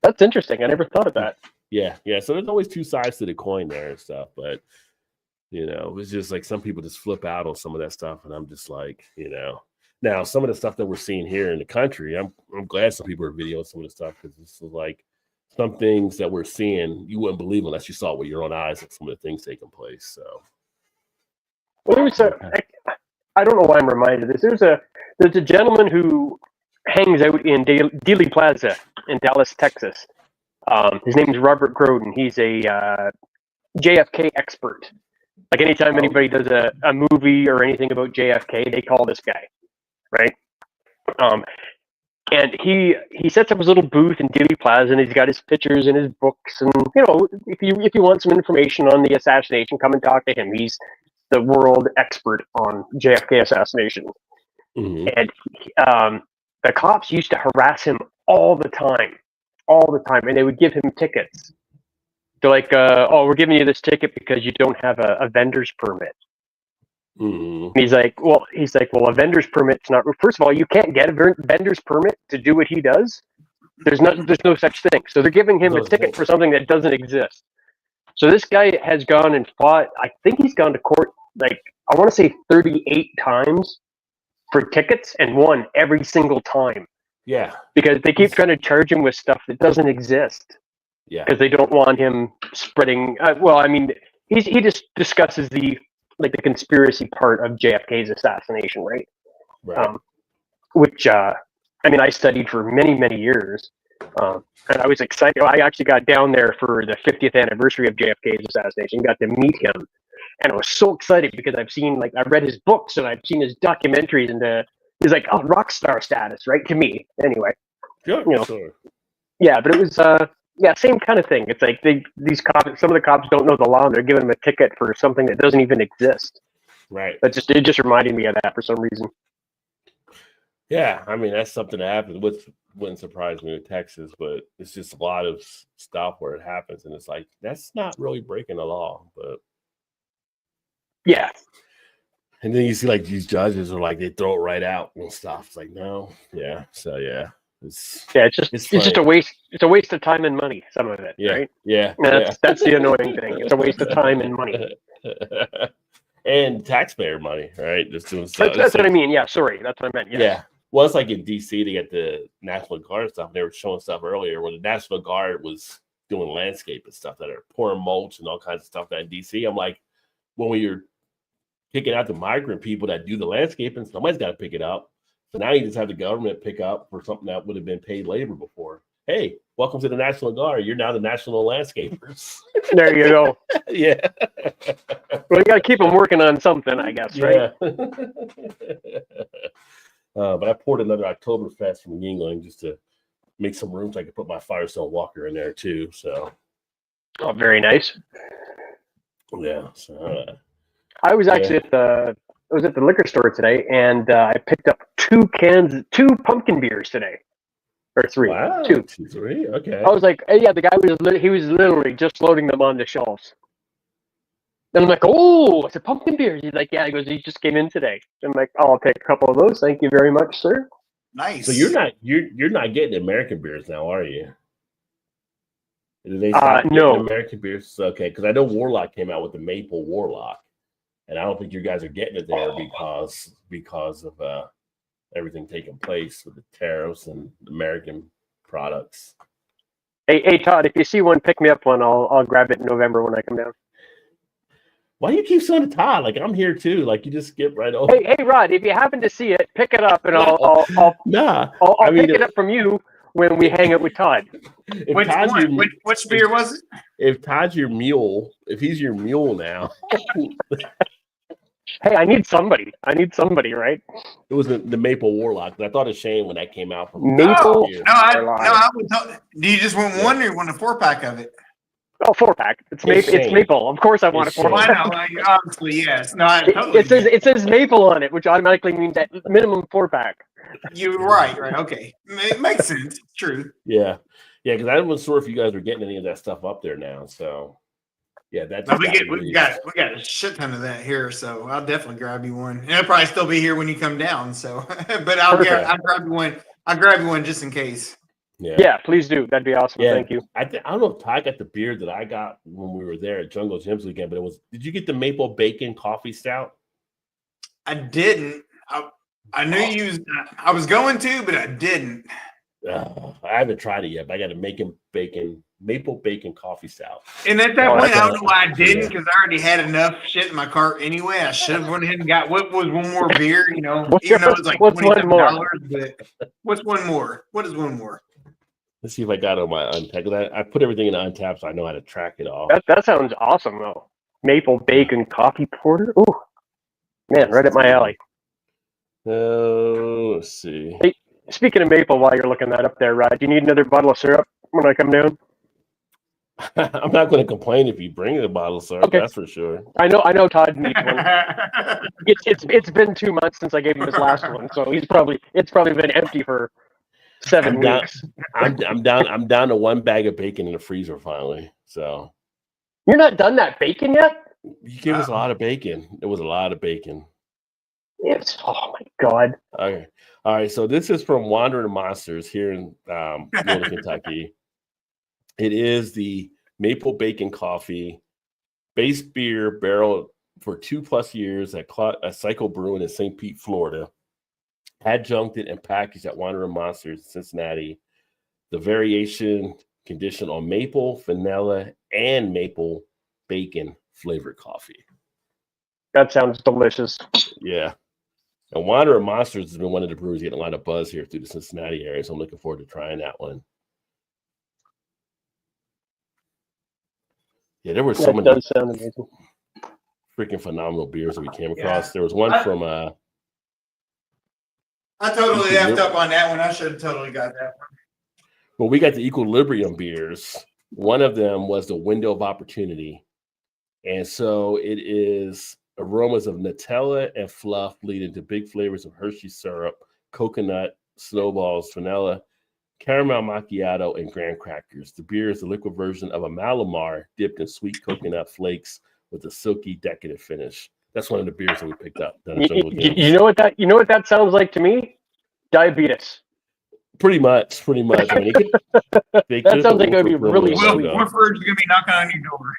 that's interesting. I never thought of that. Yeah. So there's always two sides to the coin there and stuff, but it's just like some people just flip out on some of that stuff, and I'm just like, now some of the stuff that we're seeing here in the country, I'm glad some people are videoing some of the stuff because this is like some things that we're seeing you wouldn't believe unless you saw it with your own eyes, like some of the things taking place. So. Well, I don't know why I'm reminded of this. There's a gentleman who hangs out in Dealey Plaza in Dallas, Texas. His name is Robert Groden. He's a JFK expert. Like anytime anybody does a movie or anything about JFK, they call this guy, right? And he sets up his little booth in Dealey Plaza, and he's got his pictures and his books. And if you want some information on the assassination, come and talk to him. He's the world expert on JFK assassination. Mm-hmm. And the cops used to harass him all the time, and they would give him tickets. They're like, we're giving you this ticket because you don't have a vendor's permit. Mm-hmm. And he's like, well, a vendor's permit's not. First of all, you can't get a vendor's permit to do what he does. There's no such thing. So they're giving him a ticket for something that doesn't exist. So this guy has gone and fought. I think he's gone to court, like, I want to say 38 times for tickets, and won every single time. Yeah. Because they keep trying to charge him with stuff that doesn't exist. Yeah. Because they don't want him spreading. He just discusses the conspiracy part of JFK's assassination, right? Right. Which I studied for many, many years. And I was excited. I actually got down there for the 50th anniversary of JFK's assassination, got to meet him. And I was so excited because I read his books and I've seen his documentaries, and he's like, rock star status, right? To me, anyway. Sure, sure. Yeah, but it was, same kind of thing. It's like these cops, some of the cops don't know the law, and they're giving him a ticket for something that doesn't even exist. Right. It just reminded me of that for some reason. Yeah, that's something that happens. Wouldn't surprise me with Texas, but it's just a lot of stuff where it happens, and it's like that's not really breaking the law, but yeah. And then you see like these judges are like they throw it right out and stuff. It's like no, yeah. So yeah, it's just a waste. It's a waste of time and money. Some of it, yeah, right? Yeah, that's the annoying thing. It's a waste of time and money. And taxpayer money, right? Just doing stuff. That's what I mean. Yeah, sorry, that's what I meant. Yeah. Well, it's like in DC, they get the National Guard stuff. They were showing stuff earlier where the National Guard was doing landscape and stuff that are pouring mulch and all kinds of stuff that in DC. I'm like, when you're picking out the migrant people that do the landscaping, somebody's got to pick it up. So now you just have the government pick up for something that would have been paid labor before. Hey, welcome to the National Guard. You're now the national landscapers. There you go. Yeah. Well, you got to keep them working on something, I guess, right? Yeah. But I poured another Oktoberfest from New England just to make some room so I could put my Firestone Walker in there too. So, oh, very nice. Yeah. So, I was actually at the liquor store today, and I picked up two pumpkin beers today, or three. Wow, two, three. Okay. I was like, hey, yeah, the guy was literally just loading them on the shelves. And I'm like, oh, it's a pumpkin beer. He's like, yeah. He goes, he just came in today. I'm like, I'll take a couple of those. Thank you very much, sir. Nice. So you're not getting American beers now, are you? Did they no American beers? Okay, because I know Warlock came out with the Maple Warlock, and I don't think you guys are getting it there because of everything taking place with the tariffs and American products. Hey, Todd, if you see one, pick me up one. I'll grab it in November when I come down. Why do you keep saying to Todd? Like I'm here too. Like you just skip right over. Hey, Rod, if you happen to see it, pick it up, and I'll pick it up from you when we hang out with Todd. Which beer was it? If Todd's your mule, if he's your mule now. Hey, I need somebody, right? It was the Maple Warlock. I thought it shame when that came out from Maple. I would. Do you just want one or you want a 4-pack of it? Oh, 4-pack. It's maple. It's maple. Of course, I want a It's Shane. 4-pack. Why not? Like, obviously, yes. No, I totally. It says maple on it, which automatically means that minimum 4-pack. You're right. Right. Okay. It makes sense. True. Yeah, because I wasn't sure if you guys were getting any of that stuff up there now. So, yeah, that's No, we got a shit ton of that here, so I'll definitely grab you one. And it'll probably still be here when you come down. So, but I'll grab you one. I'll grab you one just in case. Yeah, please do. That'd be awesome. Yeah. Thank you. I don't know if Ty got the beer that I got when we were there at Jungle Gyms again, but it was. Did you get the maple bacon coffee stout? I didn't. I knew you. I was going to, but I didn't. I haven't tried it yet, but I got a maple bacon coffee stout. And at that point, I don't know why I didn't, because I already had enough shit in my cart anyway. I should have went ahead and got what was one more beer, even though it's like $27. But what's one more? What is one more? Let's see if I got it on my Untapped. I put everything in Untapped, so I know how to track it all. That sounds awesome, though. Maple bacon coffee porter. Ooh, man, right up my alley. Let's see. Hey, speaking of maple, while you're looking that up there, Rod, do you need another bottle of syrup when I come down? I'm not going to complain if you bring the bottle of syrup. Okay. That's for sure. I know Todd needs one. It's been 2 months since I gave him his last one, so it's probably been empty for 7 weeks. I'm down to 1 bag of bacon in the freezer finally. So you're not done that bacon yet? You gave us a lot of bacon. It was a lot of bacon. Oh my God. Okay. All right. So this is from Wandering Monsters here in Louisville, Kentucky. It is the maple bacon coffee base beer barrel for 2+ years at Cycle Brewing in St. Pete, Florida. Adjuncted and packaged at Wandering Monsters, Cincinnati. The variation conditioned on maple, vanilla, and maple bacon flavored coffee. That sounds delicious. Yeah. And Wandering Monsters has been one of the breweries getting a lot of buzz here through the Cincinnati area, so I'm looking forward to trying that one. Yeah, there were so many does sound amazing. Freaking phenomenal beers that we came across. There was one from I totally effed up on that one. I should have totally got that one. Well, we got the Equilibrium beers. One of them was the Window of Opportunity. And so it is aromas of Nutella and fluff leading to big flavors of Hershey syrup, coconut, snowballs, vanilla, caramel macchiato, and graham crackers. The beer is the liquid version of a Malamar dipped in sweet coconut flakes with a silky, decadent finish. That's one of the beers that we picked up. You know what that sounds like to me? Diabetes. Pretty much. I mean, that sounds like it would be really sweet. Woodford's gonna be knocking on your door.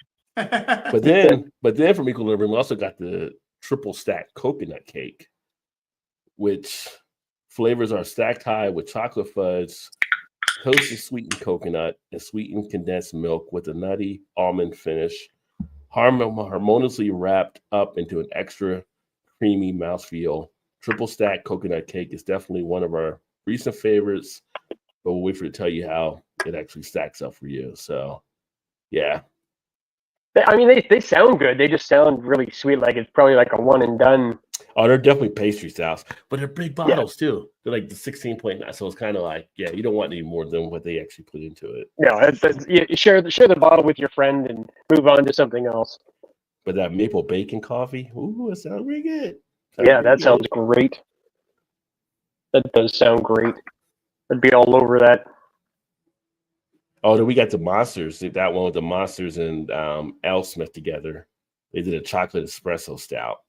but then from Equilibrium, we also got the triple stack coconut cake, which flavors are stacked high with chocolate fudge, toasted sweetened coconut, and sweetened condensed milk with a nutty almond finish, harmoniously wrapped up into an extra creamy mouthfeel. Triple stack coconut cake is definitely one of our recent favorites, but we'll wait for it to tell you how it actually stacks up for you. So, yeah. I mean, they sound good. They just sound really sweet. Like it's probably like a one and done. Oh, they're definitely pastry styles, but they're big bottles too. They're like the 16.9. So it's kind of like, you don't want any more than what they actually put into it. No, you share the bottle with your friend and move on to something else. But that maple bacon coffee, ooh, it sounds really good. Sounds great. That does sound great. I'd be all over that. Oh, then we got the Monsters. That one with the Monsters and L. together. They did a chocolate espresso stout.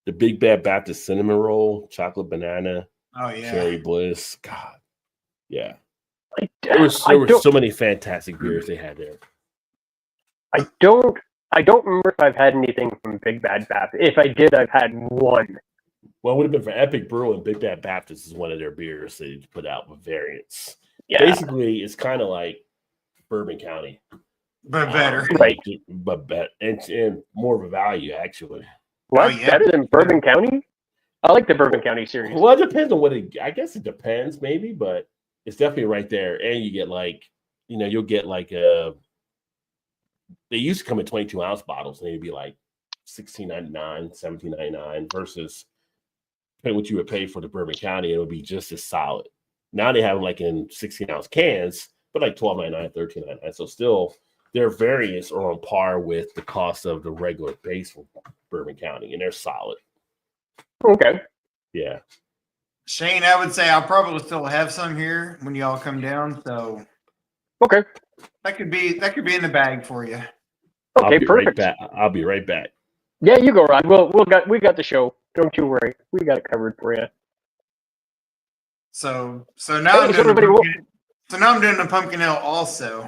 The Big Bad Baptist cinnamon roll, chocolate banana, cherry bliss. God, yeah. There were so many fantastic beers they had there. I don't remember if I've had anything from Big Bad Baptist. If I did, I've had one. Well, it would have been for Epic Brew, and Big Bad Baptist is one of their beers they put out with variants. Yeah. Basically, it's kind of like Bourbon County, but better, but better, and more of a value actually. What? Better than Bourbon County? I like the Bourbon County series. Well, it depends on I guess it depends, maybe, but it's definitely right there. And you get you'll get they used to come in 22-ounce bottles, and they'd be like $16.99, $17.99 versus what you would pay for the Bourbon County. It would be just as solid. Now they have them like in 16-ounce cans, but like $12.99, $13.99. So still their variants are on par with the cost of the regular base from Bourbon County, and they're solid. Okay. Yeah. Shane, I would say I'll probably still have some here when y'all come down. So Okay. that could be in the bag for you. Okay, I'll be perfect. right back. I'll be right back. Yeah, you go, Rod. We got the show. Don't you worry. We got it covered for you. So now I'm doing the pumpkin ale also.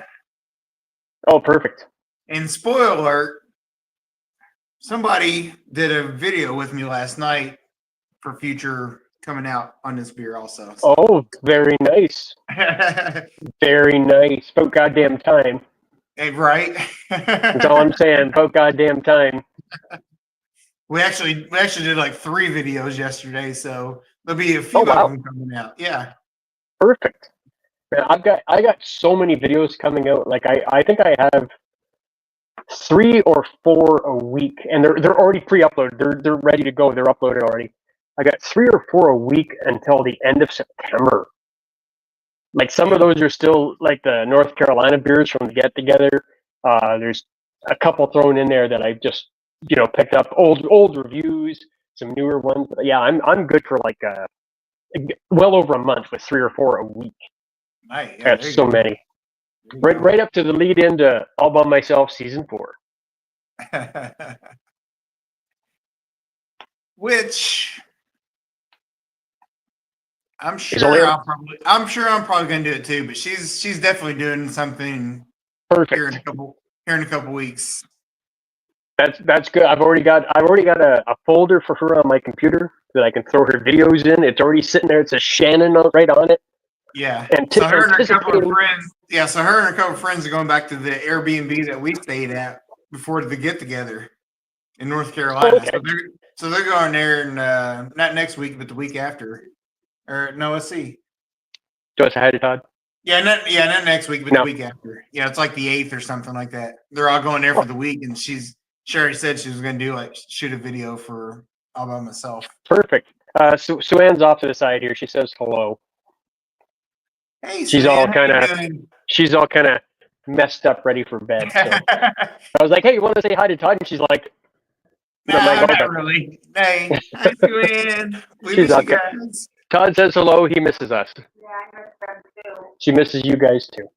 Oh, perfect. And spoiler alert, somebody did a video with me last night for future coming out on this beer also. So. Oh, very nice. Very nice. About goddamn time. Hey, right? That's all I'm saying. About goddamn time. We actually did like 3 videos yesterday, so there'll be a few of them coming out. Yeah. Perfect. Man, I got so many videos coming out. Like I think I have 3 or 4 a week, and they're already pre-uploaded. They're ready to go. They're uploaded already. I got 3 or 4 a week until the end of September. Like some of those are still like the North Carolina beers from the get together. There's a couple thrown in there that I just picked up old reviews, some newer ones. But yeah, I'm good for like well over a month with 3 or 4 a week. Nice. Yeah, That's so many. Right up to the lead into All By Myself season 4. Which I'm sure I'm probably gonna do it too, but she's definitely doing something Perfect. here in a couple weeks. That's good. I've already got a folder for her on my computer that I can throw her videos in. It's already sitting there. It says Shannon right on it. Yeah. So her and a couple of friends. Yeah. So her and a couple of friends are going back to the Airbnb that we stayed at before the get together in North Carolina. Okay. So they're going there, and not next week, but the week after. Or no, let's see. Do I say hi to Todd? Yeah, not next week, but the week after. Yeah, it's like the 8th or something like that. They're all going there for the week, and Sherry said she was going to shoot a video for All By Myself. Perfect. Suanne's off to the side here. She says hello. Hey, she's all kind of messed up, ready for bed. So. I was like, "Hey, you want to say hi to Todd?" And she's like, "No, not really." Hey, hi, Suanne. We miss you guys. Todd says hello. He misses us. Yeah, I miss them too. She misses you guys too.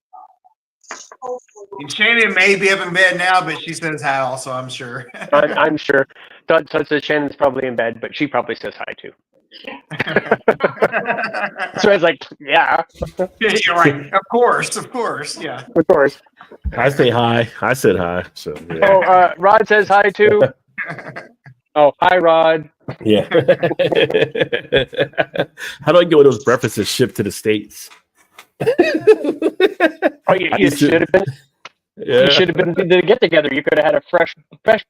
And Shannon may be up in bed now, but she says hi also, I'm sure. I'm sure. Todd says Shannon's probably in bed, but she probably says hi too. So I was like, yeah. You're right. Of course. Yeah. Of course. I say hi. I said hi. So yeah. Oh, Rod says hi too. Oh, hi, Rod. Yeah. How do I get one of those breakfasts shipped to the States? Oh, you should have been. Yeah. You should have been to the get together. You could have had a fresh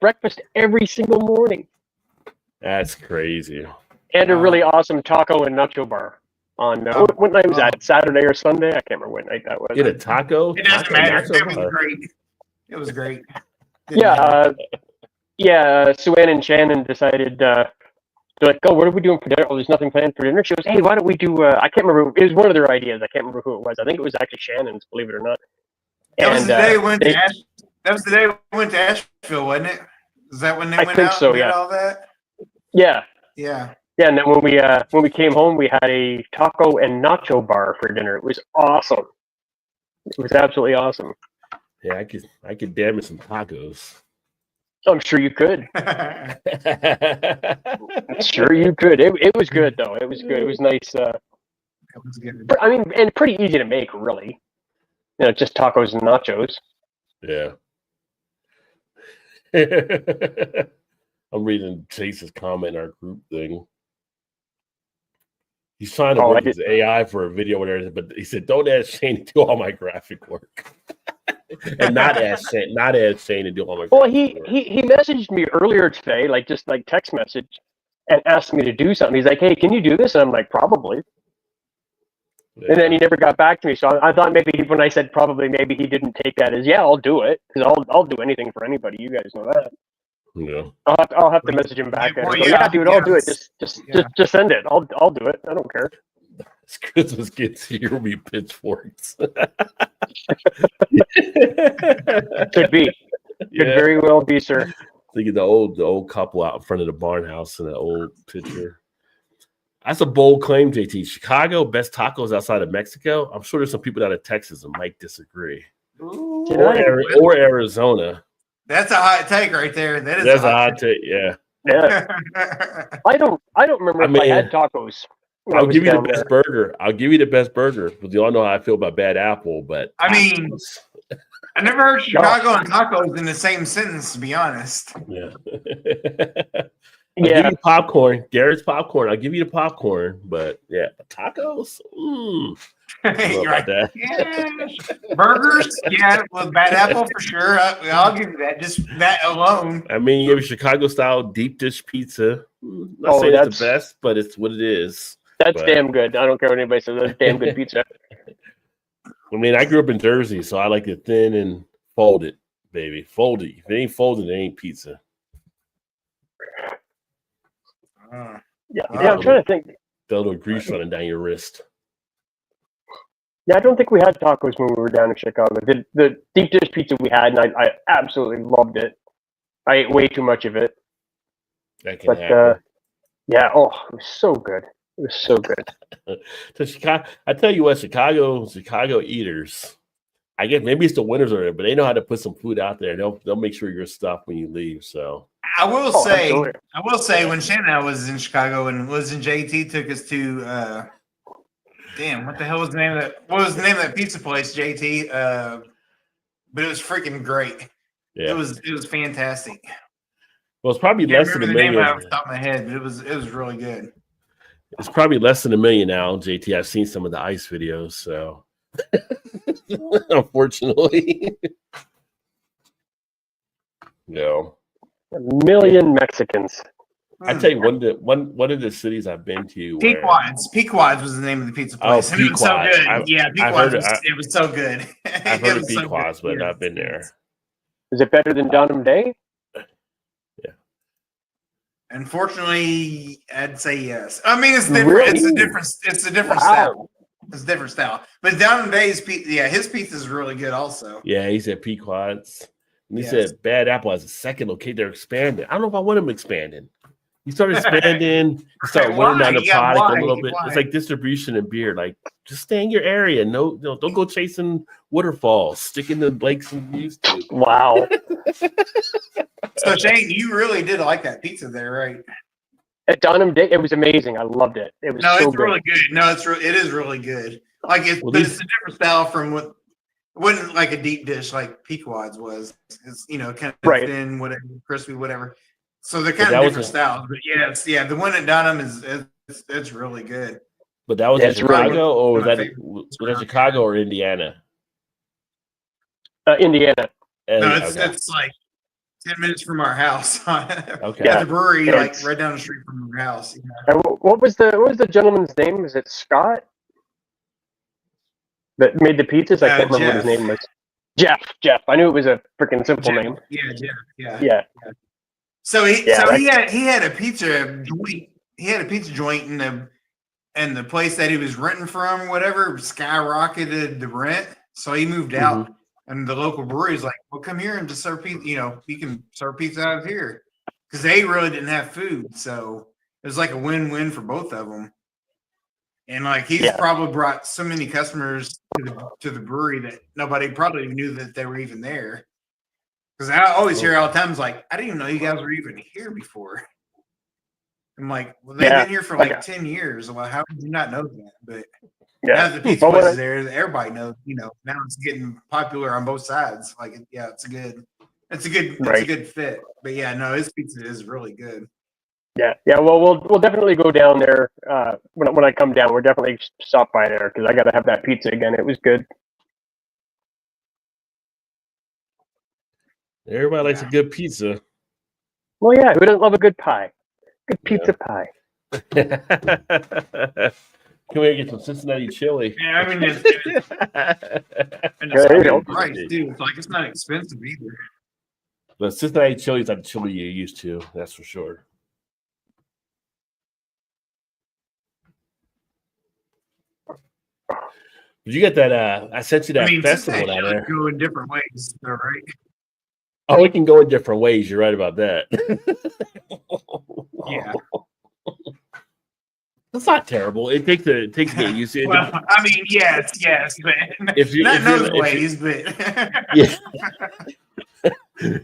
breakfast every single morning. That's crazy. And a really awesome taco and nacho bar on what night was that? Saturday or Sunday? I can't remember what night that was. Get a taco? It doesn't matter. It was great. It was great. Yeah. Suanne and Shannon decided. They're like, "Oh, what are we doing for dinner?" Oh, there's nothing planned for dinner. She goes, "Hey, why don't we do?" I can't remember. It was one of their ideas. I can't remember who it was. I think it was actually Shannon's. Believe it or not. That was the day we went to Asheville, wasn't it? Is that when they went out and did all that? Yeah. Yeah. Yeah, and then when we came home, we had a taco and nacho bar for dinner. It was awesome. It was absolutely awesome. Yeah, I could damage some tacos. I'm sure you could. Sure you could. It was good though. It was good. It was nice. It was good. I mean, and pretty easy to make, really. Just tacos and nachos. Yeah. I'm reading Chase's comment in our group thing. He's trying to work his AI for a video, whatever, but he said, "Don't ask Shane to do all my graphic work," and not ask Shane to do all my. Well, he messaged me earlier today, just text message, and asked me to do something. He's like, "Hey, can you do this?" And I'm like, "Probably." Yeah. And then he never got back to me. So I thought maybe when I said probably, maybe he didn't take that as, "Yeah, I'll do it," because I'll do anything for anybody. You guys know that. Yeah. I'll have to message him back. Yeah, dude, I'll do it. Just send it. I'll do it. I don't care. As Christmas gets here, will be pitchforks. Could be. Could Yeah. very well be, sir. Think of the old couple out in front of the barn house in that old picture. That's a bold claim, JT. Chicago, best tacos outside of Mexico. I'm sure there's some people out of Texas that might disagree. Ooh, Or Arizona. that's a hot take right there. That's a hot take. Yeah. Yeah. I don't remember if I had tacos. when I I'll was give you the down best there. burger. I'll give you the best burger. Because you all know how I feel about Bad Apple, but I mean, I never heard Chicago and tacos in the same sentence, to be honest. yeah. I'll give Yeah, you popcorn. Garrett's popcorn. I'll give you the popcorn, but yeah, tacos. I don't know You're about right. that. Yeah. Burgers, yeah, with Bad Apple for sure. I'll give you that. Just that alone. I mean, you have a Chicago style deep dish pizza. Not Oh, saying it's that's- the best, but it's what it is. that's But- damn good. I don't care what anybody says. That's damn good pizza. I mean, I grew up in Jersey, so I like it thin and folded, baby. Folded. If it ain't folded, it ain't pizza. Yeah, Oh. yeah. I'm trying to think. The little grease running down your wrist. Yeah, I don't think we had tacos when we were down in Chicago. The deep dish pizza we had, and I absolutely loved it. I ate way too much of it, That can but happen. yeah, oh, it was so good. It was so good. To Chicago, I tell you what, Chicago eaters. I guess maybe it's the winters are there, but they know how to put some food out there. They'll make sure you're stuffed when you leave. So I will Oh, say, absolutely. when Shannon was in Chicago and JT took us to damn, what the hell was the name of that? What was the name of that pizza place, JT? But it was freaking great. yeah, It was fantastic. well, it's probably Can't less than remember a the name million. off the top of my head, but it was really good. It's probably less than a million now, JT. I've seen some of the ice videos, so unfortunately, no. A million Mexicans. I tell you, one of the cities I've been to. where- Pequod's was the name of the pizza Oh, place. and it was so Pequod's. good. I've heard it was so good. I've heard of Pequod's, but I've been there. Is it better than Dunham Day? Unfortunately, I'd say yes. I mean, it's different. Really? It's a different Wow. style. It's a different style. But Down Day's pizza, his pizza is really good also. Yeah, he said Pequod's. And he Yes. said Bad Apple has a second location. They're expanding. I don't know if I want him expanding. He started expanding. He started Why? winning down the Yeah, product why? a little bit. Why? It's like distribution in beer. Like, just stay in your area. No, don't go chasing waterfalls. Stick in the lakes and used to. Wow. So Shane, you really did like that pizza there, right? At Dunham Day, it was amazing. I loved it. It was No, so it's great. really good. No, it is really good. Like Well, but it's a different style from what it wasn't like a deep dish like Pequod's was. It's kind of Right. thin, whatever, crispy, whatever. So they're But kind that of was different a- styles. But the one at Dunham it's really good. But that was Yeah, in it's really Chicago, or was my that favorite. was that Chicago or Indiana? Indiana. And, No, okay. it's like 10 minutes from our house. Okay. At the brewery, like It's- right down the street from our house. And what was the gentleman's name? Is it Scott? That made the pizzas? I can't remember what his Jeff. name was. Jeff. I knew it was a freaking simple Jeff. name. Yeah, Jeff. Yeah. Yeah. So he Yeah, he had a pizza joint. He had a pizza joint and the place that he was renting from, whatever, skyrocketed the rent. So he moved out, and the local brewery's like, "Well, come here and just serve pizza. You can serve pizza out of here," because they really didn't have food. So it was like a win-win for both of them. And like he's Yeah. probably brought so many customers to the brewery that nobody probably knew that they were even there. Because I always hear all the time, it's like, I didn't even know you guys were even here before. I'm like, well, they've Yeah. been here for like Okay. 10 years. Well, how did you not know that? But Yeah. now that the pizza But place what is there, everybody knows. Now it's getting popular on both sides. Like, yeah, it's a Right. good fit. But yeah, no, his pizza is really good. Yeah. Well, we'll definitely go down there when I come down. We're definitely stop by there because I got to have that pizza again. It was good. Everybody likes a good pizza. Well, yeah. Who doesn't love a good pie? Good pizza pie. Can we get some Cincinnati chili? Yeah, I mean, There you go. price too. It's like it's not expensive either. But Cincinnati chili is not the chili you're used to. That's for sure. Did you get that? I sent you that I mean, festival Cincinnati down should there. go in different ways, though, right? Oh, it can go in different ways. You're right about that. Yeah. That's not terrible. It takes to get used to it. Well, I mean, yes, but not in those ways, but Yeah.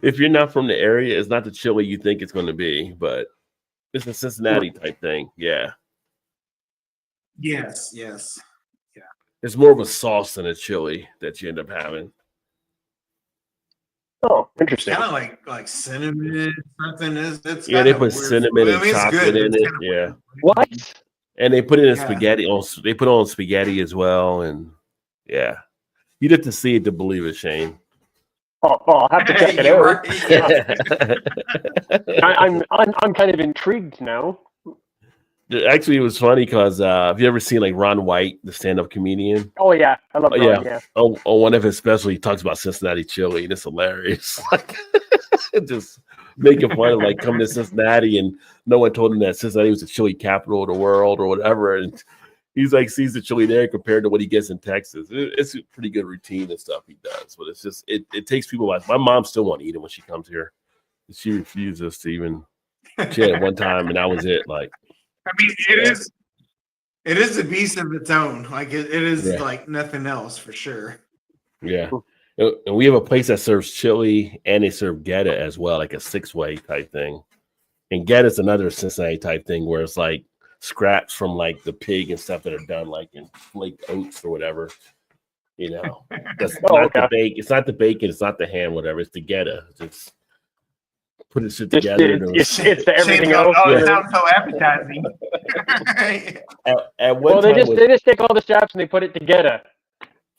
If you're not from the area, it's not the chili you think it's going to be, but it's a Cincinnati type thing. Yeah. yes. It's more of a sauce than a chili that you end up having. Oh, interesting. Kind of like cinnamon something. It's Yeah, they kinda put weird. cinnamon I and mean, it's chocolate good, but in it's it. kinda Yeah. weird. What? And they put it in Yeah. spaghetti. They put it on spaghetti as well. And yeah. You'd have to see it to believe it, Shane. Oh, I'll have to check it You're out. right, yeah. I'm kind of intrigued now. Actually, it was funny because have you ever seen like Ron White, the stand-up comedian? Oh yeah, I love Ron, Yeah. yeah. On one of his specials, he talks about Cincinnati chili, and it's hilarious. Like, just making fun of like coming to Cincinnati, and no one told him that Cincinnati was the chili capital of the world or whatever. And he's like sees the chili there compared to what he gets in Texas. It's a pretty good routine and stuff he does, but it's just it takes people. Like my mom still won't eat it when she comes here. She refuses to even. She had it one time, and that was it. Like. I mean, it is a beast of its own. Like it is like nothing else for sure. Yeah. And we have a place that serves chili and they serve geta as well, like a 6-way type thing. And geta is another Cincinnati type thing where it's like scraps from like the pig and stuff that are done like in flaked oats or whatever. You know, that's not the bacon. It's not the bacon. It's not the ham, whatever. It's the geta. Just put it shit together. It's the everything else. Oh, it sounds so appetizing. At one Well, time they just take all the straps and they put it together.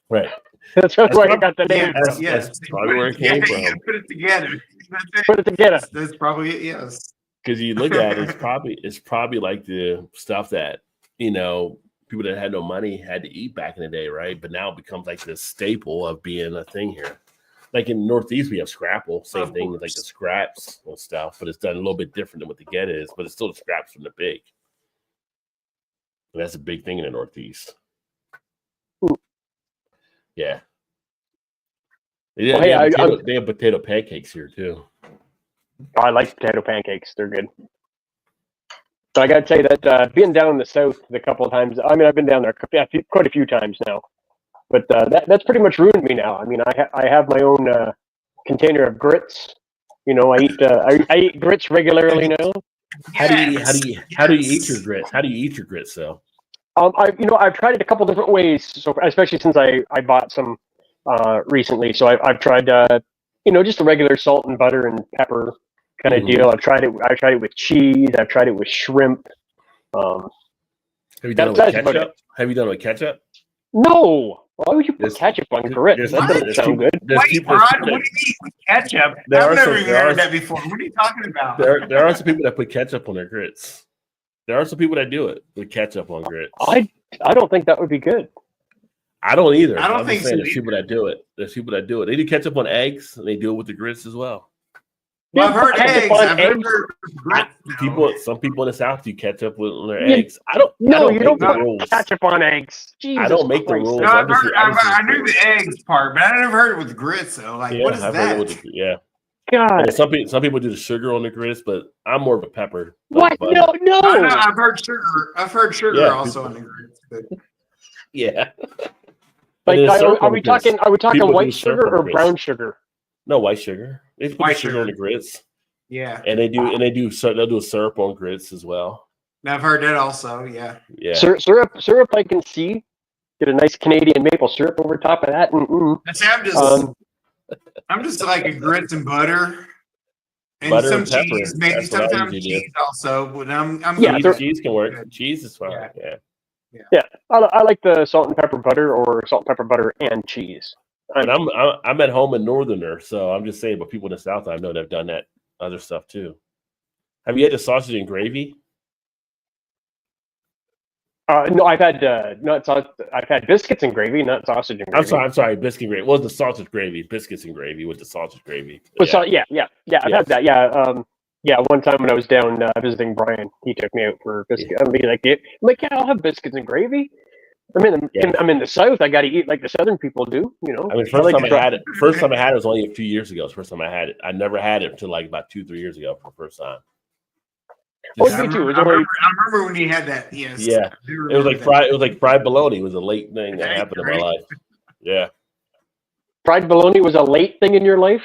Right. That's where I got the name from. That's probably where it came from. Put it together. Put it together. That's probably it. Yes. Because you look at it, it's probably like the stuff that people that had no money had to eat back in the day, right? But now it becomes like this staple of being a thing here. Like in the Northeast, we have scrapple, same thing with like the scraps and stuff, but it's done a little bit different than what the get is, but it's still the scraps from the pig. And that's a big thing in the Northeast. Ooh. Yeah. They have potato pancakes here too. I like potato pancakes. They're good. But I got to tell you that being down in the South a couple of times, I mean, I've been down there quite a few times now. But that's pretty much ruined me now. I mean, I have my own container of grits. I eat grits regularly now. How do you eat your grits? How do you eat your grits though? I've tried it a couple different ways. So especially since I bought some recently, so I've tried just the regular salt and butter and pepper kind of deal. I've tried it with cheese. I've tried it with shrimp. Have you done it with ketchup? Have you done it with ketchup? No. Why would you put ketchup on grits? That doesn't sound good. Wait, Ron, what do you mean with ketchup? I've never even heard that before. What are you talking about? There are some people that put ketchup on their grits. There are some people that do it with ketchup on grits. I don't think that would be good. I don't either. I don't think so. There's people that do it. They do ketchup on eggs, and they do it with the grits as well. Well, I've heard eggs. I've heard grits. Some people in the South do ketchup on their eggs. You don't put ketchup on eggs. Jesus I don't make the rules. No, I knew the eggs part, but I never heard it with grits though. Like, what is that? God. And some people do the sugar on the grits, but I'm more of a pepper. What? No. I've heard sugar. I've heard sugar also on the grits. But... Yeah. Like, are we talking white sugar or brown sugar? No, white sugar. They put white sugar on the grits. Yeah. And they'll do a syrup on grits as well. And I've heard that also, yeah. Yeah. Syrup I can see. Get a nice Canadian maple syrup over top of that. I'm just like a grits and butter. And butter some and pepper. Cheese, maybe sometimes cheese also. But cheese can work. Cheese is fine. Yeah. I like the salt and pepper butter or salt and pepper butter and cheese. And I'm at home in Northerner, so I'm just saying. But people in the South, I know they've done that other stuff too. Have you had the sausage and gravy? No, I've had I've had biscuits and gravy, not sausage and gravy. I'm sorry, biscuit gravy. Well, the sausage gravy, biscuits and gravy with the sausage gravy. I've had that. Yeah. One time when I was down visiting Brian, he took me out for biscuit. I'm like, yeah, I'll have biscuits and gravy. I'm in the South. I got to eat like the Southern people do. You know. I mean, first time I had it was only a few years ago. It's the first time I had it. I never had it until like about 2-3 years ago for the first time. Oh, me too. I remember when you had that. Yes. Yeah. It was like fried. It was like fried bologna. It was a late thing that happened in my life. Yeah. Fried bologna was a late thing in your life.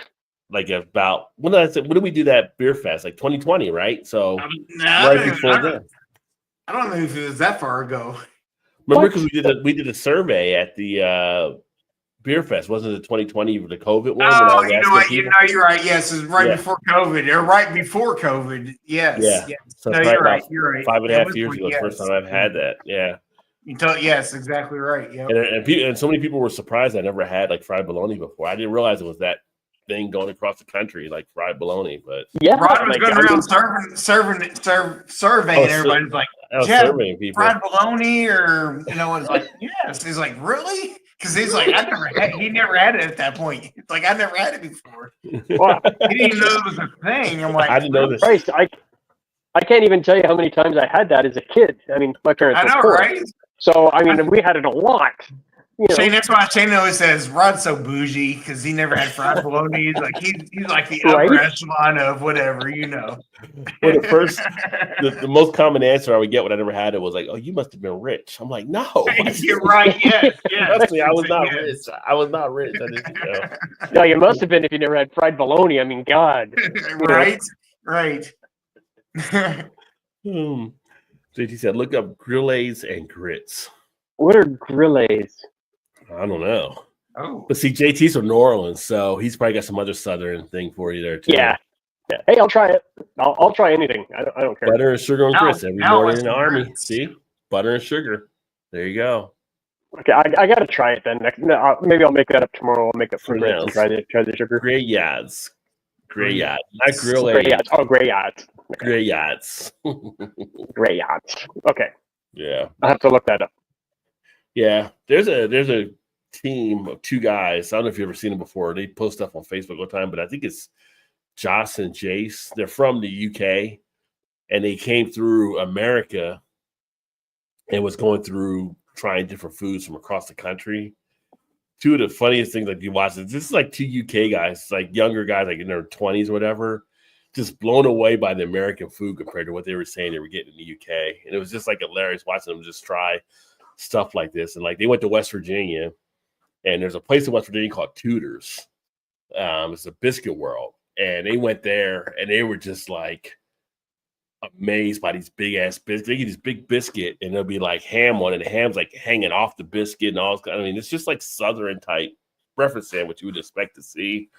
Like about when did we do that beer fest? Like 2020, right? So right before that. I don't know if it was that far ago. Remember, because we did a survey at the beer fest. Wasn't it 2020 the COVID one? Oh, you know what? You're right. Yes, it was before COVID. Or right before COVID. Yes. Yeah. Yes. So no, you're right. You're right. 5.5 years ago, the first time I've had that. Yeah. Yes, exactly right. Yeah. And so many people were surprised I never had like fried bologna before. I didn't realize it was that thing going across the country, like fried bologna. But yeah, Rod was going around surveying everybody's like, Jeff, fried bologna, or it's like, yes. He's like, really? Because he's like, he never had it at that point. It's like, I never had it before. Well, he didn't even know it was a thing. I'm like, I didn't know this. Christ, I can't even tell you how many times I had that as a kid. I mean, my parents were poor. Right? So I mean, we had it a lot. Shane, that's why Shane always says Rod's so bougie because he never had fried bologna. He's like the upper echelon of whatever, Well, the most common answer I would get when I never had it was like, "Oh, you must have been rich." I'm like, "No, you're right. Yes. Actually, I was not rich. I was not rich. I didn't know." No, you must have been if you never had fried bologna. I mean, God. Right. JT said, "Look up grillades and grits." What are grillades? I don't know. Oh, but see, JT's from New Orleans, so he's probably got some other Southern thing for you there too. Yeah. Hey, I'll try it. I'll try anything. I don't care. Butter and sugar and grits every morning in the Army. See, butter and sugar. There you go. Okay, I got to try it then. Maybe I'll make that up tomorrow. I'll make up some grits and try the sugar. Grillades, not grillades. Grillades. Oh, grillades. Grillades. Grillades. Okay. Yeah, I have to look that up. Yeah, there's a team of two guys. I don't know if you've ever seen them before. They post stuff on Facebook all the time, but I think it's Joss and Jace. They're from the UK, and they came through America and was going through trying different foods from across the country. Two of the funniest things that you watch is this is like two UK guys, like younger guys, like in their 20s or whatever, just blown away by the American food compared to what they were saying they were getting in the UK. And it was just like hilarious watching them just try stuff like this. And like they went to West Virginia, and there's a place in West Virginia called Tudor's. It's a biscuit world. And they went there and they were just like amazed by these big ass biscuits. They get this big biscuit and there'll be like ham on it. The ham's like hanging off the biscuit and all. I mean, it's just like Southern type breakfast sandwich you would expect to see.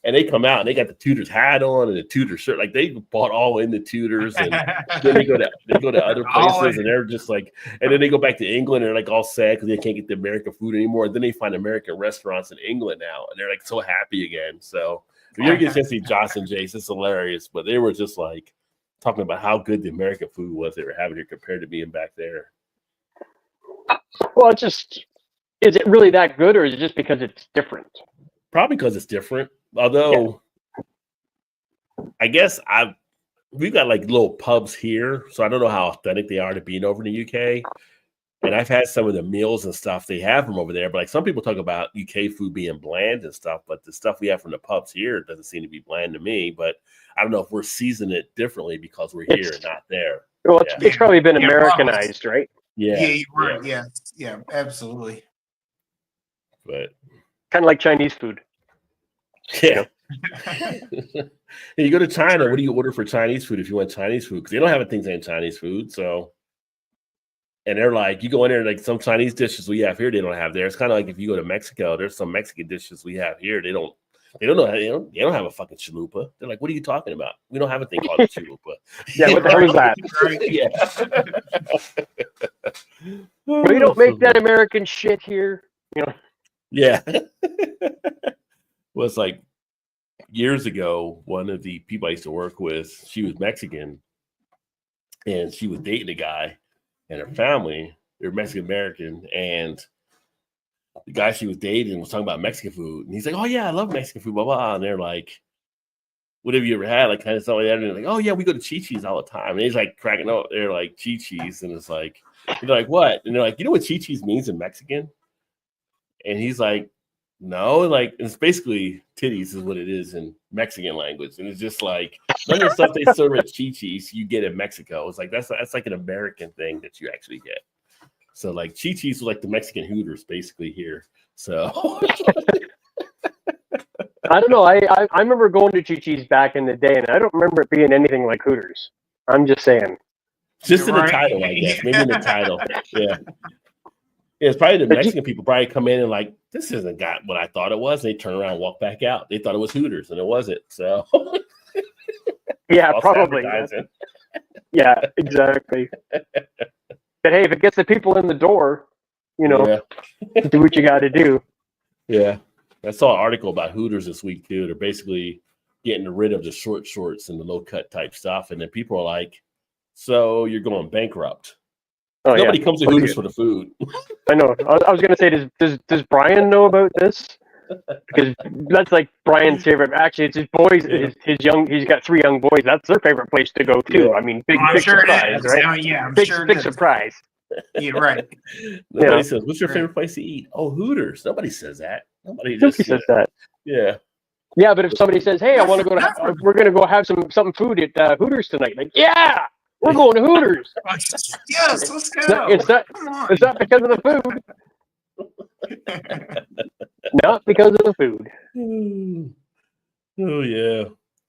And they come out and they got the Tudor's hat on and the Tudor's shirt. Like they bought all in the Tudor's, and then they go to other places and they're just like, and then they go back to England and they're like all sad because they can't get the American food anymore. And then they find American restaurants in England now and they're like so happy again. So if you ever get to see Joss and Jace, it's hilarious. But they were just like talking about how good the American food was they were having here compared to being back there. Well, is it really that good, or is it just because it's different? Probably because it's different. Although, I guess we've got like little pubs here, so I don't know how authentic they are to being over in the UK. And I've had some of the meals and stuff they have from over there, but like some people talk about UK food being bland and stuff, but the stuff we have from the pubs here doesn't seem to be bland to me. But I don't know if we're seasoning it differently because we're here and not there. Well, it's probably been Americanized, right? Yeah, you're right. Yeah, absolutely. But kind of like Chinese food. Yeah. You go to China, what do you order for Chinese food if you want Chinese food? Because they don't have things in Chinese food. So, and they're like, you go in there, like some Chinese dishes we have here, they don't have there. It's kind of like if you go to Mexico, there's some Mexican dishes we have here. They don't know. They don't have a fucking chalupa. They're like, what are you talking about? We don't have a thing called a chalupa. Yeah, what the hell is that? Yeah. We don't make that American shit here. Yeah. Well, it's like years ago, one of the people I used to work with, she was Mexican, and she was dating a guy, and her family, they're Mexican American, and the guy she was dating was talking about Mexican food, and he's like, "Oh yeah, I love Mexican food, blah blah." And they're like, "What have you ever had?" Like kind of stuff like that. And they're like, "Oh yeah, we go to Chi-Chi's all the time." And he's like cracking up. They're like Chi-Chi's, and it's like, And they're like, what? And they're like, you know what chi-chis means in Mexican? And he's like, no, like it's basically titties is what it is in Mexican language. And it's just like none of the stuff they serve at chi-chis you get in Mexico. It's like that's like an American thing that you actually get. So like chi-chis are like the Mexican Hooters basically here. So I don't know. I remember going to Chi-Chi's back in the day, and I don't remember it being anything like Hooters. I'm just saying. just in the title, I guess. Maybe in the title. Yeah. Yeah, it's probably the Mexican people probably come in and like, this isn't got what I thought it was. And they turn around and walk back out. They thought it was Hooters and it wasn't. So yeah, probably. Yeah, exactly. But hey, if it gets the people in the door, you know, do what you got to do. Yeah. I saw an article about Hooters this week too. They're basically getting rid of the short shorts and the low cut type stuff. And then people are like, so you're going bankrupt. Oh, nobody comes to Hooters for the food. I know. I was going to say, does Brian know about this? Because that's like Brian's favorite. Actually, it's his boys. He's got 3 young boys. That's their favorite place to go too. I mean, big surprise, right? Yeah, big surprise. Yeah, right. Nobody says, "What's your favorite place to eat?" Oh, Hooters. Nobody says that. Nobody says that. Yeah. Yeah, but if somebody says, "Hey, I want to go we're going to go have some food at Hooters tonight," like, yeah. We're going to Hooters. Yes, let's go. It's not because of the food. Not because of the food. Oh, yeah.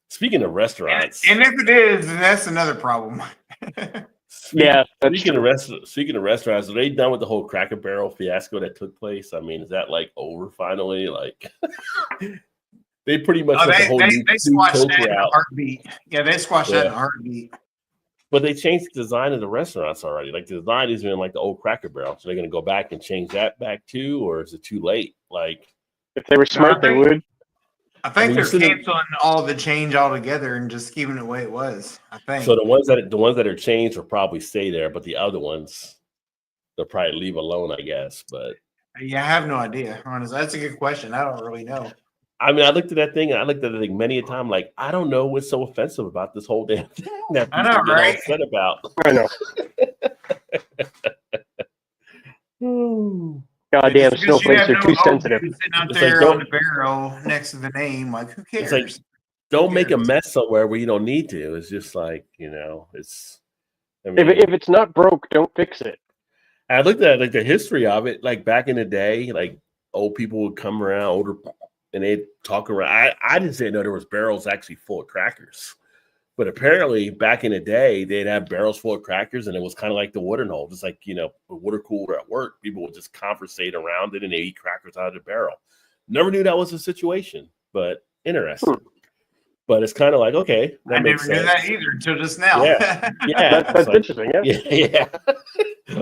Speaking of restaurants. And if it is, then that's another problem. Yeah. Speaking of restaurants, are they done with the whole Cracker Barrel fiasco that took place? I mean, is that like over finally? Like, they pretty much they squashed that in a heartbeat. Yeah, they squashed that in a heartbeat. But they changed the design of the restaurants already. Like the design has been like the old Cracker Barrel. So they're going to go back and change that back too, or is it too late? Like, if they were smart, they would. I think they're canceling all the change altogether and just keeping it the way it was. I think so. The ones that are changed will probably stay there, but the other ones they'll probably leave alone, I guess. But yeah, I have no idea. Honestly, that's a good question. I don't really know. I mean, I looked at that thing and I looked at it many a time. Like, I don't know what's so offensive about this whole damn thing that people get all upset about. I know. Goddamn snowflakes are too sensitive. Sitting out there on the barrel next to the name, like who cares? It's like, don't make a mess somewhere where you don't need to. It's just like, it's. I mean, if it's not broke, don't fix it. I looked at like the history of it. Like back in the day, like old people would come around, older. And they'd talk around. I didn't say no, there was barrels actually full of crackers. But apparently back in the day, they'd have barrels full of crackers, and it was kind of like the watering hole. Just like, the water cooler at work, people would just conversate around it and they eat crackers out of the barrel. Never knew that was a situation, but interesting. But it's kind of like, okay, I never knew that either until just now. Yeah, that's like, interesting. Yeah.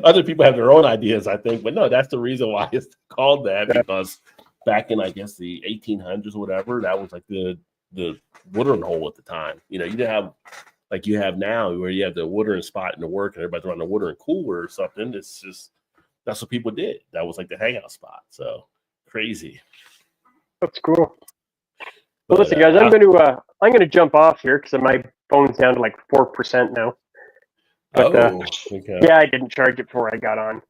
Other people have their own ideas, I think, but no, that's the reason why it's called that, because back in, I guess, the 1800s or whatever, that was like the watering hole at the time. You didn't have like you have now, where you have the watering spot in the work and everybody's around the watering cooler or something. It's just that's what people did. That was like the hangout spot. So crazy. That's cool. Well, listen, guys, I'm going to jump off here because my phone's down to like 4% now. But, okay. Yeah, I didn't charge it before I got on.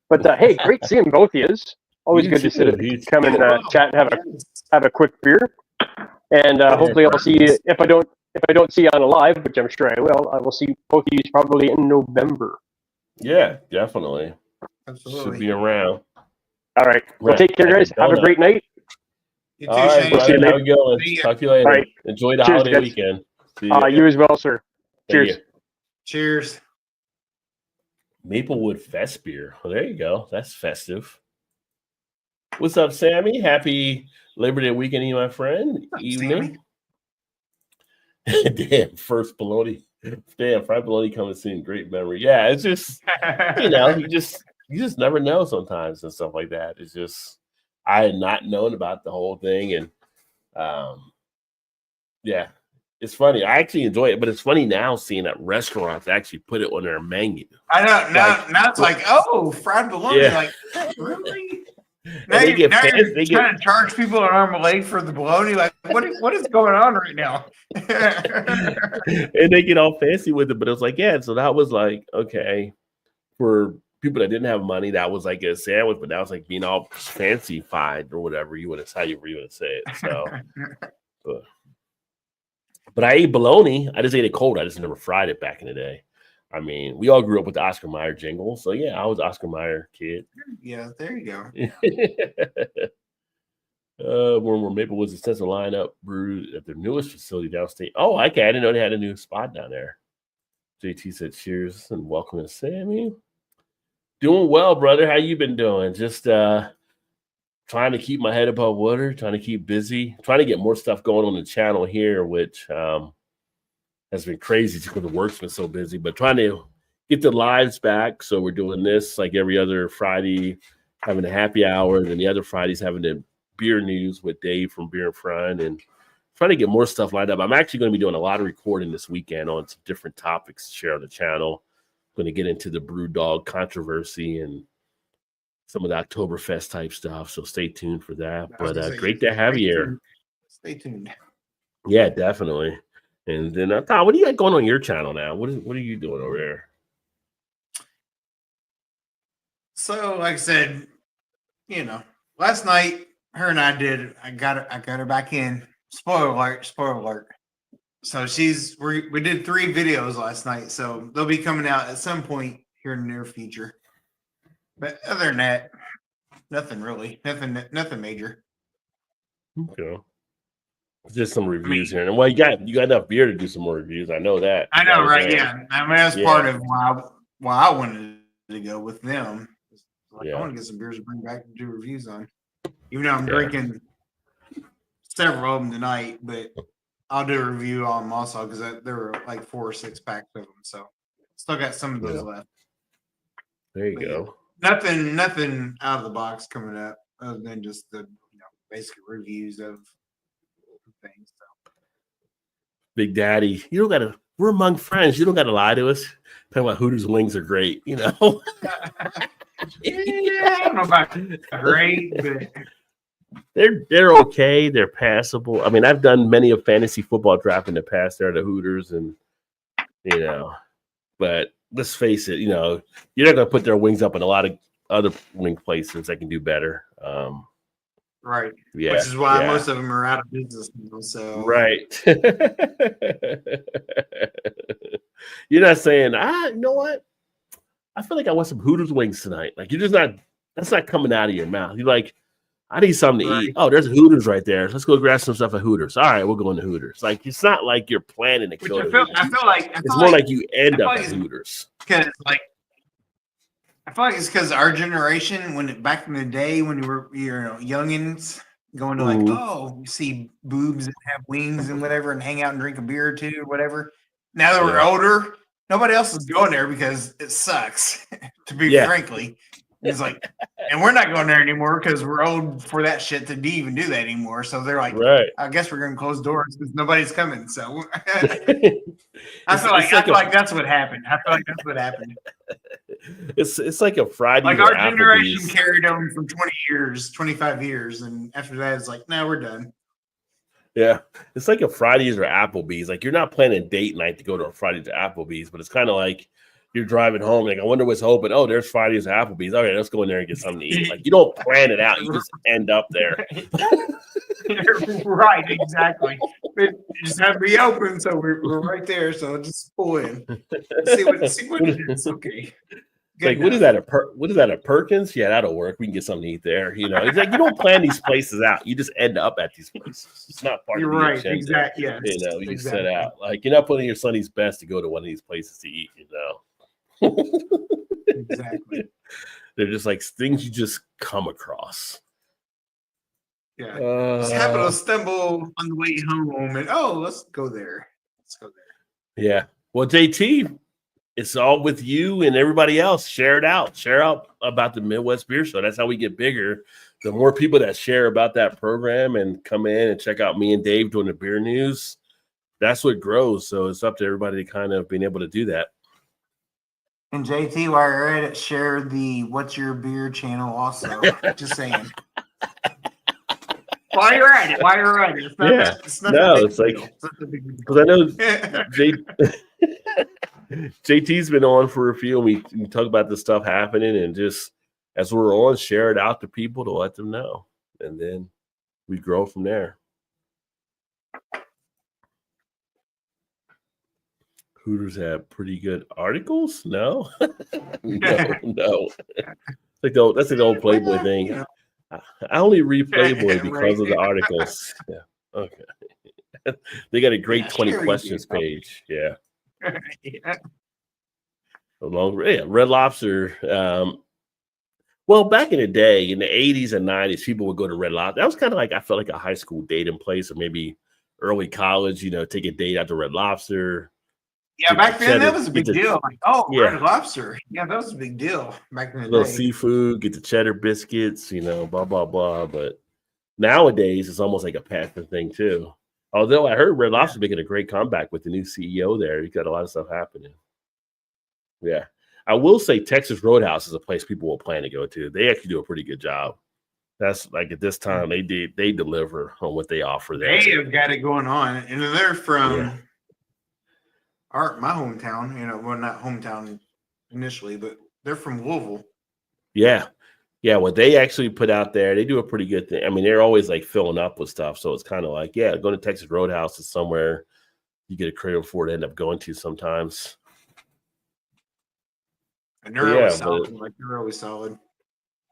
But hey, great seeing both of you. Always good to come and chat and have a quick beer. And hopefully I'll see you if I don't see you on a live, which I'm sure I will. I will see both of you probably in November. Yeah, definitely. Absolutely. Should be around. All right. Well, take care, guys. Have a great night. You too, all right, Shane. Brian, how you going? Talk to you later. All right. Enjoy the Cheers, holiday guys. weekend. See You as well, sir. Cheers. Cheers. Maplewood Fest beer. Well, there you go. That's festive. What's up, Sammy? Happy Labor Day weekend, my friend. Evening. Damn, first bologna. Damn, fried bologna coming soon. Great memory. Yeah, it's just, you just never know sometimes and stuff like that. It's just, I had not known about the whole thing. And yeah, it's funny. I actually enjoy it, but it's funny now seeing that restaurants actually put it on their menu. I know. Now it's like, oh, fried bologna. Yeah. Like, really? Now you're trying to charge people an arm and leg for the bologna. Like, what is going on right now? And they get all fancy with it, but it was like, yeah. So that was like, okay, for people that didn't have money, that was like a sandwich, but that was like being all fancy-fied or whatever you want to, how you want to say it. So, but I ate bologna. I just ate it cold. I just never fried it back in the day. I mean, we all grew up with the Oscar Mayer jingle. So, yeah, I was an Oscar Mayer kid. Yeah, there you go. When Maplewood's extensive lineup brewed at their newest facility downstate. Oh, okay. I didn't know they had a new spot down there. JT said cheers and welcome to Sammy. Doing well, brother. How you been doing? Just trying to keep my head above water, trying to keep busy, trying to get more stuff going on the channel here, which has been crazy because the work's been so busy, but trying to get the lives back. So we're doing this like every other Friday, having a happy hour, and then the other Fridays having the beer news with Dave from Beer in Front, and trying to get more stuff lined up. I'm actually going to be doing a lot of recording this weekend on some different topics to share on the channel. Going to get into the Brew Dog controversy and some of the Oktoberfest type stuff. So stay tuned for that. But great to have you here. Stay tuned. Yeah, definitely. And then Tom, what do you got going on your channel now? What are you doing over there? So, like I said, last night her and I did. I got her back in. Spoiler alert! Spoiler alert! So we did 3 videos last night. So they'll be coming out at some point here in the near future. But other than that, nothing really, nothing major. Okay. Just some reviews here. And well, you got enough beer to do some more reviews. I know that. I know, right? Yeah. I mean, that's part of why I wanted to go with them. I want to get some beers to bring back and do reviews on. Even though I'm drinking several of them tonight, but I'll do a review on them also because there were like 4 or 6 packs of them. So still got some of those left. There you go. Nothing out of the box coming up other than just the basic reviews of things. So. Big Daddy, we're among friends. You don't gotta lie to us. Talking about Hooters wings are great, Yeah, I don't know about great, but they're okay. They're passable. I mean, I've done many a fantasy football draft in the past there at the Hooters, and but let's face it, you're not gonna put their wings up in a lot of other wing places that can do better. Right. Yeah. Which is why most of them are out of business now. So right. You're not saying, you know what? I feel like I want some Hooters wings tonight. Like that's not coming out of your mouth. You're like, I need something to eat. Oh, there's Hooters right there. Let's go grab some stuff at Hooters. All right, we're going to Hooters. Like, it's not like you're planning to go to Hooters. I feel like it's more like you end up at Hooters. Because I feel like it's because our generation, back in the day when we were youngins, going to you see boobs that have wings and whatever, and hang out and drink a beer or two or whatever. Now that we're older, nobody else is going there because it sucks. To be frankly, it's like, and we're not going there anymore because we're old for that shit to even do that anymore. So they're like, I guess we're gonna close doors because nobody's coming. So I feel like that's what happened. I feel like that's what happened. It's like a Friday. Like our generation carried on for 20 years, 25 years, and after that, it's like, no, we're done. Yeah, it's like a Fridays or Applebee's. Like, you're not planning date night to go to a Fridays or Applebee's, but it's kind of like you're driving home. Like, I wonder what's open. Oh, there's Fridays or Applebee's. All right, let's go in there and get something to eat. Like, you don't plan it out; you just end up there. Right, exactly. It just have to be open, so we're right there. So just pull in, see what it is. Okay. Like, what is that? A Perkins? Yeah, that'll work. We can get something to eat there. It's like you don't plan these places out. You just end up at these places. It's not part of the agenda. Exactly. Yes. You set out. Like, you're not putting your Sonny's best to go to one of these places to eat. Exactly. They're just like things you just come across. Yeah. Just happen to stumble on the way home, and let's go there. Yeah. Well, JT. It's all with you and everybody else. Share it out. Share out about the Midwest Beer Show. That's how we get bigger. The more people that share about that program and come in and check out me and Dave doing the beer news, that's what grows. So it's up to everybody to kind of being able to do that. And JT, while you're at it, share the What's Your Beer channel also. Just saying. While you're at it. It's not it's like, because I know JT's been on for a few. We talk about the stuff happening, and just as we're on, share it out to people to let them know, and then we grow from there. Hooters have pretty good articles? No, no. That's an old Playboy thing. You know. I only read Playboy because of the Right. articles. Yeah. Okay. They got a great 20 Sure you questions do. page. Yeah. Yeah. Red Lobster. Well, back in the day, in the 80s and 90s, people would go to Red Lobster. That was kind of like, I felt like a high school dating place, or maybe early college, take a date out to Red Lobster. Yeah, back then that was a big the deal. Like, oh, yeah, Red Lobster. Yeah, that was a big deal back in the little day. seafood, get the cheddar biscuits, blah, blah, blah. But nowadays, it's almost like a passive thing, too. Although I heard Red Lobster making a great comeback with the new CEO there. He's got a lot of stuff happening. Yeah. I will say Texas Roadhouse is a place people will plan to go to. They actually do a pretty good job. That's like at this time they deliver on what they offer there. They have got it going on, and they're from my hometown. Well, not hometown initially, but they're from Louisville. Yeah. Yeah, what they actually put out there, they do a pretty good thing. I mean, they're always like filling up with stuff. So it's kind of like, going to Texas Roadhouse is somewhere you get a credit for to end up going to sometimes. And they're always solid. They're always solid.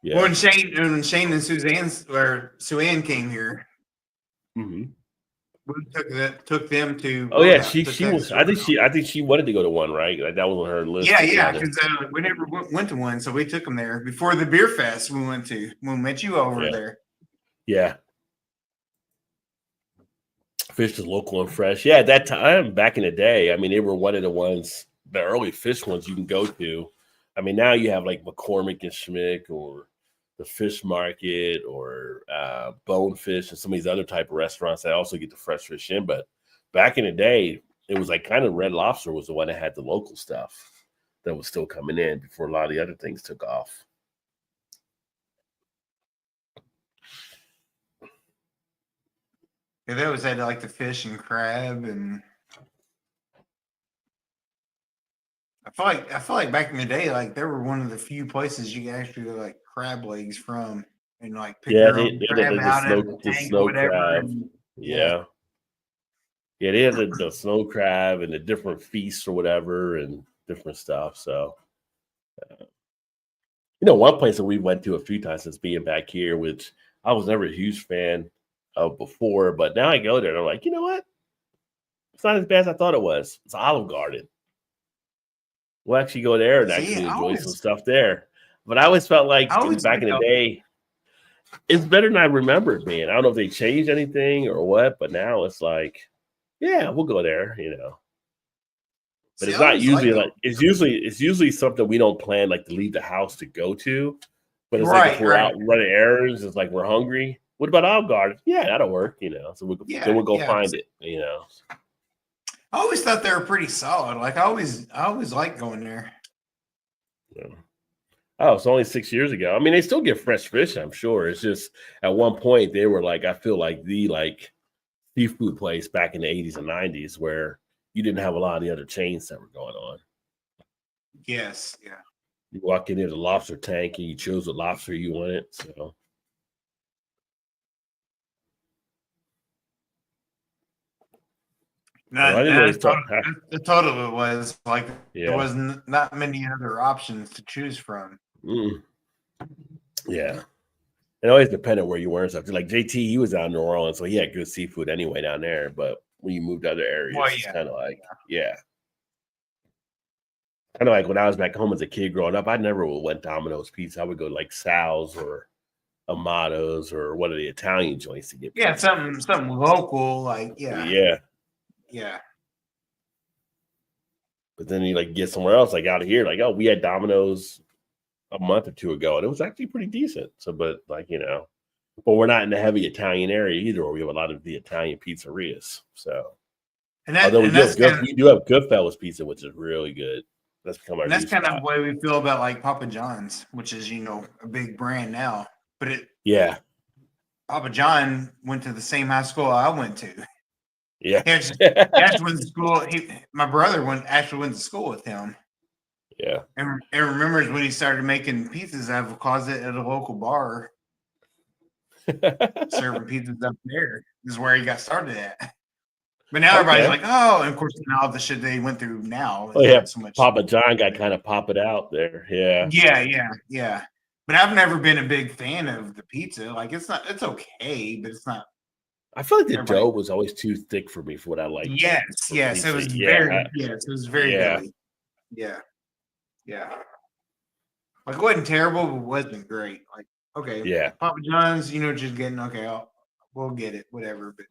Yeah. Well, when Shane and Sue-Ann came here, Mm-hmm. we took them to. Oh yeah, she was. I think she wanted to go to one, right? Like that was on her list. Yeah, because we never went to one, so we took them there before the beer fest we went to. We met you over there. Yeah. Fish is local and fresh. Yeah, at that time back in the day, I mean, they were one of the early fish ones you can go to. I mean, now you have like McCormick and Schmick or the Fish Market or Bonefish and some of these other type of restaurants that also get the fresh fish in. But back in the day, it was like kind of Red Lobster was the one that had the local stuff that was still coming in before a lot of the other things took off. Yeah, they always had like the fish and crab, and I feel like back in the day, like they were one of the few places you could actually get like crab legs from, and like pick your own crab out of the tank or whatever. Crab. Yeah, they had the snow crab and the different feasts or whatever and different stuff. So, one place that we went to a few times since being back here, which I was never a huge fan of before, but now I go there and I'm like, you know what? It's not as bad as I thought it was. It's Olive Garden. We'll actually go there and actually enjoy some stuff there. But I always felt like back in the day, it's better than I remember it being. I don't know if they changed anything or what, but now it's like, yeah, we'll go there, But it's not usually it's usually something we don't plan like to leave the house to go to. But it's like if we're out running errands, it's like we're hungry. What about Olive Garden? Yeah, that'll work, So we'll go find it, I always thought they were pretty solid. Like I always liked going there. Yeah. Oh, it's only 6 years ago. I mean, they still get fresh fish, I'm sure. It's just at one point they were like, I feel like the seafood place back in the 80s and 90s where you didn't have a lot of the other chains that were going on. Yes, yeah. You walk into the lobster tank and you chose what lobster you wanted. So the total it was like there was not many other options to choose from. Yeah. It always depended where you were and stuff. Like JT, he was out in New Orleans, so he had good seafood anyway down there. But when you moved to other areas, it's kind of like, kind of like when I was back home as a kid growing up, I never went Domino's Pizza. I would go like Sal's or Amato's or one of the Italian joints to get pizza. something local, like yeah. But then you get somewhere else, like out of here, like, oh, we had Domino's a month or two ago, and it was actually pretty decent. So, but but we're not in the heavy Italian area either, where we have a lot of the Italian pizzerias. So, although we do have Goodfellas pizza, which is really good. That's become our. That's kind of the way we feel about like Papa John's, which is a big brand now. But Papa John went to the same high school I went to. Yeah. He actually went to school. My brother actually went to school with him. Yeah. And remembers when he started making pizzas out of a closet at a local bar, serving pizzas up there. This is where he got started at. But now everybody's like, oh, and of course, now the shit they went through now. Oh, yeah. So much. Papa John got kind of pop it out there. Yeah. Yeah. But I've never been a big fan of the pizza. Like, it's okay, but it's not. I feel like the dough was always too thick for me for what I like. Yes. It was very doughy. Yeah. Like, it wasn't terrible, but it wasn't great. Like, okay, yeah. Papa John's, just getting we'll get it, whatever. But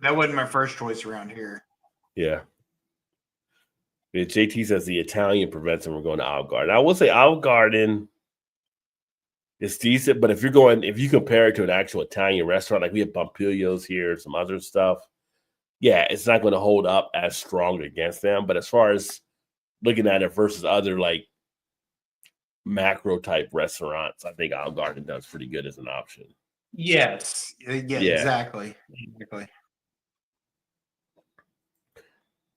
that wasn't my first choice around here. Yeah. JT says the Italian prevents him from going to Olive Garden. I will say Olive Garden is decent, but if you compare it to an actual Italian restaurant, like we have Pompilio's here, some other stuff, yeah, it's not going to hold up as strong against them. But as far as looking at it versus other like macro type restaurants, I think Olive Garden does pretty good as an option. Yes. Yeah. Exactly.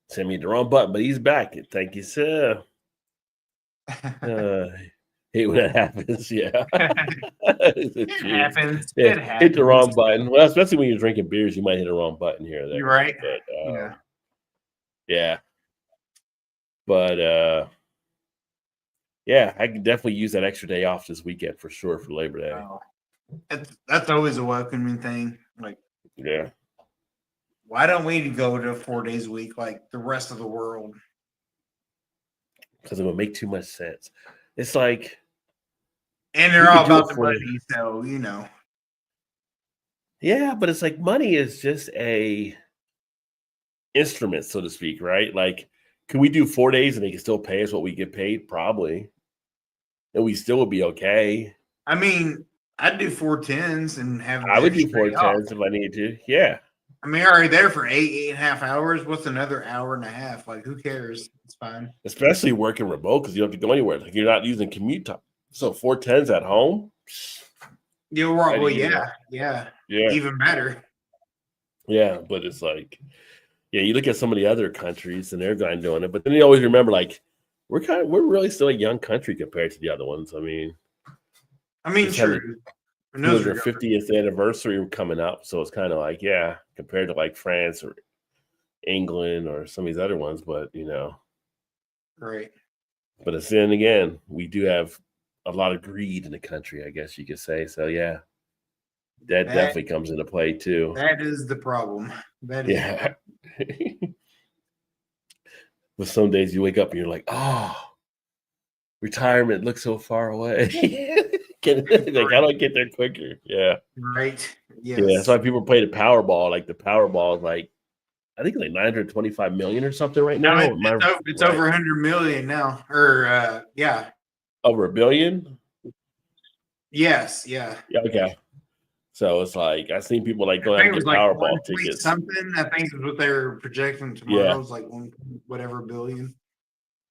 Send me the wrong button, but he's back. Thank you, sir. Hate when that happens. Yeah. It happens. Yeah. It happens. Hit the wrong button. Well, especially when you're drinking beers, you might hit the wrong button here or there. You're right. But, yeah. But yeah, I can definitely use that extra day off this weekend for sure for Labor Day. Oh. That's always a welcoming thing. Like, yeah. Why don't we go to 4 days a week like the rest of the world? Because it would make too much sense. It's like, and they're all about the money, so Yeah, but it's like money is just a instrument, so to speak, right? Like, can we do 4 days and they can still pay us what we get paid? Probably, and we still would be okay. I mean, I'd do 4 10s and have. I would do 4 10s if I needed to. Yeah. I mean, already there for 8.5 hours. What's another hour and a half? Like, who cares? It's fine. Especially working remote because you don't have to go anywhere. Like, you're not using commute time. So 4 10s at home. Yeah, well, yeah. Even better. Yeah, but it's like, yeah, you look at some of the other countries and they're kind of doing it, but then you always remember, like, we're really still a young country compared to the other ones. I mean, true. Their 50th anniversary coming up, so it's kind of like, yeah, compared to like France or England or some of these other ones, but right. But then again, we do have a lot of greed in the country, I guess you could say. So yeah, that definitely comes into play too. That is the problem. Yeah. But some days you wake up and you're like, oh, retirement looks so far away. Like, how do I get there quicker? Yeah. Right. Yes. Yeah. That's why people play the Powerball. Like the Powerball is like, I think like 925 million or something right now. It's over 100 million now. Or yeah. Over $1 billion? Yes. Yeah. Okay. So it's like I've seen people like going out and get Powerball tickets. Something I think is what they were projecting tomorrow. It's like whatever billion.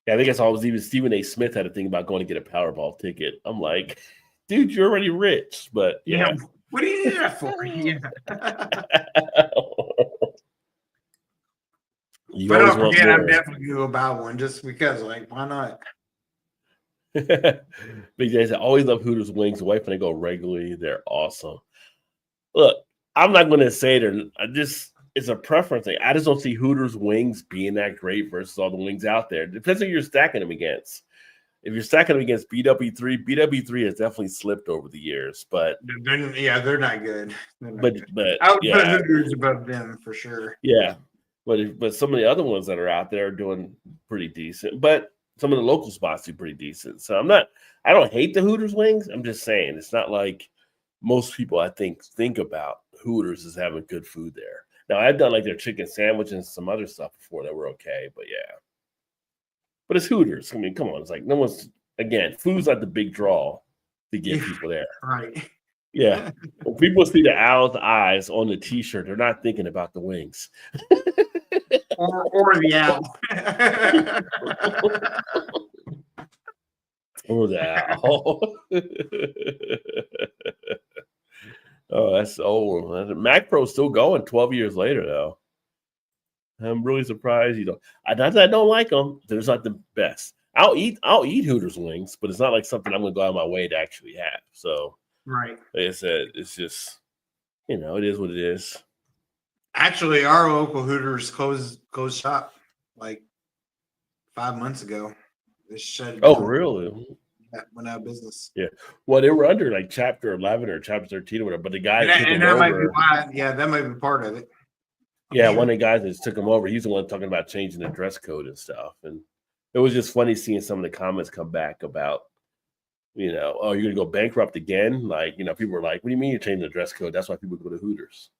Yeah, I think it's always even Stephen A. Smith had a thing about going to get a Powerball ticket. I'm like, dude, you're already rich, but yeah. What do you need that for? Yeah. But don't forget, I'm definitely gonna go buy one just because, like, why not? Big J said, I always love Hooters wings. The wife and I go regularly. They're awesome. Look, I'm not going to say it's a preference thing. I just don't see Hooters wings being that great versus all the wings out there. It depends on who you're stacking them against. If you're stacking them against BW3 has definitely slipped over the years, but they're not good. But I would put Hooters above them for sure. Yeah, but some of the other ones that are out there are doing pretty decent. But some of the local spots do pretty decent. So I don't hate the Hooters wings. I'm just saying it's not like most people I think about Hooters as having good food there. Now I've done like their chicken sandwich and some other stuff before that were okay, but yeah. But it's Hooters. I mean, come on. It's like food's not the big draw to get people there. Right. Yeah. When people see the owl's eyes on the t-shirt, they're not thinking about the wings. or the owl. Or the owl. Oh, that's old. Mac Pro's still going 12 years later, though. I'm really surprised. Not that I don't like them. They're just not the best. I'll eat Hooters wings, but it's not like something I'm going to go out of my way to actually have. So, Right. like I said, it's just, it is what it is. Actually, our local Hooters closed shop like 5 months ago. They shut it Oh, down. really? That went out of business. Yeah. Well, they were under like Chapter 11 or Chapter 13 or whatever, but the guy that took them that might be over. why. Yeah, that might be part of it. Yeah, one of the guys that took him over, he's the one talking about changing the dress code and stuff. And it was just funny seeing some of the comments come back about, oh, you're going to go bankrupt again? Like, people were like, what do you mean you're changing the dress code? That's why people go to Hooters.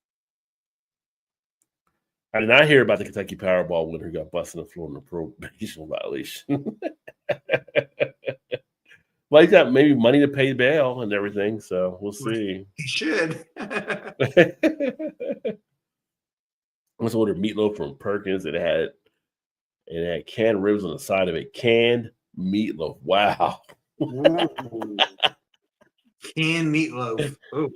I did not hear about the Kentucky Powerball winner who got busted on the floor in a probation violation. Well, he's got maybe money to pay bail and everything, so we'll see. He should. I was ordered meatloaf from Perkins. It had canned ribs on the side of it. Canned meatloaf. Wow. Canned meatloaf. Ooh.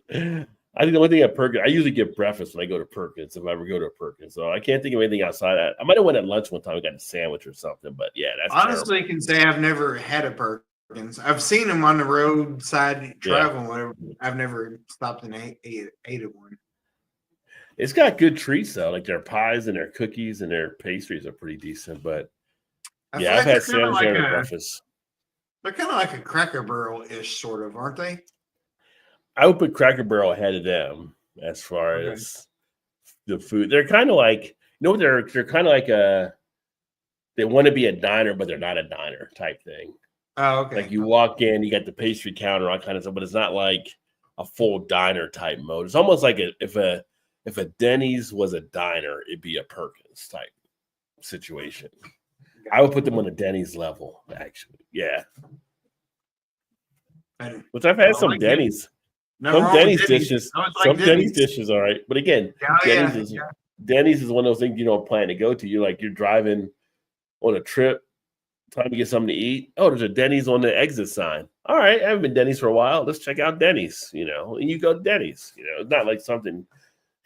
I think the only thing at Perkins, I usually get breakfast when I go to Perkins if I ever go to a Perkins. So I can't think of anything outside that. I might have went at lunch one time and got a sandwich or something, but yeah, that's honestly I can say I've never had a Perkins. I've seen them on the roadside travel and whatever. I've never stopped and ate at one. It's got good treats though, like their pies and their cookies and their pastries are pretty decent. But I've had sandwich and breakfast. They're kind of like a Cracker Barrel-ish, sort of, aren't they? I would put Cracker Barrel ahead of them as far as the food. They're kind of like, they're kind of like they want to be a diner, but they're not a diner type thing. Oh, okay. Like you walk in, you got the pastry counter, all kind of stuff, but it's not like a full diner type mode. It's almost like if a Denny's was a diner, it'd be a Perkins type situation. I would put them on a Denny's level, actually. Yeah. Which I've had some Denny's. Some Denny's dishes. Some Denny's dishes, all right. But again, Denny's is one of those things you don't plan to go to. You're driving on a trip, trying to get something to eat. Oh, there's a Denny's on the exit sign. All right, I haven't been Denny's for a while. Let's check out Denny's, and you go to Denny's. It's not like something,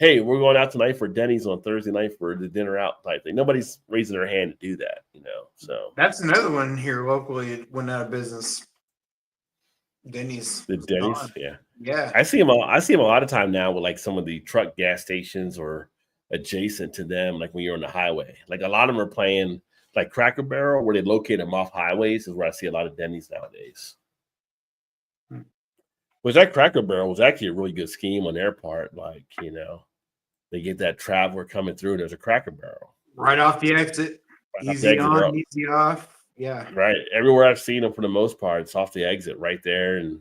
hey, we're going out tonight for Denny's on Thursday night for the dinner out type thing. Nobody's raising their hand to do that, So that's another one here locally. It went out of business. Denny's. The Denny's, yeah. I see them a lot of time now with like some of the truck gas stations or adjacent to them, like when you're on the highway. Like a lot of them are playing like Cracker Barrel, where they locate them off highways, is where I see a lot of Denny's nowadays. Which that Cracker Barrel was actually a really good scheme on their part. Like, they get that traveler coming through. There's a Cracker Barrel right off the exit. Easy on, easy off. Yeah. Right. Everywhere I've seen them, for the most part, it's off the exit right there. And,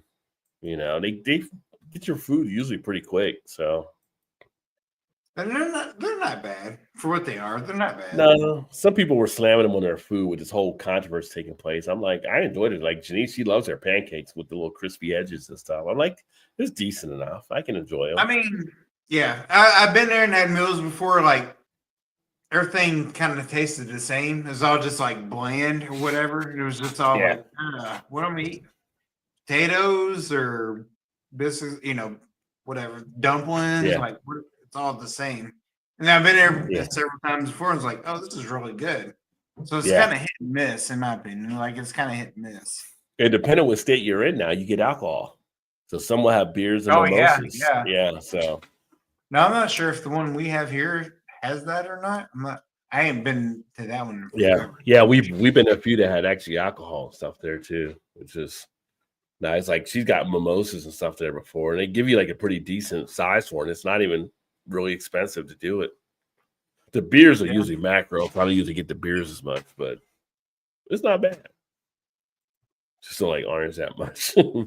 they get your food usually pretty quick. So. And they're not bad for what they are. They're not bad. No, some people were slamming them on their food with this whole controversy taking place. I'm like, I enjoyed it. Like Janice, she loves her pancakes with the little crispy edges and stuff. I'm like, it's decent enough. I can enjoy them. I mean, yeah, I've been there and had meals before. Like everything kind of tasted the same. It was all just like bland or whatever. It was just all like, what am I eating? Potatoes or biscuits, whatever, dumplings. Yeah. Like it's all the same. And I've been there several times before. And it's like, oh, this is really good. So it's kind of hit and miss, in my opinion. Like it's kind of hit and miss. And depending on what state you're in now, you get alcohol. So some will have beers and mimosas. Yeah. So. Now I'm not sure if the one we have here has that or not. I ain't been to that one. Yeah. We've been to a few that had actually alcohol and stuff there too, which is nice. Like she's got mimosas and stuff there before, and they give you like a pretty decent size for it. It's not even really expensive to do it. The beers are usually macro. Probably usually get the beers as much, but it's not bad. Just don't like orange that much. A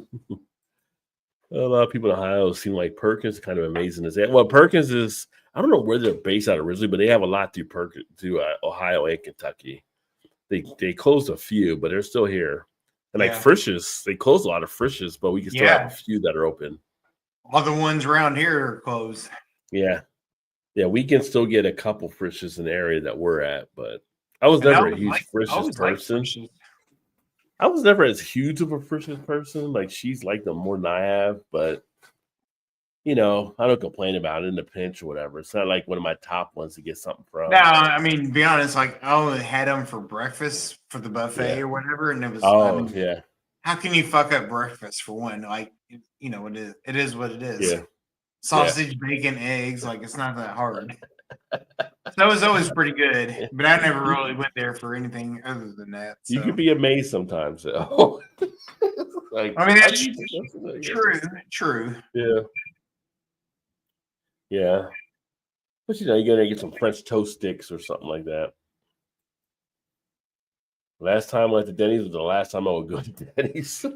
lot of people in Ohio seem like Perkins, kind of amazing as that. Well, Perkins is, I don't know where they're based out originally, but they have a lot through Ohio and Kentucky. They closed a few, but they're still here. And like Frisch's, they closed a lot of Frisch's, but we can still have a few that are open. All the ones around here are closed. Yeah. Yeah, we can still get a couple Frisch's in the area that we're at, but I was never a huge Frisch's person. I was never as huge of a Frisch's person. Like she's liked them more than I have, but I don't complain about it in the pinch or whatever. It's not like one of my top ones to get something from. No, I mean, to be honest, like I only had them for breakfast for the buffet Yeah. or whatever, and it was. Yeah. How can you fuck up breakfast for one? Like, it is. It is what it is. Yeah. Sausage, bacon, eggs. Like, it's not that hard. That was always pretty good, but I never really went there for anything other than that. So. You could be amazed sometimes. Though. I mean, that's true. Yeah. Yeah. But you're gonna get some French toast sticks or something like that. Last time I went to Denny's was the last time I would go to Denny's.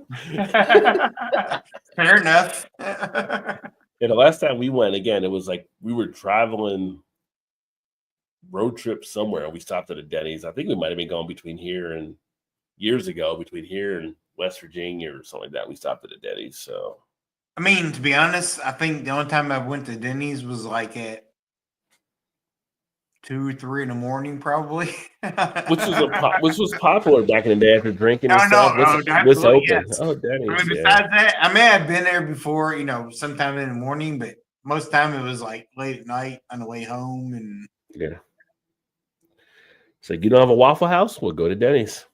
Fair enough. The last time we went, again, it was like we were traveling road trip somewhere and we stopped at a Denny's. I think we might have been going between here and West Virginia or something like that. We stopped at a Denny's. So, I mean, to be honest, I think the only time I went to Denny's was like at 2 or 3 in the morning, probably. which was popular back in the day after drinking and stuff. What's open? Yes. Oh, Denny's. I mean, besides that, I may have been there before, sometime in the morning, but most of the time it was like late at night on the way home. And yeah. So you don't have a Waffle House? We'll go to Denny's.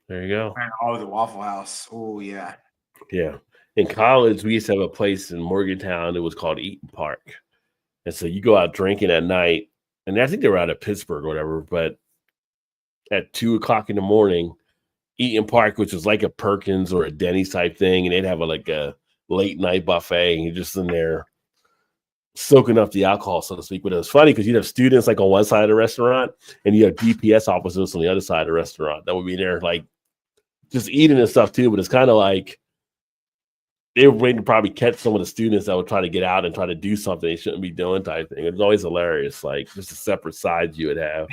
There you go. Oh, the Waffle House. Oh, yeah. Yeah. In college, we used to have a place in Morgantown. It was called Eaton Park. And so you go out drinking at night. And I think they were out of Pittsburgh or whatever. But at 2 o'clock in the morning, Eaton Park, which was like a Perkins or a Denny's type thing. And they'd have a late night buffet. And you're just in there soaking up the alcohol, so to speak. But it was funny because you'd have students like on one side of the restaurant and you have DPS officers on the other side of the restaurant that would be there like just eating and stuff too. But it's kind of like they were waiting to probably catch some of the students that would try to get out and try to do something they shouldn't be doing type thing. It was always hilarious, like just a separate sides you would have.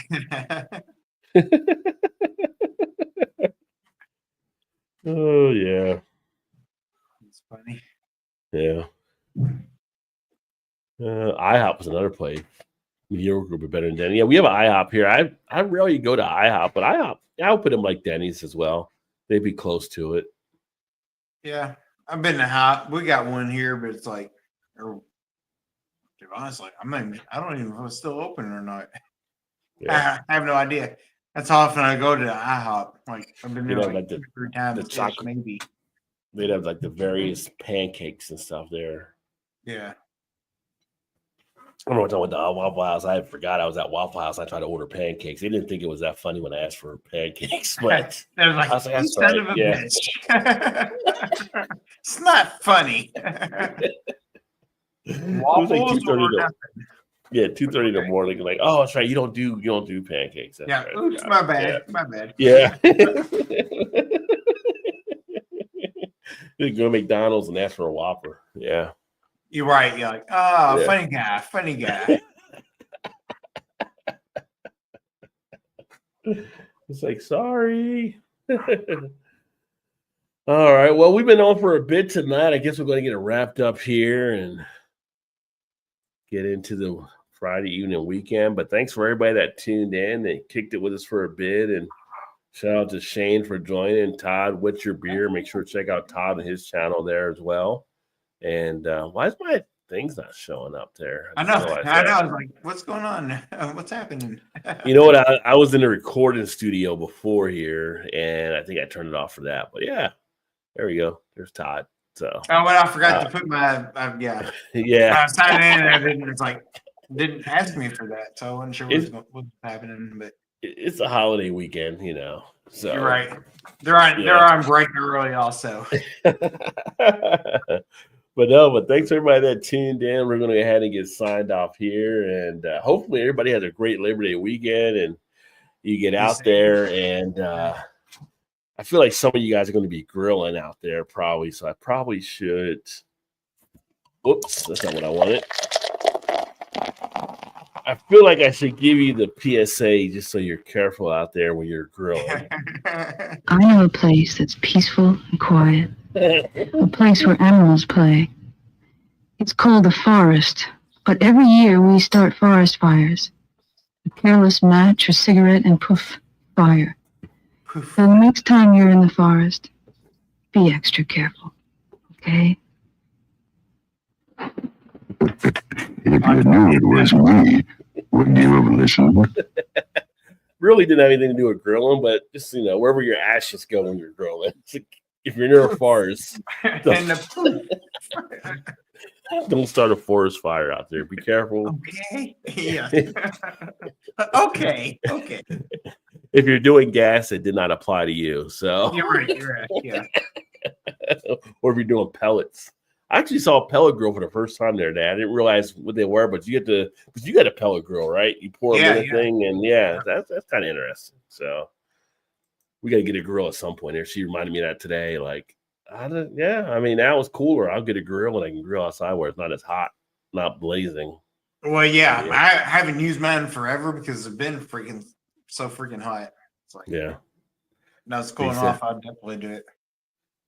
Oh yeah. It's funny. Yeah. IHOP was another place. Mediocre would be better than Denny. Yeah, we have an IHOP here. I rarely go to IHOP, but IHOP, I'll put them like Denny's as well. They'd be close to it. Yeah, I've been to IHOP. We got one here, but it's like, to be honest, like I don't even know if it's still open or not. Yeah. I have no idea. That's how often I go to IHOP. Like I've been there like 2 or 3 times. Maybe. They'd have like the various pancakes and stuff there. Yeah. I remember with the Waffle House. I forgot I was at Waffle House. I tried to order pancakes. They didn't think it was that funny when I asked for pancakes. But I was like, that's right. Bitch. It's not funny. Waffles it was like 2:30. Yeah, 2:30 in the morning. Like, oh, that's right. You don't do pancakes. That's right. Oops, my bad. Yeah. My bad. Yeah. You go to McDonald's and ask for a Whopper. Yeah. You're right. You're like, oh, yeah. Funny guy. It's like, sorry. All right. Well, we've been on for a bit tonight. I guess we're going to get it wrapped up here and get into the Friday evening weekend. But thanks for everybody that tuned in and kicked it with us for a bit. And shout out to Shane for joining. Todd, What's Your Beer? Make sure to check out Todd and his channel there as well. And why is my thing's not showing up there? I know. I was like, what's going on? What's happening? You know what? I was in the recording studio before here, and I think I turned it off for that. But yeah, there we go. There's Todd. So I forgot to put my yeah. I was signing in, and it's like didn't ask me for that, so I wasn't sure what was happening. But it's a holiday weekend, So you're right. They're on break early, also. But thanks everybody that tuned in. We're going to go ahead and get signed off here, and hopefully everybody has a great Labor Day weekend, and you get out there. And I feel like some of you guys are going to be grilling out there probably, so I probably should. Oops, that's not what I wanted. I feel like I should give you the PSA just so you're careful out there when you're grilling. I know a place that's peaceful and quiet. A place where animals play. It's called the forest, but every year we start forest fires. A careless match or cigarette and poof, fire. So the next time you're in the forest, be extra careful, okay? If you knew it was me, would you have listened? Really didn't have anything to do with grilling, but just wherever your ashes go when you're grilling. If you're near a forest, And the don't start a forest fire out there. Be careful. okay. Yeah. Okay. If you're doing gas, it did not apply to you. So, You're right. Yeah. or if you're doing pellets. I actually saw a pellet grill for the first time there, Dad. I didn't realize what they were, but you got a pellet grill, right? You pour them in a thing, and that's kind of interesting. So we got to get a grill at some point here. She reminded me of that today. Like, I mean, now it's cooler. I'll get a grill and I can grill outside where it's not as hot, not blazing. Well, yeah. I haven't used mine forever because it's been so freaking hot. It's like, now it's cooling off. I'll definitely do it.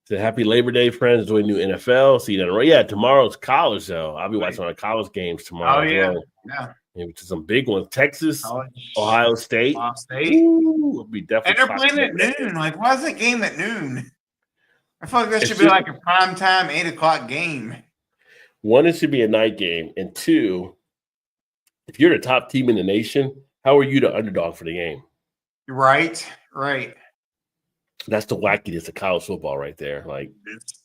So happy Labor Day, friends. Doing new NFL. See you then. Yeah, tomorrow's college, though. I'll be watching the college games tomorrow. Oh, yeah. Yeah. Maybe to some big ones. Texas, College. Ohio State. Ooh, will be definitely. And they're playing at noon. Like, why is that game at noon? I feel like that should be like a prime time 8 o'clock game. One, it should be a night game. And two, if you're the top team in the nation, how are you the underdog for the game? Right. That's the wackiness of college football right there. Like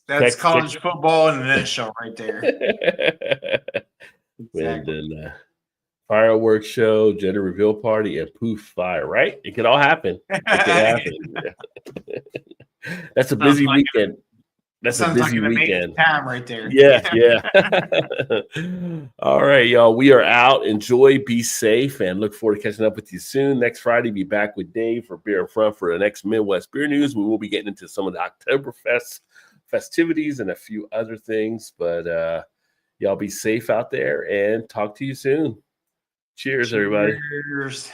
that's college football in a nutshell right there. Exactly. And then fireworks show, gender reveal party, and poof fire. Right? It could all happen. That's a busy weekend. That's a busy weekend. Time right there. Yeah. All right, y'all. We are out. Enjoy, be safe, and look forward to catching up with you soon. Next Friday, be back with Dave for Beer in Front for the next Midwest Beer News. We will be getting into some of the Oktoberfest festivities and a few other things. But y'all be safe out there and talk to you soon. Cheers, everybody. Cheers.